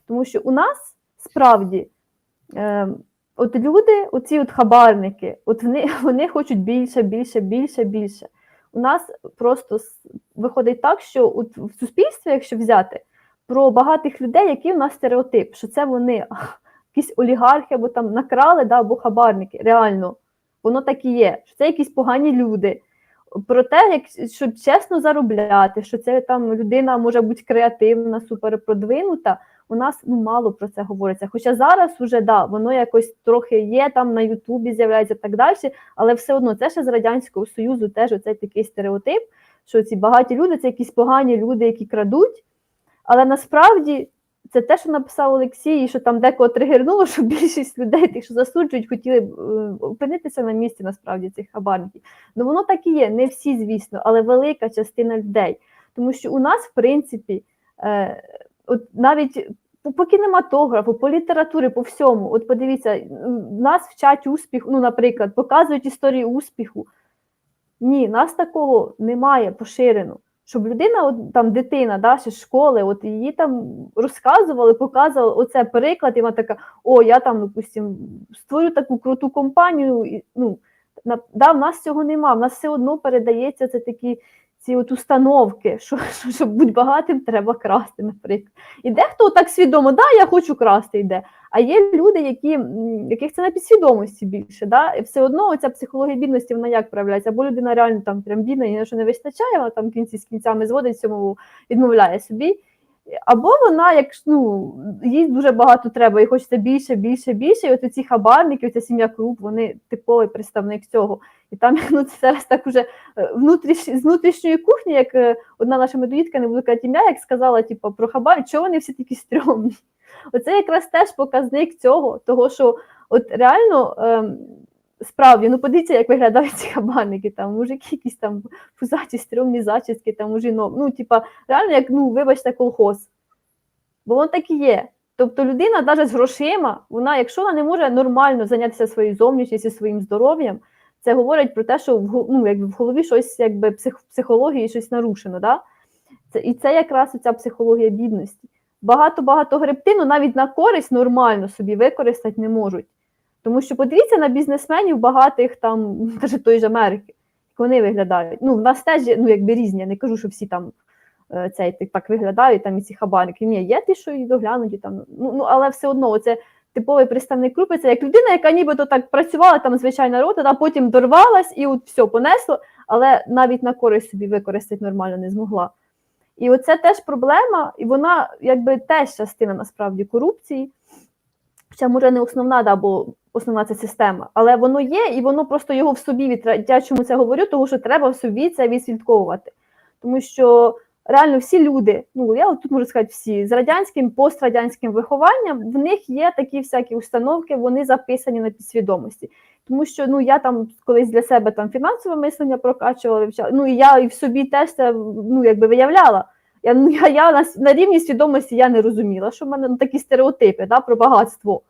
Тому що у нас справді от люди, оці от хабарники, от вони хочуть більше. У нас просто виходить так, що от в суспільстві, якщо взяти, про багатих людей, який у нас стереотип, що це вони якісь олігархи або там накрали, да, або хабарники, реально, воно так і є, що це якісь погані люди. Про те, щоб чесно заробляти, що це там людина може бути креативна, суперпродвинута, у нас мало про це говориться. Хоча зараз вже, да, воно якось трохи є, там на Ютубі з'являється і так далі, але все одно це ще з Радянського Союзу теж оцей такий стереотип, що ці багаті люди – це якісь погані люди, які крадуть. Але насправді це те, що написав Олексій, і що там декого тригернуло, що більшість людей, тих, що засуджують, хотіли б опинитися на місці, насправді, цих хабарників. Ну, воно так і є, не всі, звісно, але велика частина людей. Тому що у нас, в принципі, от навіть по кінематографу, по літературі, по всьому, от подивіться, нас вчать успіху, наприклад, показують історії успіху. Ні, нас такого немає поширено. Щоб людина, от, там дитина, да, ще з школи, от її там розказували, показували, оце приклад, і вона така, я там, допустим, створю таку круту компанію, в нас цього нема, в нас все одно передається це такі ці от установки, що щоб бути багатим, треба красти, наприклад. І дехто так свідомо, я хочу красти, йде. А є люди, яких це на підсвідомості більше, да? І все одно оця психологія бідності, вона як проявляється? Або людина реально там прям бідна, і на що не вистачає, вона там кінці з кінцями зводить, цьому відмовляє собі. Або вона, їй дуже багато треба, і хочеться більше, і от ці хабарники, оця сім'я Круп, вони типовий представник цього. І там, це зараз так уже з внутрішньої кухні, як одна наша медоїдка, не буду казати ім'я, як сказала, про хабар, чого вони всі такі стрьомні. Оце якраз теж показник цього, того, що от реально справді, подивіться, як виглядають ці хабарники, там мужики якісь там пузаті, стрьомні зачіски, там у жінок, реально як, вибачте, колхоз. Бо воно так і є. Тобто людина навіть з грошима, якщо вона не може нормально зайнятися своєю зовнішністю, своїм здоров'ям, це говорить про те, що в голові щось, психології щось нарушено, да? І це якраз оця психологія бідності. Багато гребти, навіть на користь нормально собі використати не можуть. Тому що подивіться на бізнесменів багатих, там, навіть той же Америки, як вони виглядають. В нас теж різні, я не кажу, що всі там так виглядають, там і ці хабарники. Ні, є ті, що і доглянуті, там, але все одно, це типовий представник групи, це як людина, яка нібито так працювала, там звичайна рота, потім дорвалась і от все, понесло, але навіть на користь собі використати нормально не змогла. І оце теж проблема, і вона теж частина, насправді, корупції. Хоча, може, не основна, бо основна це система, але воно є, і воно просто його в собі, я чому це говорю, тому що треба в собі це відслідковувати. Тому що реально всі люди, ну я тут можу сказати всі, з радянським, пострадянським вихованням, в них є такі всякі установки, вони записані на підсвідомості. Тому що ну я там колись для себе там фінансове мислення прокачувала, вивчала, ну і я і в собі теж це ну якби виявляла. Я на рівні свідомості я не розуміла, що в мене такі стереотипи, да, про багатство.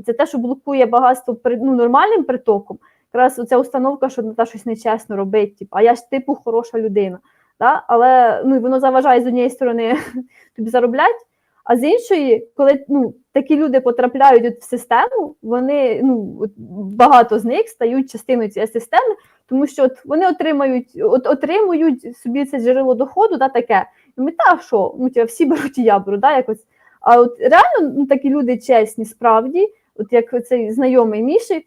Це те, що блокує багатство ну, нормальним притоком, якраз оця установка, що та щось нечесно робить, типу, а я ж типу хороша людина. Да? Але ну, воно заважає з однієї сторони тобі заробляти, а з іншої, коли ну, такі люди потрапляють в систему, вони, ну, багато з них стають частиною цієї системи, тому що от вони отримують собі це джерело доходу, да, таке. І мета що? Ну, тя, всі беруть і я беру, да, якось. А от реально ну, такі люди чесні, справді, от як цей знайомий Міші,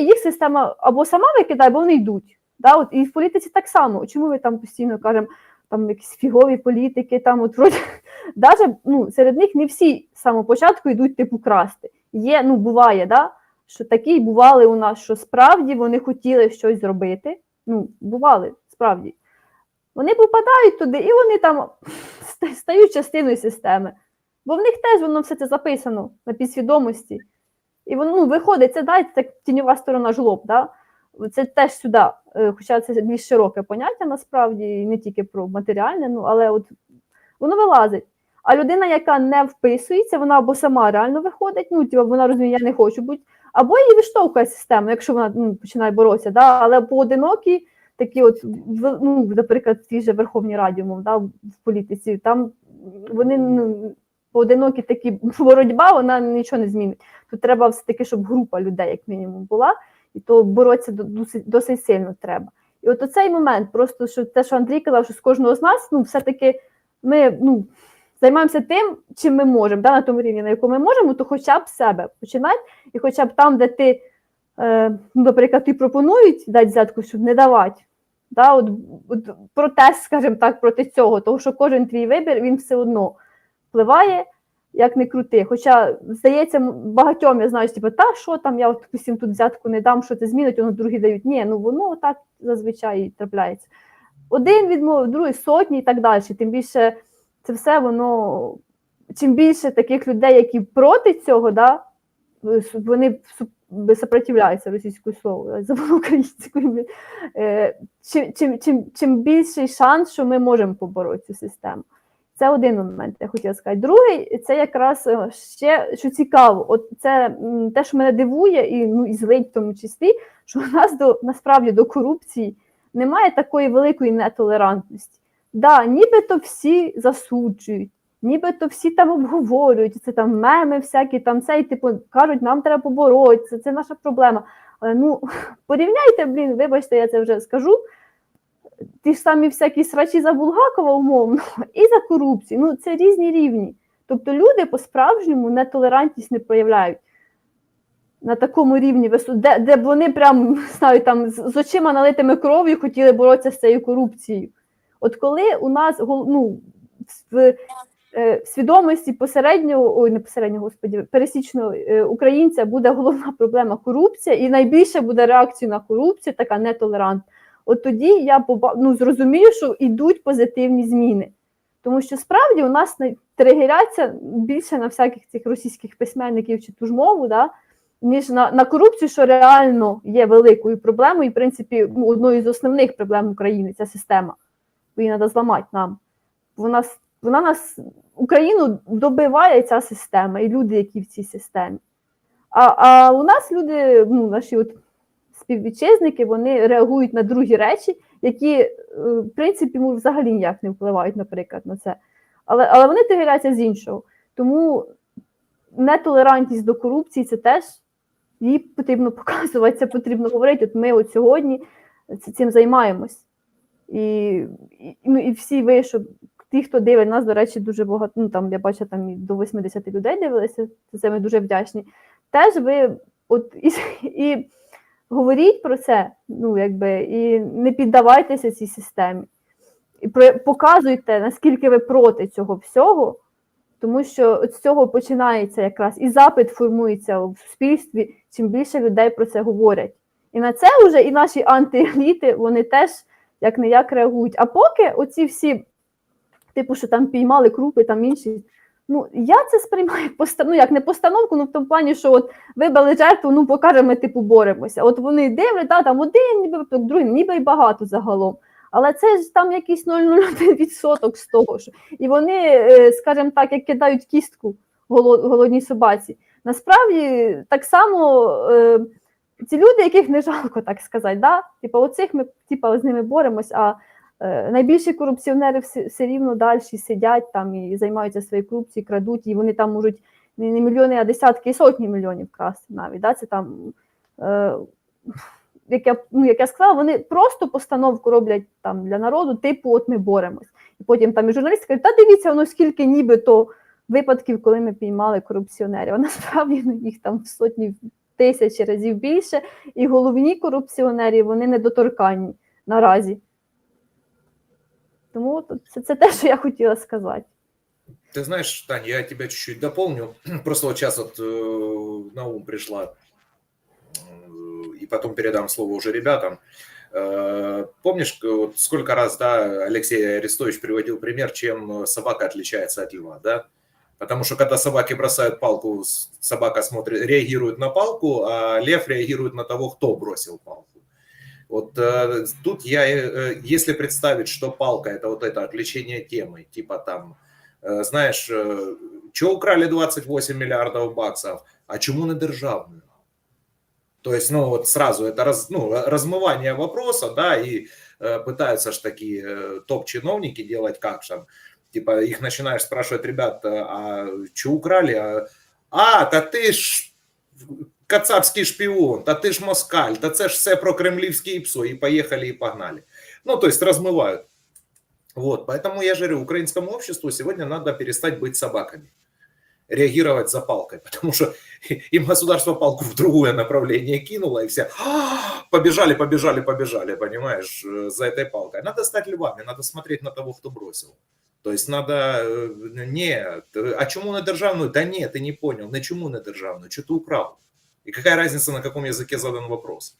їх система або сама викидає, або вони йдуть. Да? От, і в політиці так само. Чому ми там постійно кажемо, там якісь фігові політики, там от вроді, даже, ну, серед них не всі з самого початку йдуть типу красти. Є, ну, буває, да? Що такі бували у нас, що справді вони хотіли щось зробити. Ну, бували, справді. Вони попадають туди, і вони там стають частиною системи. Бо в них теж воно все це записано на підсвідомості. І воно ну, виходить, це дайте так тіньова сторона жлоб, да? Це теж сюди, хоча це більш широке поняття насправді, і не тільки про матеріальне, ну, але от воно вилазить. А людина, яка не вписується, вона або сама реально виходить, ну, типу, вона розуміє, я не хочу бути, або її виштовхує система, якщо вона ну, починає боротися, да? Але поодинокі, такі от, ну, наприклад, в тій же Верховній Раді, мов, да, в політиці, там вони ну, поодинокі такі боротьба, вона нічого не змінить. Тут треба все-таки, щоб група людей, як мінімум, була, і то боротися досить сильно треба. І от оцей момент, просто що те, що Андрій казав, що з кожного з нас, ну, все-таки ми ну, займаємося тим, чим ми можемо, да, на тому рівні, на якому ми можемо, то хоча б себе починати, і хоча б там, де ти, ну, наприклад, ти пропонують дати взятку, щоб не давати, да, от протест, скажімо так, проти цього, тому що кожен твій вибір, він все одно впливає, як не крути. Хоча, здається, багатьом, я знаю, типу, та, що там, я от, допустим, тут взятку не дам, що це змінить, воно другі дають. Ні, ну воно так зазвичай трапляється. Один відмовив, другий сотні і так далі. Тим більше це все воно, чим більше таких людей, які проти цього, да, вони сопротивляються російською словою, забула українською. Чим більший шанс, що ми можемо побороти цю систему. Це один момент, я хотіла сказати. Другий, це якраз ще, що цікаво, от це те, що мене дивує, і, ну, і злить в тому числі, що у нас насправді до корупції немає такої великої нетолерантності. Да, нібито всі засуджують, нібито всі там обговорюють, це там меми всякі, там це, і типу кажуть, нам треба поборотися, це наша проблема. Але, ну, порівняйте, вибачте, я це вже скажу, ті ж самі всякі срачі за Булгакова, умовно, і за корупцію. Ну, це різні рівні. Тобто люди по-справжньому нетолерантність не проявляють на такому рівні, де вони прям, знаю, там, з очима налитими кров'ю хотіли боротися з цією корупцією. От коли у нас, ну, в свідомості пересічного українця буде головна проблема корупція, і найбільше буде реакція на корупцію, така нетолерантна, от тоді я зрозумію, що йдуть позитивні зміни. Тому що справді у нас тригеряться більше на всяких цих російських письменників чи ту ж мову, да, ніж на корупцію, що реально є великою проблемою, і, в принципі, одною з основних проблем України – ця система. Її треба зламати нам. Вона нас, Україну добиває ця система, і люди, які в цій системі. А у нас люди, ну, наші от співвітчизники, вони реагують на другі речі, які, в принципі, взагалі ніяк не впливають, наприклад, на це. Але вони тригеряться з іншого. Тому нетолерантність до корупції – це теж її потрібно показувати, це потрібно говорити. От ми от сьогодні цим займаємось. І всі ви, що ті, хто дивить нас, до речі, дуже багато, ну там я бачу, там і до 80 людей дивилися, це ми дуже вдячні. Теж ви от і говоріть про це, ну якби, і не піддавайтеся цій системі. І показуйте, наскільки ви проти цього всього, тому що з цього починається якраз і запит формується в суспільстві, чим більше людей про це говорять. І на це вже і наші антиеліти, вони теж як-не-як реагують. А поки оці всі типу, що там піймали крупи, там інші. Ну, я це сприймаю як як не постановку, ну в тому плані, що от вибили жертву, ну покажемо, ми типу боремося. От вони дивлять, там один, ніби другий, ніби й багато загалом. Але це ж там якийсь 0,01% з того, що і вони, скажімо так, як кидають кістку голодній собаці. Насправді так само ці люди, яких не жалко, так сказати, да? Типу, оцих ми з ними боремось, а найбільші корупціонери все рівно далі сидять там і займаються своєю корупцією, крадуть, і вони там можуть не мільйони, а десятки і сотні мільйонів красти навіть. Да? Це там, як я сказала, вони просто постановку роблять там для народу, типу, от ми боремось. І потім там і журналісти кажуть, та дивіться, воно скільки нібито випадків, коли ми піймали корупціонерів. А насправді їх там в сотні тисяч разів більше, і головні корупціонери, вони недоторканні наразі. Тому це те, що я хотіла сказати. Ты знаешь, Таня, я тебя чуть-чуть дополню. Просто вот сейчас вот на ум пришла, и потом передам слово уже ребятам. Помнишь, вот сколько раз, да, Алексей Арестович приводил пример, чем собака отличается от льва, да? Потому что когда собаки бросают палку, собака смотрит, реагирует на палку, а лев реагирует на того, кто бросил палку. Вот тут если представить, что палка это вот это отвлечение темы, типа там, знаешь, что украли 28 миллиардов баксов, а чему не державную? То есть, ну вот сразу это размывание вопроса, да, и пытаются ж такие топ-чиновники делать как же, типа их начинаешь спрашивать, ребята, а что украли? Та ты ж кацапський шпіон, та ти ж москаль, та це ж все про кремлівське ІПСО, и поехали, и погнали. Ну, то есть размывают. Вот, поэтому я же говорю, украинскому обществу сегодня надо перестать быть собаками, реагировать за палкой, потому что им государство палку в другое направление кинуло, и все побежали, понимаешь, за этой палкой. Надо стать львами, надо смотреть на того, кто бросил. То есть надо, нет, а чему на державную? Да нет, ты не понял, на чему на державную, что ты украл? И какая разница, на каком языке задан вопрос?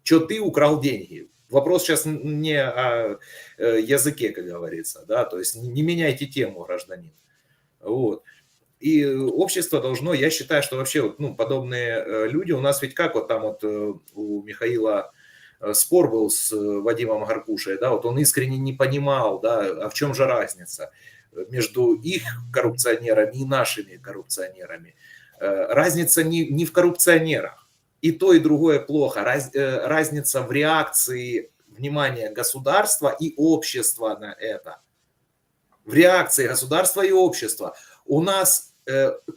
Что ты украл деньги? Вопрос сейчас не о языке, как говорится, да, то есть не меняйте тему, гражданин. Вот. И общество должно, я считаю, что вообще, ну, подобные люди, у нас ведь как вот там вот у Михаила спор был с Вадимом Гаркушей, да, вот он искренне не понимал, да, а в чем же разница между их коррупционерами и нашими коррупционерами. Разница не в коррупционерах. И то, и другое плохо. Разница в реакции внимания государства и общества на это. В реакции государства и общества. У нас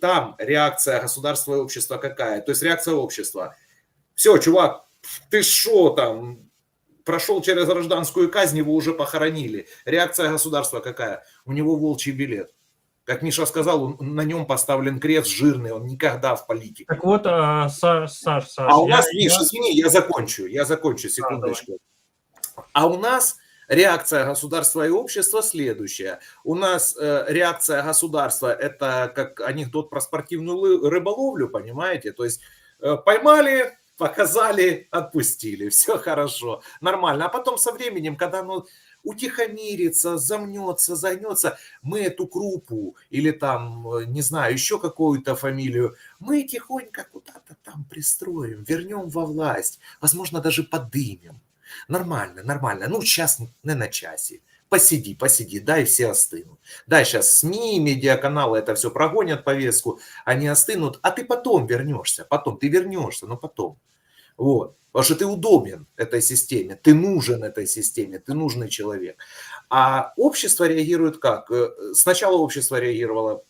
там реакция государства и общества какая? То есть реакция общества. Все, чувак, ты шо там, прошел через гражданскую казнь, его уже похоронили. Реакция государства какая? У него волчий билет. Как Миша сказал, на нем поставлен крест жирный, он никогда в политике. Так вот, Саш, а у нас, Миш, извини, я закончу, секундочку. А у нас реакция государства и общества следующая. У нас реакция государства – это как анекдот про спортивную рыболовлю, понимаете? То есть поймали, показали, отпустили, все хорошо, нормально. А потом со временем, когда утихомирится, замнется, загнется, мы эту крупу или там, не знаю, еще какую-то фамилию, мы тихонько куда-то там пристроим, вернем во власть, возможно, даже подымем. Нормально. Ну, сейчас не на часе. Посиди, дай все остынут. Дай сейчас СМИ, медиаканалы это все прогонят повестку, они остынут, а ты потом вернешься, но потом. Вот. Потому что ты удобен этой системе, ты нужен этой системе, ты нужный человек. А общество реагирует как? Сначала общество реагировало,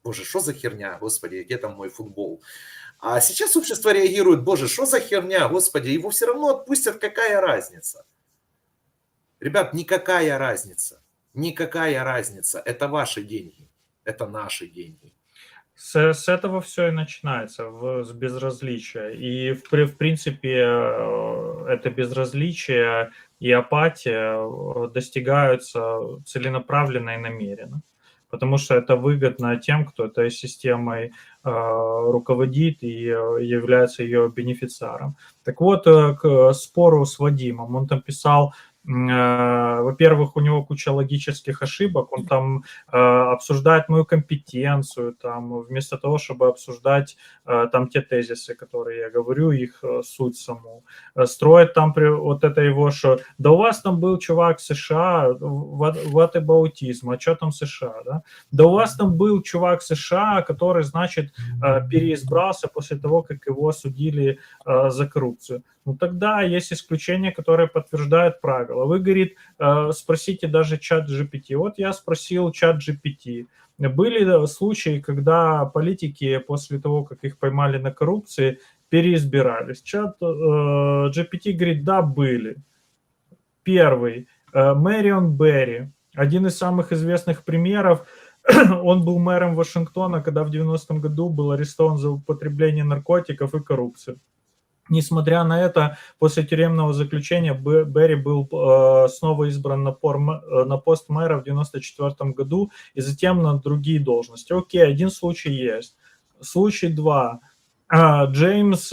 боже, что за херня, господи, где там мой футбол? А сейчас общество реагирует, боже, что за херня, господи, его все равно отпустят, какая разница? Ребят, никакая разница, это ваши деньги, это наши деньги. С этого все и начинается, с безразличия. И, в принципе, это безразличие и апатия достигаются целенаправленно и намеренно. Потому что это выгодно тем, кто этой системой руководит и является ее бенефициаром. Так вот, к спору с Вадимом. Он там писал Во-первых, у него куча логических ошибок, он там обсуждает мою компетенцию, там, вместо того, чтобы обсуждать там те тезисы, которые я говорю, их суть саму. Строит там вот это его, что да у вас там был чувак в США, ватебаутизм, а что там США, да? Да у вас там был чувак в США, который, значит, переизбрался после того, как его осудили за коррупцию. Ну тогда есть исключения, которые подтверждают правила. Вы, говорит, спросите даже чат GPT. Вот я спросил чат GPT. Были случаи, когда политики после того, как их поймали на коррупции, переизбирались. Чат GPT говорит, да, были. Первый. Мэрион Берри. Один из самых известных примеров. Он был мэром Вашингтона, когда в 90-м году был арестован за употребление наркотиков и коррупцию. Несмотря на это, после тюремного заключения Берри был снова избран на пост мэра в 1994 году и затем на другие должности. Окей, один случай есть. Случай 2. Джеймс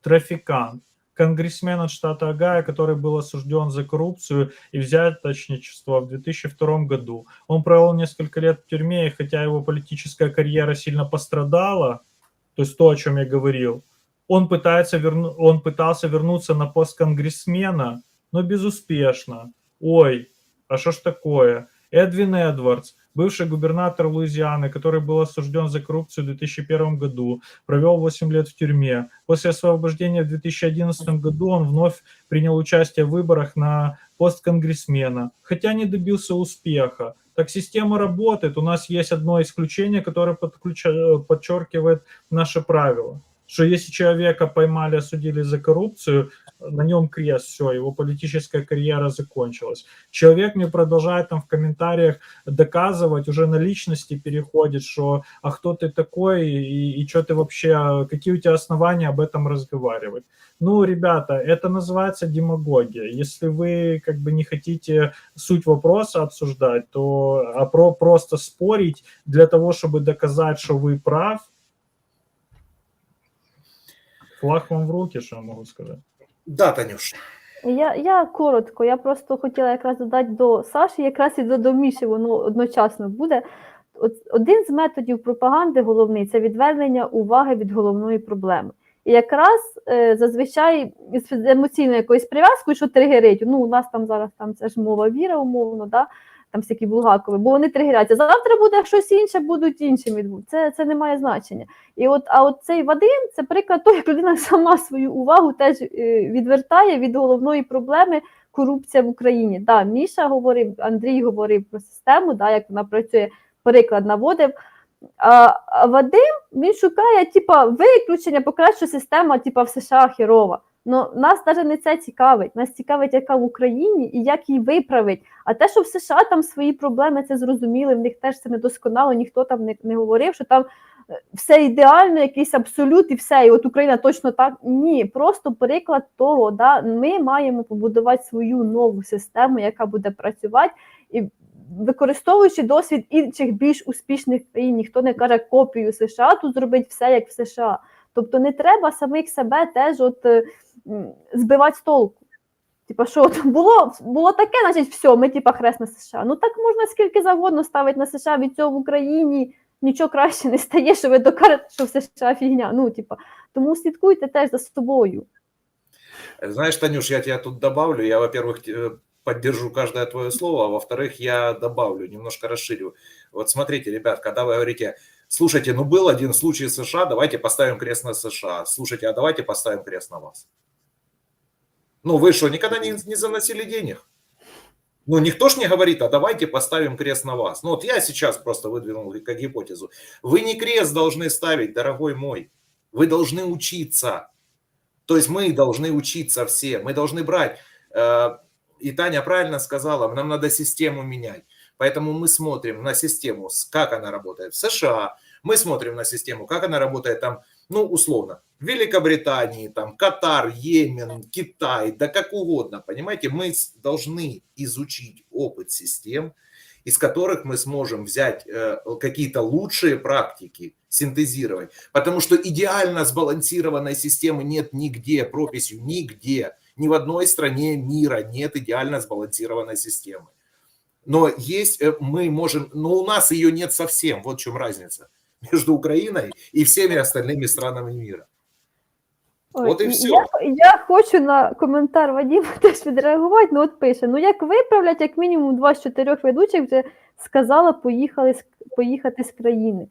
Трафикант, конгрессмен от штата Огайо, который был осужден за коррупцию и взяточничество в 2002 году. Он провел несколько лет в тюрьме, и хотя его политическая карьера сильно пострадала, то есть то, о чем я говорил, он пытался вернуться на пост конгрессмена, но безуспешно. Ой, а что ж такое? Эдвин Эдвардс, бывший губернатор Луизианы, который был осужден за коррупцию в 2001 году, провел 8 лет в тюрьме. После освобождения в 2011 году он вновь принял участие в выборах на пост конгрессмена, хотя не добился успеха. Так система работает. У нас есть одно исключение, которое подчеркивает наше правило, что если человека поймали, осудили за коррупцию, на нем крест, все, его политическая карьера закончилась. Человек мне продолжает там в комментариях доказывать, уже на личности переходит, что а кто ты такой и что ты вообще, какие у тебя основания об этом разговаривать. Ну, ребята, это называется демагогия. Если вы как бы не хотите суть вопроса обсуждать, то просто спорить для того, чтобы доказать, что вы прав, флаг вам в руки, що я можу сказати. Да, Танюш. Я коротко, я просто хотіла якраз додати до Саші, якраз і до Міші, воно одночасно буде. Один з методів пропаганди головний – це відвернення уваги від головної проблеми. І якраз зазвичай з емоційною якоюсь прив'язкою, що тригерить, ну у нас там зараз там це ж мова віра умовно, да? Там всякі Булгакови, бо вони тригеряться. Завтра буде щось інше, будуть іншим відбути. Це не має значення. І от цей Вадим – це приклад того, як людина сама свою увагу теж відвертає від головної проблеми корупція в Україні. Да, Міша говорив, Андрій говорив про систему, да, як вона працює, приклад наводив. А Вадим, він шукає виключення, покращу система в США херова. Но нас навіть не це цікавить. Нас цікавить, яка в Україні і як її виправить. А те, що в США там свої проблеми, це зрозуміли, в них теж це недосконало, ніхто там не говорив, що там все ідеально, якийсь абсолют і все, і от Україна точно так. Ні, просто приклад того, да, ми маємо побудувати свою нову систему, яка буде працювати, і використовуючи досвід інших більш успішних країн, ніхто не каже копію США, тут зробить все, як в США. Тобто не треба самих себе теж збивати з толку. Що було таке, значить все, ми хрест на США. Ну так можна скільки завгодно ставити на США, від цього в Україні нічого краще не стає, що ви докажете, що в США фігня. Тому слідкуйте теж за собою. Знаешь, Танюш, я тебя тут добавлю. Я, во-первых, поддержу каждое твое слово, а во-вторых, я добавлю, немножко расширю. Вот смотрите, ребят, когда вы говорите, слушайте, ну был один случай в США, давайте поставим крест на США. Слушайте, а давайте поставим крест на вас. Ну вы что, никогда не заносили денег? Ну никто ж не говорит, а давайте поставим крест на вас. Ну вот я сейчас просто выдвинул как гипотезу. Вы не крест должны ставить, дорогой мой. Вы должны учиться. То есть мы должны учиться все. Мы должны брать. И Таня правильно сказала, нам надо систему менять. Поэтому мы смотрим на систему, как она работает в США. Мы смотрим на систему, как она работает там, ну, условно, в Великобритании, там, Катар, Йемен, Китай, да как угодно, понимаете? Мы должны изучить опыт систем, из которых мы сможем взять какие-то лучшие практики, синтезировать. Потому что идеально сбалансированной системы нет нигде, прописью нигде. Ни в одной стране мира нет идеально сбалансированной системы. Но есть, мы можем, но у нас ее нет совсем. Вот в чем разница между Украиной и всеми остальными странами мира. Ой, От і все. Я хочу на коментар Вадима теж відреагувати. Ну от пише: ну як виправлять, як мінімум 2 з 4 ведучих вже сказала поїхати з країни.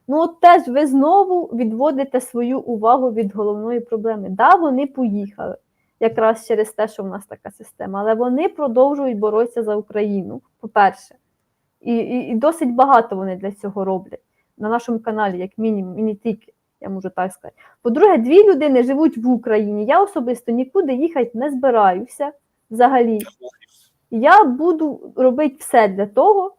Ну от теж ви знову відводите свою увагу від головної проблеми. Да, вони поїхали, якраз через те, що в нас така система, але вони продовжують боротися за Україну, по-перше. І досить багато вони для цього роблять. На нашому каналі, як мінімум, і не тільки. Я можу так сказати. По-друге, 2 людини живуть в Україні. Я особисто нікуди їхати не збираюся взагалі. Я буду робити все для того,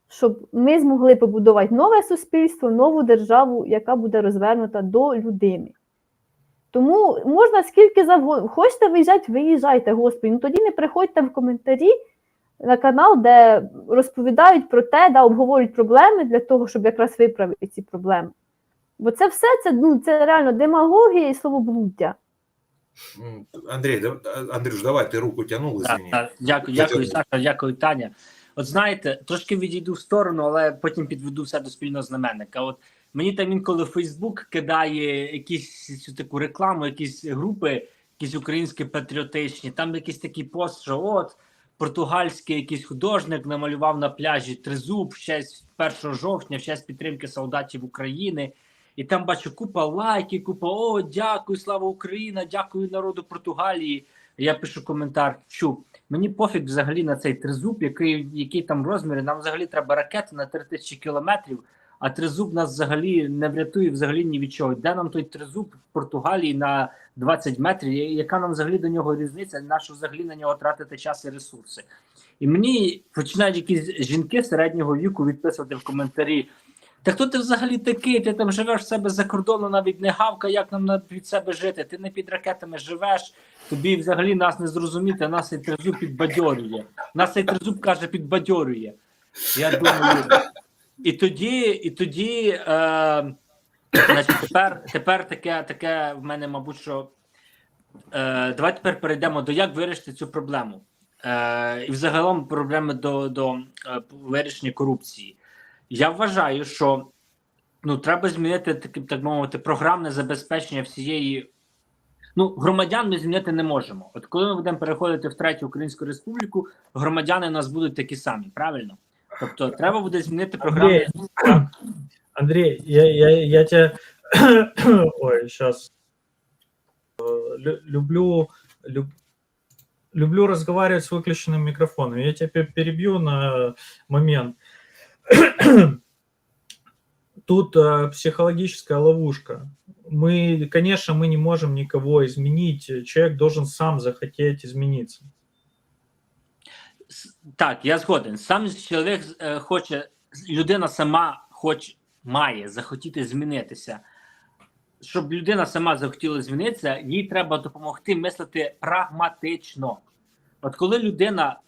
щоб ми змогли побудувати нове суспільство, нову державу, яка буде розвернута до людини. Тому можна скільки завгодно. Хочете виїжджати, виїжджайте, Господи. Ну тоді не приходьте в коментарі на канал, де розповідають про те, да, обговорюють проблеми для того, щоб якраз виправити ці проблеми. Бо це все, це реально демагогія і словоблуддя. Андрюш, давай, ти руку тягнув, извини. Дякую, Саша, дякую, Таня. От знаєте, трошки відійду в сторону, але потім підведу все до спільного знаменника. От мені там інколи Фейсбук кидає якісь цю таку рекламу, якісь групи, якісь українські патріотичні, там якийсь такий пост, що от португальський якийсь художник намалював на пляжі тризуб в честь 1 жовтня, в честь підтримки солдатів України. І там бачу купа лайків, купа «О, дякую, слава Україна, дякую народу Португалії». Я пишу коментар, мені пофіг взагалі на цей тризуб, який там розміри, нам взагалі треба ракети на 3000 кілометрів, а тризуб нас взагалі не врятує взагалі ні від чого. Де нам той тризуб в Португалії на 20 метрів, яка нам взагалі до нього різниця, нащо взагалі на нього тратити час і ресурси. І мені починають якісь жінки середнього віку відписувати в коментарі: та хто ти взагалі такий? Ти там живеш в себе за кордоном, навіть не гавка, як нам від себе жити? Ти не під ракетами живеш, тобі взагалі нас не зрозуміти, нас цей тризуб підбадьорює. Нас цей тризуб, каже, підбадьорює. Я думаю, і тоді значить, тепер таке в мене, мабуть, що давайте тепер перейдемо до як вирішити цю проблему. І взагалом проблеми до вирішення корупції. Я вважаю, що треба змінити, так мовити, програмне забезпечення всієї. Громадян ми змінити не можемо. От коли ми будемо переходити в Третю Українську Республіку, громадяни у нас будуть такі самі, правильно? Тобто треба буде змінити програмне. Андрей, я тебя... Ой, сейчас... Люблю разговаривать с выключенным микрофоном. Я тебя перебью на момент. Тут психологическая ловушка. Конечно, мы не можем никого изменить. Человек должен сам захотеть измениться. Так, я згоден. Сам чоловік хоче, людина сама має захотіти змінитися. Щоб людина сама захотіла змінитися, їй треба допомогти мислити прагматично. От коли людина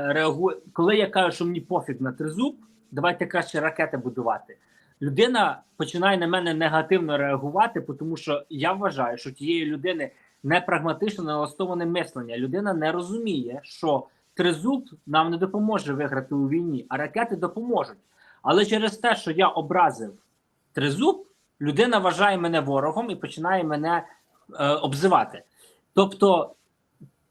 реагує, коли я кажу, що мені пофіг на тризуб, давайте краще ракети будувати. Людина починає на мене негативно реагувати, тому що я вважаю, що тієї людини не прагматично налаштоване мислення. Людина не розуміє, що тризуб нам не допоможе виграти у війні, а ракети допоможуть. Але через те, що я образив тризуб, людина вважає мене ворогом і починає мене обзивати. Тобто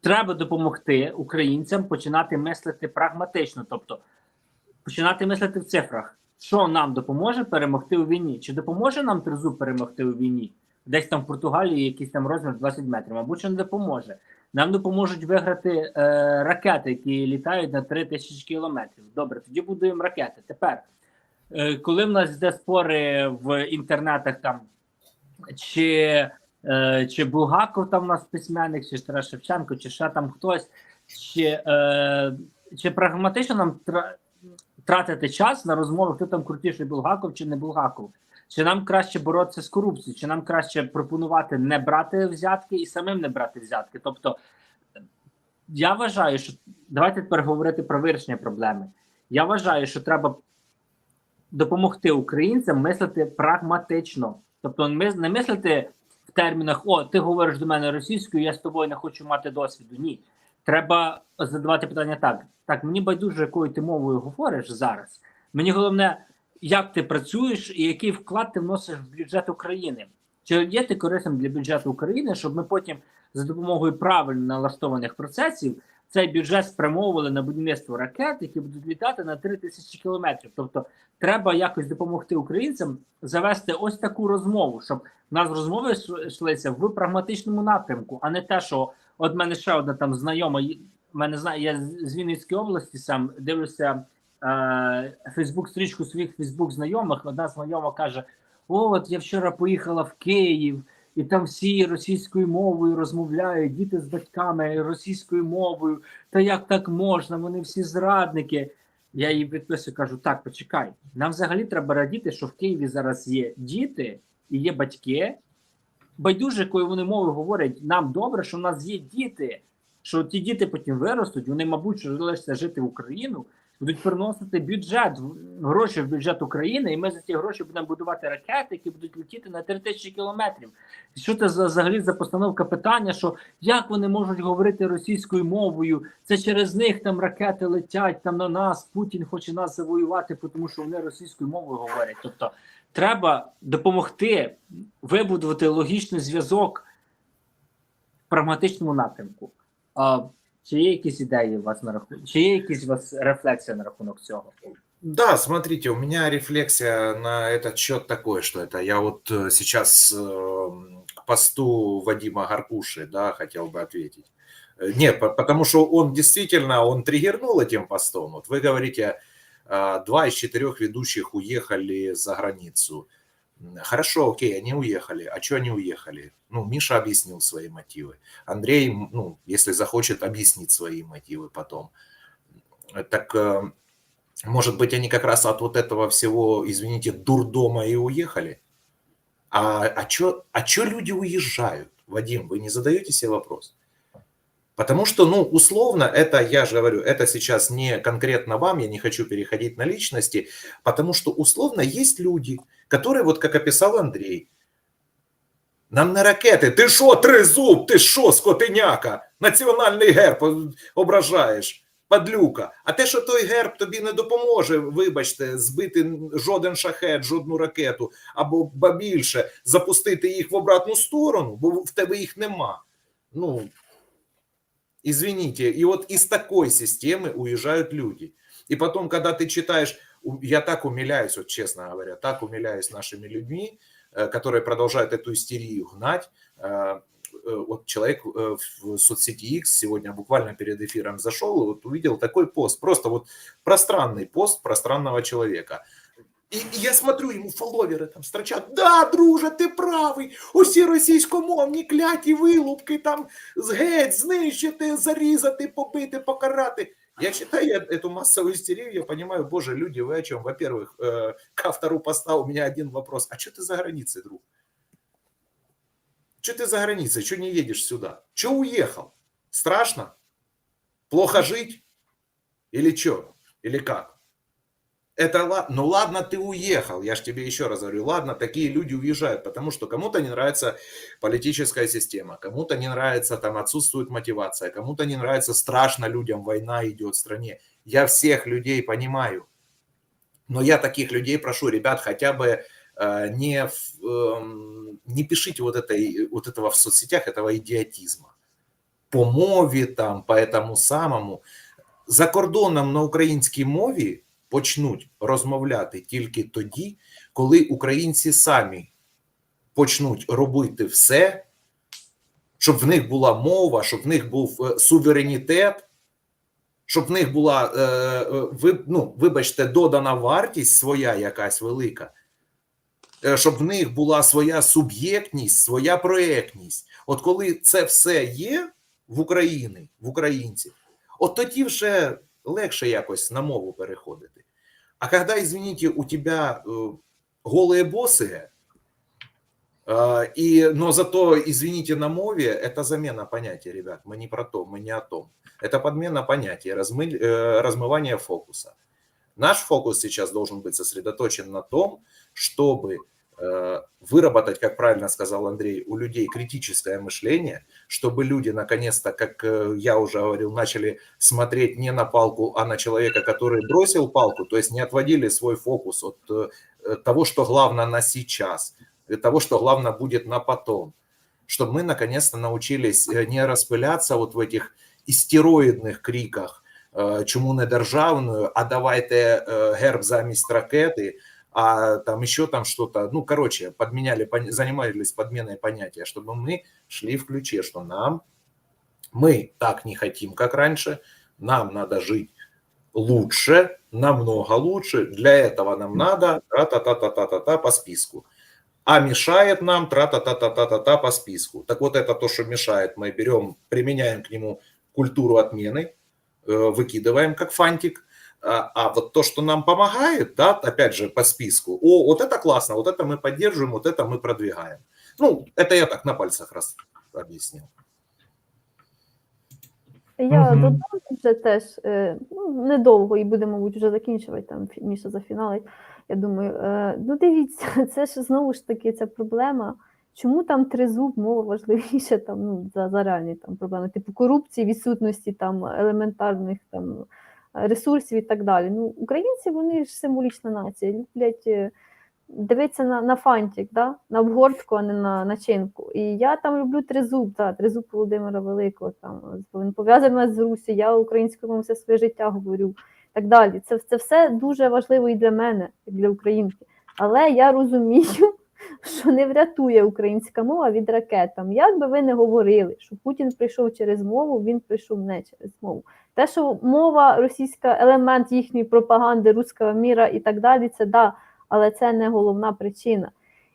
треба допомогти українцям починати мислити прагматично, тобто починати мислити в цифрах. Що нам допоможе перемогти у війні? Чи допоможе нам тризуб перемогти у війні? Десь там в Португалії якийсь там розмір 20 метрів. Мабуть, що не допоможе. Нам допоможуть виграти ракети, які літають на 3000 кілометрів. Добре, тоді будуємо ракети. Тепер, коли в нас йде спори в інтернетах, там, чи Булгаков там у нас письменник, чи Тарас Шевченко, чи ще там хтось, чи прагматично нам тратити час на розмови, хто там крутіший, Булгаков чи не Булгаков. Чи нам краще боротися з корупцією, чи нам краще пропонувати не брати взятки і самим не брати взятки. Тобто, я вважаю, що давайте тепер говорити про вирішення проблеми. Я вважаю, що треба допомогти українцям мислити прагматично. Тобто не мислити в термінах: о, ти говориш до мене російською, я з тобою не хочу мати досвіду. Ні. Треба задавати питання так. Так, мені байдуже, якою ти мовою говориш зараз. Мені головне, як ти працюєш і який вклад ти вносиш в бюджет України. Чи є ти корисним для бюджету України, щоб ми потім за допомогою правильно налаштованих процесів цей бюджет спрямовували на будівництво ракет, які будуть літати на 3000 кілометрів. Тобто треба якось допомогти українцям завести ось таку розмову, щоб в нас розмови йшлися в прагматичному напрямку, а не те, що от мене ще одна там знайома, мене знає, я з Вінницької області сам дивлюся Фейсбук-стрічку своїх Фейсбук-знайомих. Одна знайома каже: о, от я вчора поїхала в Київ, і там всі російською мовою розмовляють, діти з батьками російською мовою, та як так можна, вони всі зрадники. Я їй підписую, кажу: так, почекай, нам взагалі треба радіти, що в Києві зараз є діти і є батьки. Байдуже, якою вони мовою говорять, нам добре, що в нас є діти, що ті діти потім виростуть, вони, мабуть, що залишаться жити в Україну, будуть приносити бюджет, гроші в бюджет України, і ми за ці гроші будемо будувати ракети, які будуть летіти на 3000 кілометрів. Що це взагалі за постановка питання, що як вони можуть говорити російською мовою, це через них там ракети летять там на нас, Путін хоче нас завоювати, тому що вони російською мовою говорять. Тобто треба допомогти вибудувати логічний зв'язок в прагматичному напрямку. Чи є якісь ідеї у вас на рахунок? Чи є якісь у вас рефлексія на рахунок цього? Да, смотрите, у меня рефлексия на этот счет такой, что это я вот сейчас к посту Вадима Гаркуши, да, хотел бы ответить. Нет, потому что он действительно, он триггернул этим постом. Вот вы говорите, 2 из 4 ведущих уехали за границу. Хорошо, окей, они уехали. А что они уехали? Ну, Миша объяснил свои мотивы. Андрей, ну, если захочет, объяснит свои мотивы потом. Так, может быть, они как раз от вот этого всего, извините, дурдома и уехали? А чё люди уезжают? Вадим, вы не задаете себе вопрос? Потому что, ну, условно, это, я же говорю, это сейчас не конкретно вам, я не хочу переходить на личности, потому что, условно, есть люди, которые, вот как описал Андрей, нам на ракети, ти що, тризуб, ти що, скотиняка, національний герб ображаєш, падлюка. А те, що той герб тобі не допоможе, вибачте, збити жоден шахет, жодну ракету, або більше, запустити їх в обратну сторону, бо в тебе їх нема. Ну, извините, и вот из такой системы уезжают люди. И потом, когда ты читаешь, я так умиляюсь, вот честно говоря, так умиляюсь нашими людьми, которые продолжают эту истерию гнать. Вот человек в соцсети X сегодня буквально перед эфиром зашел и вот увидел такой пост, просто вот пространный пост пространного человека. І я смотрю, йому фоловеры там строчат: да, друже, ти правий, усі російськомовні кляті вилупки там геть, знищити, зарізати, побити, покарати. Я читаю эту массовую истерию, я понимаю, боже, люди, вы о чем? Во-первых, к автору поста у меня один вопрос: а что ты за границей, друг? Что ты за границей? Что не едешь сюда? Что уехал? Страшно? Плохо жить? Или что? Или как? Это, ну ладно, ты уехал, я же тебе еще раз говорю, ладно, такие люди уезжают, потому что кому-то не нравится политическая система, кому-то не нравится, там отсутствует мотивация, кому-то не нравится, страшно людям, война идет в стране. Я всех людей понимаю, но я таких людей прошу: ребят, хотя бы не пишите вот этого в соцсетях, этого идиотизма. По мові, там, по этому самому. За кордоном на українській мові почнуть розмовляти тільки тоді, коли українці самі почнуть робити все, щоб в них була мова, щоб в них був суверенітет, щоб в них була, ну, вибачте, додана вартість своя якась велика, щоб в них була своя суб'єктність, своя проєктність. От коли це все є в Україні, в українців, от тоді вже легше якось на мову переходити. А когда, извините, у тебя голые боссы, но зато, извините, на мове, это замена понятия, ребят, мы не про то, мы не о том. Это подмена понятия, размывание фокуса. Наш фокус сейчас должен быть сосредоточен на том, чтобы выработать, как правильно сказал Андрей, у людей критическое мышление, чтобы люди наконец-то, как я уже говорил, начали смотреть не на палку, а на человека, который бросил палку, то есть не отводили свой фокус от того, что главное на сейчас, того, что главное будет на потом, чтобы мы наконец-то научились не распыляться вот в этих істероїдних криках «чому не державною», «а давайте герб замість ракети», а там еще там что-то, ну, короче, занимались подменой понятия, чтобы мы шли в ключе, что мы так не хотим, как раньше, нам надо жить лучше, намного лучше, для этого нам надо тра-та-та-та-та-та по списку. А мешает нам тра-та-та-та-та-та по списку. Так вот это то, что мешает, мы берем, применяем к нему культуру отмены, выкидываем как фантик. А вот то, что нам помогает, да, опять же, по списку, вот это классно, вот это мы поддерживаем, вот это мы продвигаем. Ну, это я так на пальцах раз объяснил. Я Мгм. додам вже теж недовго і будемо, мабуть, вже закінчувати, там Міша зафіналить. Я думаю, ну дивіться, це ж знову ж таки ця проблема. Чому там тризуб, мова важливіше там, ну, за реальні там проблеми, типу корупції, відсутності там елементарних там ресурсів і так далі. Ну, українці, вони ж символічна нація, люблять дивитися на фантик, да? На обгортку, а не на начинку. І я там люблю тризуб, тризуб Володимира Великого, там, він пов'язаний з Русі, я українською мовою все своє життя говорю, і так далі. Це все дуже важливо і для мене, і для українки. Але я розумію, що не врятує українська мова від ракет. Там, як би ви не говорили, що Путін прийшов через мову, він прийшов не через мову. Те, що мова російська, елемент їхньої пропаганди, руського міра і так далі, це да, але це не головна причина.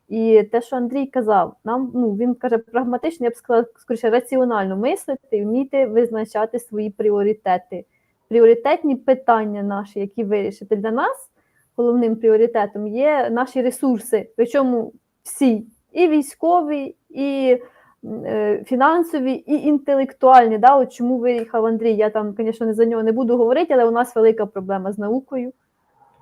І те, що Андрій казав, нам, ну, він каже прагматично, я б сказала, скоріше, раціонально мислити, вміти визначати свої пріоритети. Пріоритетні питання наші, які вирішити для нас, головним пріоритетом є наші ресурси, причому всі, і військові, і фінансові, і інтелектуальні. Да? От чому виїхав Андрій, я там, звісно, за нього не буду говорити, але у нас велика проблема з наукою.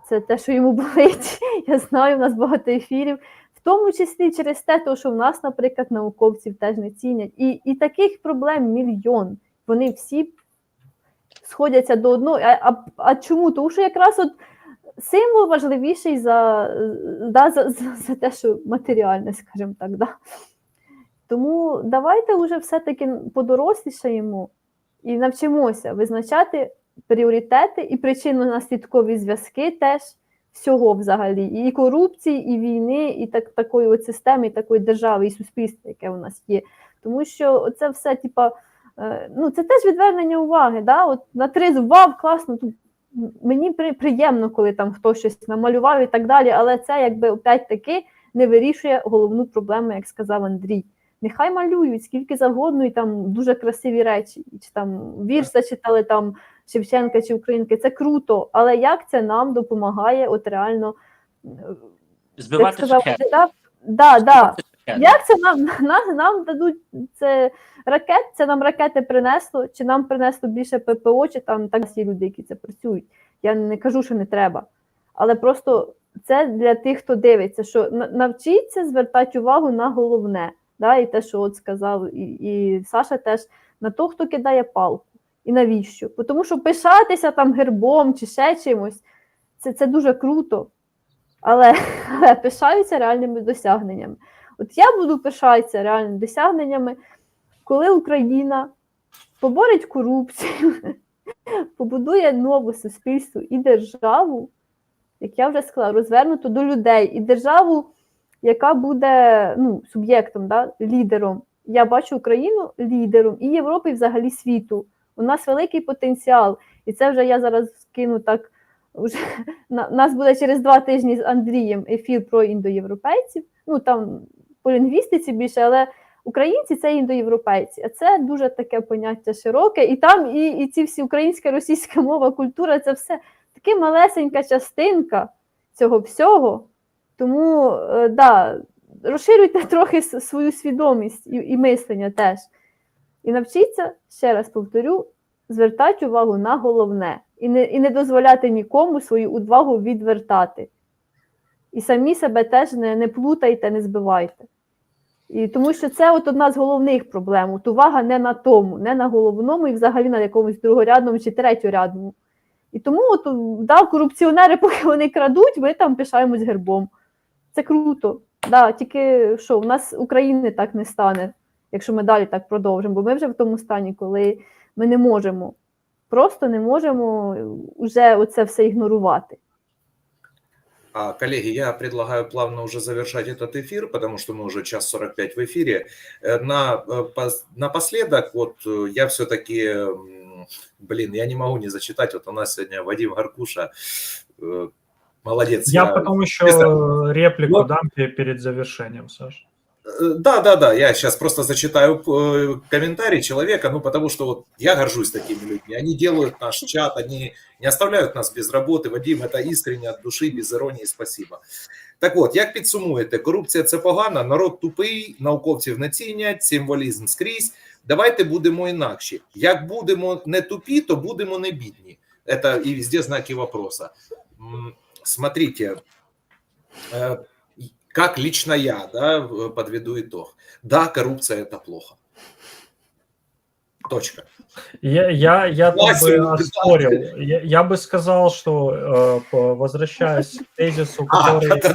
Це те, що йому болить, я знаю, у нас багато ефірів, в тому числі через те, що в нас, наприклад, науковців теж не цінять. І таких проблем мільйон. Вони всі сходяться до одного. А чому? Тому що якраз от символ важливіший за те, що матеріальне, скажімо так. Да? Тому давайте вже все-таки подорослішаємо і навчимося визначати пріоритети і причинно-наслідкові зв'язки теж всього взагалі. І корупції, і війни, і такої от системи, і такої держави, і суспільства, яке у нас є. Тому що це все, типа, ну, це теж відвернення уваги. Да? От на тризуб, вау, класно, тут мені приємно, коли там хтось щось намалював і так далі, але це, якби, опять-таки, не вирішує головну проблему, як сказав Андрій. Нехай малюють скільки завгодно, і там дуже красиві речі, чи там вірш зачитали там Шевченка чи Українки, це круто, але як це нам допомагає от реально Збивати сказав, шахеди. да. Як це нам дадуть це ракет, це нам ракети принесло, чи нам принесло більше ППО, чи там так всі люди, які це працюють. Я не кажу, що не треба, але просто це для тих, хто дивиться, що навчіться звертати увагу на головне. Да, і те, що от сказав, і Саша теж, на того, хто кидає палку. І навіщо? Тому що пишатися там гербом чи ще чимось, це дуже круто, але пишаються реальними досягненнями. От я буду пишатися реальними досягненнями, коли Україна поборить корупцію, побудує нове суспільство і державу, як я вже сказала, розвернуту до людей, і державу, яка буде, ну, суб'єктом, да, лідером. Я бачу Україну лідером і Європи, і взагалі світу. У нас великий потенціал. І це вже я зараз скину так, вже, нас буде через 2 тижні з Андрієм ефір про індоєвропейців. Ну, там по лінгвістиці більше, але українці – це індоєвропейці. А це дуже таке поняття широке. І там і ці всі українська, російська мова, культура – це все така малесенька частинка цього всього. Тому, да, розширюйте трохи свою свідомість і мислення теж. І навчіться, ще раз повторю, звертати увагу на головне. І не дозволяти нікому свою увагу відвертати. І самі себе теж не плутайте, не збивайте. І тому що це от одна з головних проблем. От увага не на тому, не на головному і взагалі на якомусь другорядному чи третьорядному. І тому от, да, корупціонери, поки вони крадуть, ми там пишаємось гербом. Це круто. Да, тільки що, в нас України так не стане, якщо ми далі так продовжимо. Бо ми вже в тому стані, коли ми не можемо, просто не можемо вже оце все ігнорувати. Коллеги, я предлагаю плавно уже завершать этот эфир, потому что мы уже 1:45 в эфире. Напоследок, вот я все-таки, я не могу не зачитать, вот у нас сегодня Вадим Гаркуша, молодец. Я потом еще реплику дам перед завершением, Саша. Да, я сейчас просто зачитаю комментарий человека, потому что вот я горжусь такими людьми. Они делают наш чат, они не оставляют нас без работы. Вадим, это искренне от души, без иронии, спасибо. Так от, як підсумуєте, корупція – це погано, народ тупий, науковців не цінять, символізм скрізь. Давайте будемо інакші. Як будемо не тупі, то будемо не бідні. Это и везде знаки вопроса. Смотрите, как лично я, да, подведу итог. Да, коррупция – это плохо. Точка. Я бы оспорил. Я бы сказал, что, возвращаясь к тезису, который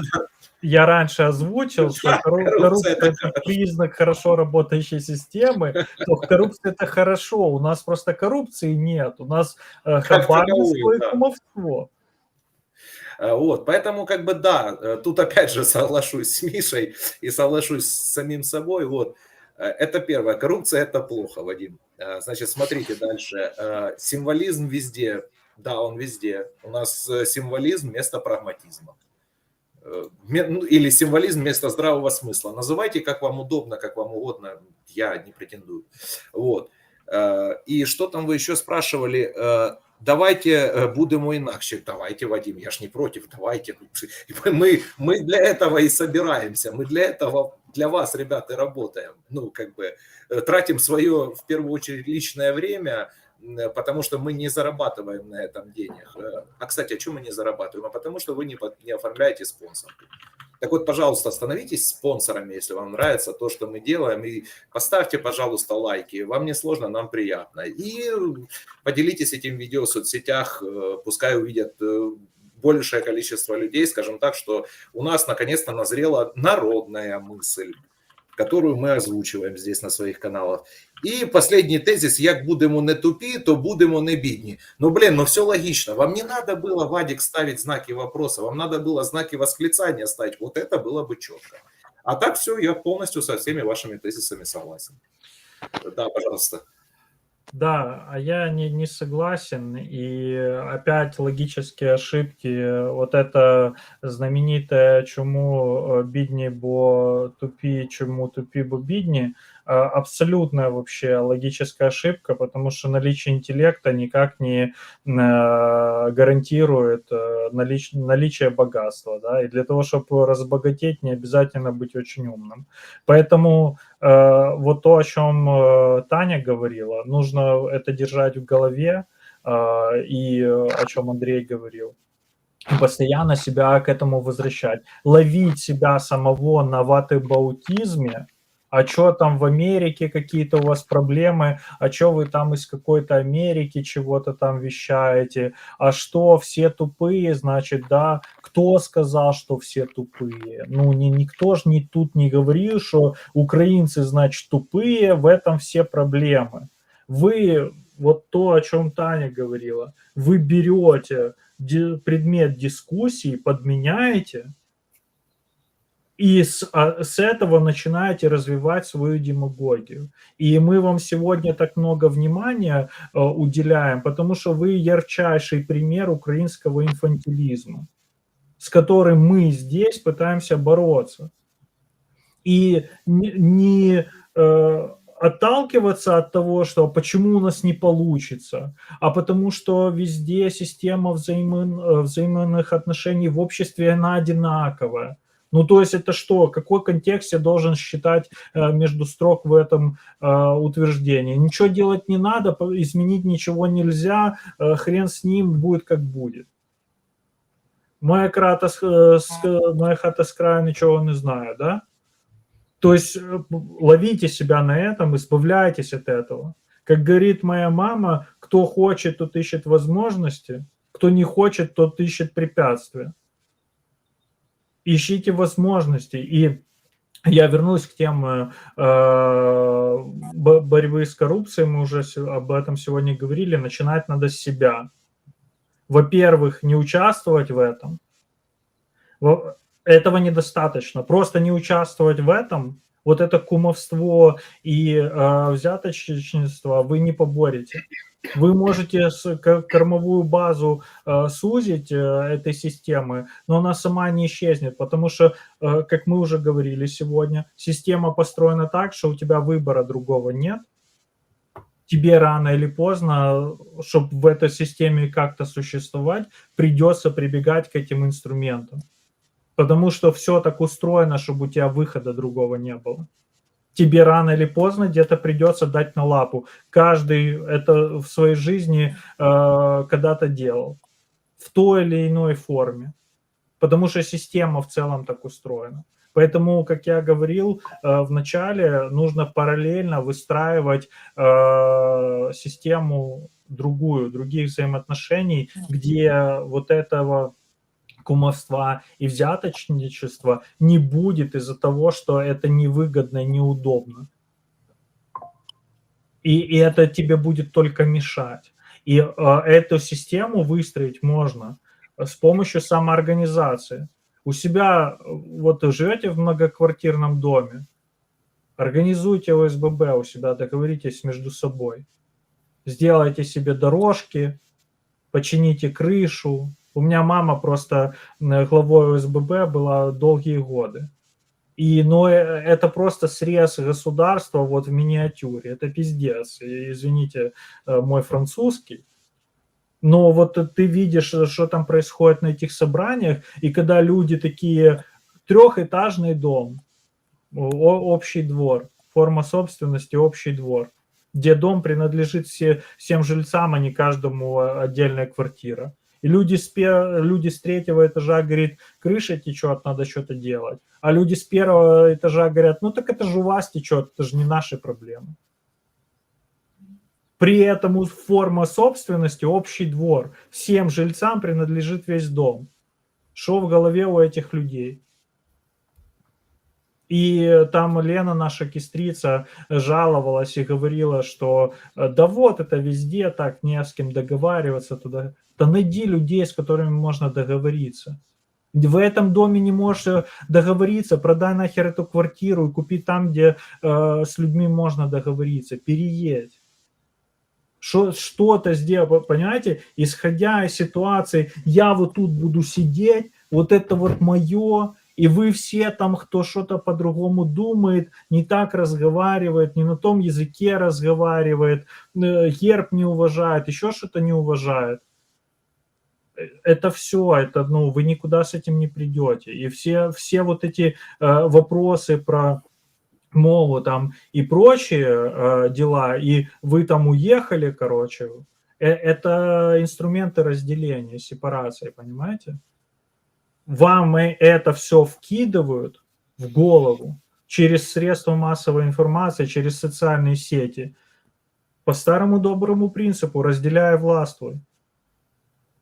я раньше озвучил, что коррупция – это признак хорошо работающей системы, то коррупция – это хорошо. У нас просто коррупции нет. У нас хабарництво и кумовство. Вот, поэтому да, тут опять же соглашусь с Мишей и соглашусь с самим собой. Вот, это первое. Коррупция – это плохо, Вадим. Значит, смотрите дальше. Символизм везде. Да, он везде. У нас символизм вместо прагматизма. Или символизм вместо здравого смысла. Называйте, как вам удобно, как вам угодно. Я не претендую. Вот. И что там вы еще спрашивали? Давайте будемо інакше. Давайте, Вадим, я ж не против, давайте. Мы для этого и собираемся, мы для этого, для вас, ребята, работаем. Тратим свое, в первую очередь, личное время, потому что мы не зарабатываем на этом денег. А, кстати, о чем мы не зарабатываем? А потому что вы не оформляете спонсорку. Так вот, пожалуйста, становитесь спонсорами, если вам нравится то, что мы делаем, и поставьте, пожалуйста, лайки. Вам не сложно, нам приятно. И поделитесь этим видео в соцсетях, пускай увидят большее количество людей, скажем так, что у нас наконец-то назрела народная мысль, которую мы озвучиваем здесь на своих каналах. И последний тезис: як будемо не тупі, то будемо не бідні. Все логично. Вам не надо было, Вадик, ставить знаки вопроса, вам надо было знаки восклицания ставить. Вот это было бы четко. А так все, я полностью со всеми вашими тезисами согласен. Да, пожалуйста. Да, а я не согласен. И опять логические ошибки. Вот это знаменитое «чому бідні, бо тупі, чому тупі, бо бідні» абсолютная вообще логическая ошибка, потому что наличие интеллекта никак не гарантирует наличие богатства. Да? И для того, чтобы разбогатеть, не обязательно быть очень умным. Поэтому вот то, о чем Таня говорила, нужно это держать в голове, и о чем Андрей говорил. Постоянно себя к этому возвращать. Ловить себя самого на ватыбаутизме, а что там в Америке какие-то у вас проблемы, а что вы там из какой-то Америки чего-то там вещаете, а что все тупые, значит, да, кто сказал, что все тупые? Никто же тут не говорил, что украинцы, значит, тупые, в этом все проблемы. Вы, вот то, о чем Таня говорила, вы берете предмет дискуссии, подменяете, и с этого начинаете развивать свою демагогию. И мы вам сегодня так много внимания уделяем, потому что вы ярчайший пример украинского инфантилизма, с которым мы здесь пытаемся бороться. И не отталкиваться от того, что почему у нас не получится, а потому что везде система взаимных отношений в обществе, она одинаковая. То есть это что? Какой контекст я должен считать между строк в этом утверждении? Ничего делать не надо, изменить ничего нельзя, хрен с ним, будет как будет. Моя хата с краю ничего не знаю, да? То есть ловите себя на этом, избавляйтесь от этого. Как говорит моя мама, кто хочет, тот ищет возможности, кто не хочет, тот ищет препятствия. Ищите возможности. И я вернусь к теме борьбы с коррупцией, мы уже об этом сегодня говорили, начинать надо с себя. Во-первых, не участвовать в этом. Этого недостаточно. Просто не участвовать в этом, вот это кумовство и взяточничество вы не поборете. Вы можете кормовую базу сузить этой системы, но она сама не исчезнет, потому что, как мы уже говорили сегодня, система построена так, что у тебя выбора другого нет. Тебе рано или поздно, чтобы в этой системе как-то существовать, придется прибегать к этим инструментам. Потому что все так устроено, чтобы у тебя выхода другого не было. Тебе рано или поздно где-то придется дать на лапу. Каждый это в своей жизни когда-то делал. В той или иной форме. Потому что система в целом так устроена. Поэтому, как я говорил в начале, нужно параллельно выстраивать систему других взаимоотношений, где вот этого кумовства и взяточничества не будет из-за того, что это невыгодно и неудобно. И это тебе будет только мешать. И эту систему выстроить можно с помощью самоорганизации. У себя, вот живете в многоквартирном доме, организуйте ОСББ у себя, договоритесь между собой. Сделайте себе дорожки, почините крышу. У меня мама просто главой ОСББ была долгие годы. Но это просто срез государства вот в миниатюре. Это пиздец. И, извините, мой французский. Но вот ты видишь, что там происходит на этих собраниях, и когда люди такие, трехэтажный дом, общий двор, форма собственности, общий двор, где дом принадлежит всем жильцам, а не каждому отдельная квартира. И люди с третьего этажа говорят, крыша течет, надо что-то делать. А люди с первого этажа говорят, ну так это же у вас течет, это же не наши проблемы. При этом форма собственности, общий двор, всем жильцам принадлежит весь дом. Что в голове у этих людей? И там Лена, наша кистрица, жаловалась и говорила, что да вот это везде так, не с кем договариваться туда. Да найди людей, с которыми можно договориться. В этом доме не можешь договориться, продай нахер эту квартиру и купи там, где с людьми можно договориться, переедь. Что-то сделать, понимаете, исходя из ситуации, я вот тут буду сидеть, вот это вот мое, и вы все там, кто что-то по-другому думает, не так разговаривает, не на том языке разговаривает, герб не уважает, еще что-то не уважает. Это все, это, вы никуда с этим не придете. И все вот эти вопросы про мову там и прочие дела, и вы там уехали, короче, это инструменты разделения, сепарации, понимаете? Вам это все вкидывают в голову через средства массовой информации, через социальные сети, по старому доброму принципу, разделяя властвуй.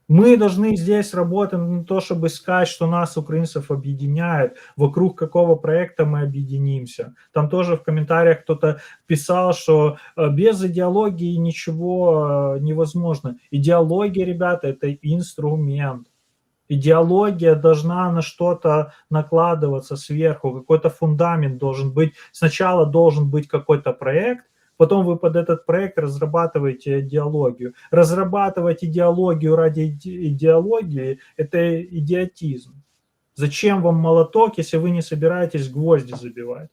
Мы должны здесь работать на то, чтобы искать, что нас, украинцев, объединяет, вокруг какого проекта мы объединимся. Там тоже в комментариях кто-то писал, что без идеологии ничего невозможно. Идеология, ребята, это инструмент. Идеология должна на что-то накладываться сверху, какой-то фундамент должен быть. Сначала должен быть какой-то проект, потом вы под этот проект разрабатываете идеологию. Разрабатывать идеологию ради идеологии – это идиотизм. Зачем вам молоток, если вы не собираетесь гвозди забивать?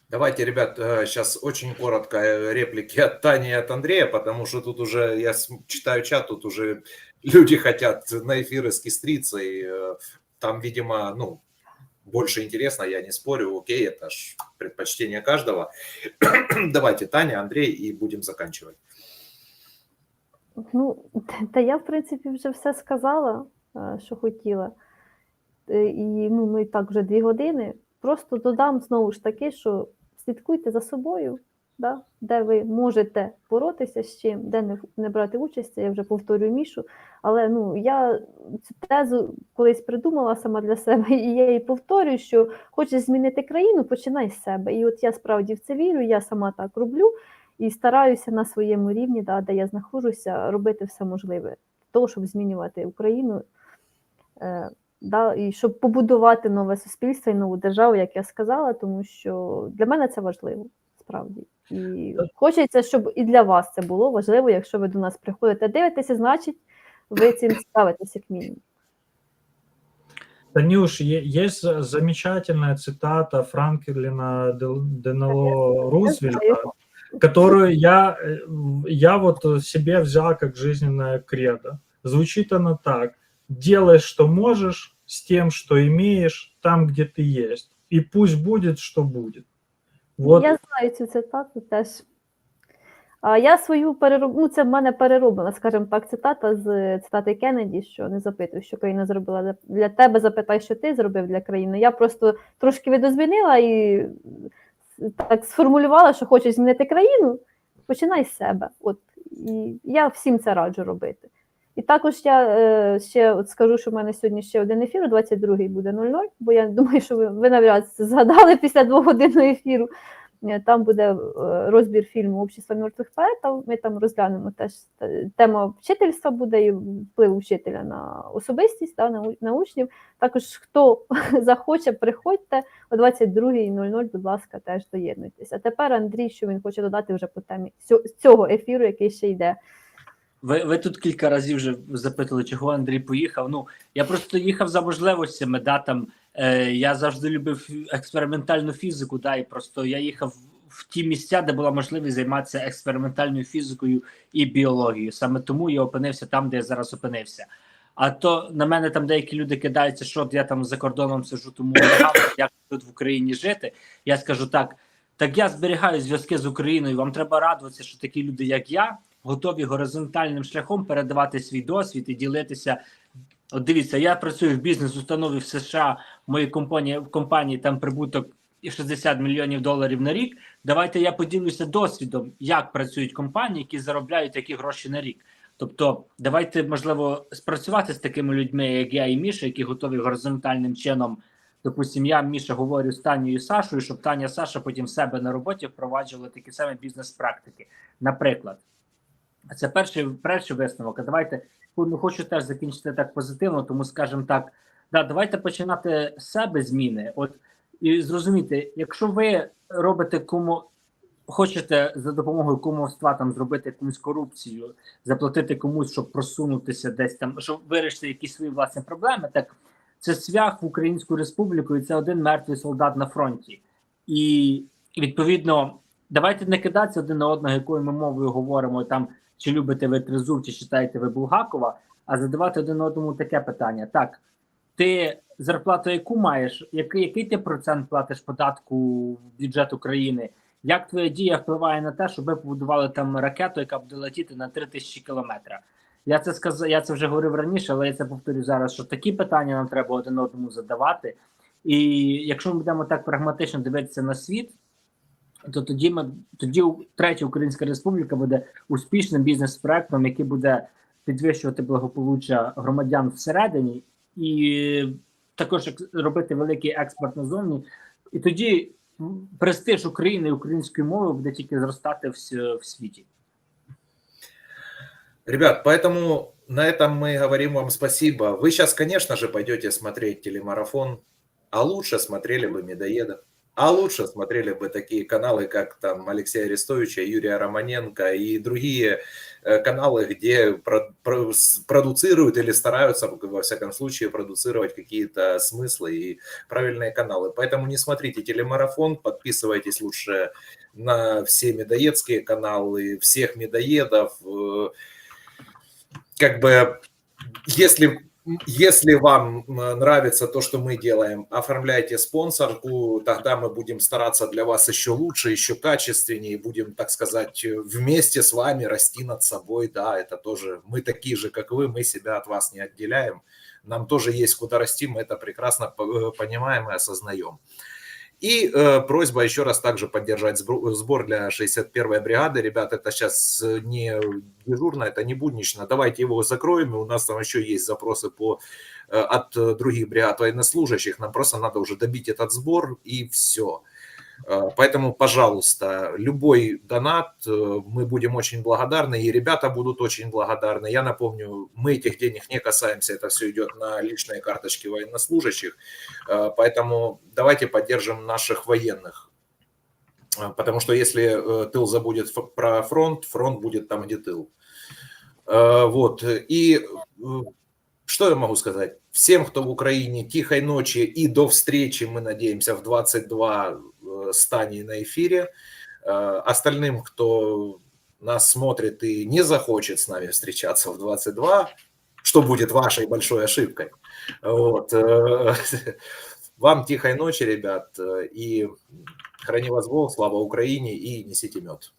Давайте, ребят, сейчас очень коротко реплики от Тани и от Андрея, потому что тут уже, я читаю чат, тут уже люди хотят на эфиры с кистрицей. Там, видимо, больше интересно, я не спорю, окей, это ж предпочтение каждого. Давайте, Таня, Андрей, и будем заканчивать. Ну, та я, в принципі, вже все сказала, що хотіла. І ну, ми і так вже 2 години. Просто додам знову ж таки, що слідкуйте за собою, да? Де ви можете боротися з чим, де не брати участь, я вже повторюю Мішу. Але ну, я цю тезу колись придумала сама для себе, і я її повторюю, що хочеш змінити країну, починай з себе. І от я справді в це вірю, я сама так роблю і стараюся на своєму рівні, да, де я знаходжуся, робити все можливе для того, щоб змінювати Україну. Да, і щоб побудувати нове суспільство і нову державу, як я сказала, тому що для мене це важливо, справді. І хочеться, щоб і для вас це було важливо, якщо ви до нас приходите дивитеся, значить, ви цим цікавитесь як мінімум. Танюш, есть замечательная цитата Франклина Делано Рузвельта, которую я вот себе взял как жизненное кредо. Звучит она так: делай, что можешь, с тем, что имеешь, там, где ты есть. И пусть будет, что будет. Вот. Я знаю цю цитату теж. Я свою ну це в мене перероблена, скажімо так, цитата з цитати Кеннеді, що не запитуй, що країна зробила для тебе, запитай, що ти зробив для країни. Я просто трошки видозмінила і так сформулювала, що хочеш змінити країну, починай з себе. От. І я всім це раджу робити. І також я ще от скажу, що в мене сьогодні ще один ефір, 22-й буде 00, бо я думаю, що ви навряд це згадали після 2-годинного ефіру. Там буде розбір фільму «Общество мертвих поетів», ми там розглянемо теж тему вчительства буде і вплив вчителя на особистість, на учнів. Також хто захоче, приходьте о 22:00, будь ласка, теж доєднуйтесь. А тепер Андрій, що він хоче додати вже по темі цього ефіру, який ще йде. Ви тут кілька разів вже запитали, чого Андрій поїхав. Ну, я просто їхав за можливостями, да, там, я завжди любив експериментальну фізику, да, і просто я їхав в ті місця, де була можливість займатися експериментальною фізикою і біологією. Саме тому я опинився там, де я зараз опинився. А то на мене там деякі люди кидаються, що от я там за кордоном сиджу, тому як тут в Україні жити. Я скажу так я зберігаю зв'язки з Україною, вам треба радуватися, що такі люди, як я, готові горизонтальним шляхом передавати свій досвід і ділитися. От дивіться, я працюю в бізнес-установі в США, в моїй компанії там прибуток $60 мільйонів на рік. Давайте я поділюся досвідом, як працюють компанії, які заробляють такі гроші на рік. Тобто, давайте, можливо, спрацювати з такими людьми, як я і Міша, які готові горизонтальним чином. Допустим, я, Міша, говорю з Танією і Сашою, щоб Таня і Саша потім в себе на роботі впроваджували такі самі бізнес-практики. Наприклад, це перший висновок. А давайте, хочу теж закінчити так позитивно, тому, скажімо так, давайте починати з себе зміни. От, і зрозуміти, якщо ви робите хочете за допомогою кумовства там зробити якусь корупцію, заплатити комусь, щоб просунутися десь там, щоб вирішити якісь свої власні проблеми, так це свях в Українську Республіку, і це один мертвий солдат на фронті. І відповідно, давайте не кидатися один на одного, якою ми мовою говоримо, там, чи любите ви Тризуб, чи читаєте ви Булгакова, а задавати один одному таке питання. Так, ти зарплату яку маєш? Який ти процент платиш податку в бюджет України? Як твоя дія впливає на те, щоб ви побудували там ракету, яка буде летіти на 3000 кілометрів? Я це вже говорив раніше, але я це повторю зараз, що такі питання нам треба один одному задавати. І якщо ми будемо так прагматично дивитися на світ, то тоді Третя Українська Республіка буде успішним бізнес-проектом, який буде підвищувати благополуччя громадян всередині і також робити великий експорт назовні. І тоді престиж України і української мови буде тільки зростати в світі. Ребят, поэтому на этом мы говорим вам спасибо. Вы сейчас, конечно же, пойдете смотреть телемарафон, а лучше смотрели бы «Медоедов», а лучше смотрели бы такие каналы, как там Алексея Арестовича, Юрия Романенко и другие каналы, где продуцируют или стараются, во всяком случае, продуцировать какие-то смыслы и правильные каналы. Поэтому не смотрите телемарафон, подписывайтесь лучше на все медоедские каналы, всех медоедов. Как бы, если Если вам нравится то, что мы делаем, оформляйте спонсорку, тогда мы будем стараться для вас еще лучше, еще качественнее, будем, так сказать, вместе с вами расти над собой. Да, это тоже, мы такие же, как вы, мы себя от вас не отделяем. Нам тоже есть куда расти, мы это прекрасно понимаем и осознаем. И просьба еще раз также поддержать сбор для 61-й бригады. Ребят, это сейчас не дежурно, это не буднично. Давайте его закроем, и у нас там еще есть запросы от других бригад военнослужащих. Нам просто надо уже добить этот сбор, и все. Поэтому, пожалуйста, любой донат, мы будем очень благодарны, и ребята будут очень благодарны. Я напомню, мы этих денег не касаемся, это все идет на личные карточки военнослужащих, поэтому давайте поддержим наших военных, потому что если тыл забудет про фронт, фронт будет там, где тыл. Вот, и что я могу сказать? Всем, кто в Украине, тихой ночи и до встречи, мы надеемся, в 22 с Таней на эфире. Остальным, кто нас смотрит и не захочет с нами встречаться в 22, что будет вашей большой ошибкой. Вот. Вам тихой ночи, ребят, и храни вас Бог, слава Украине, и несите мед.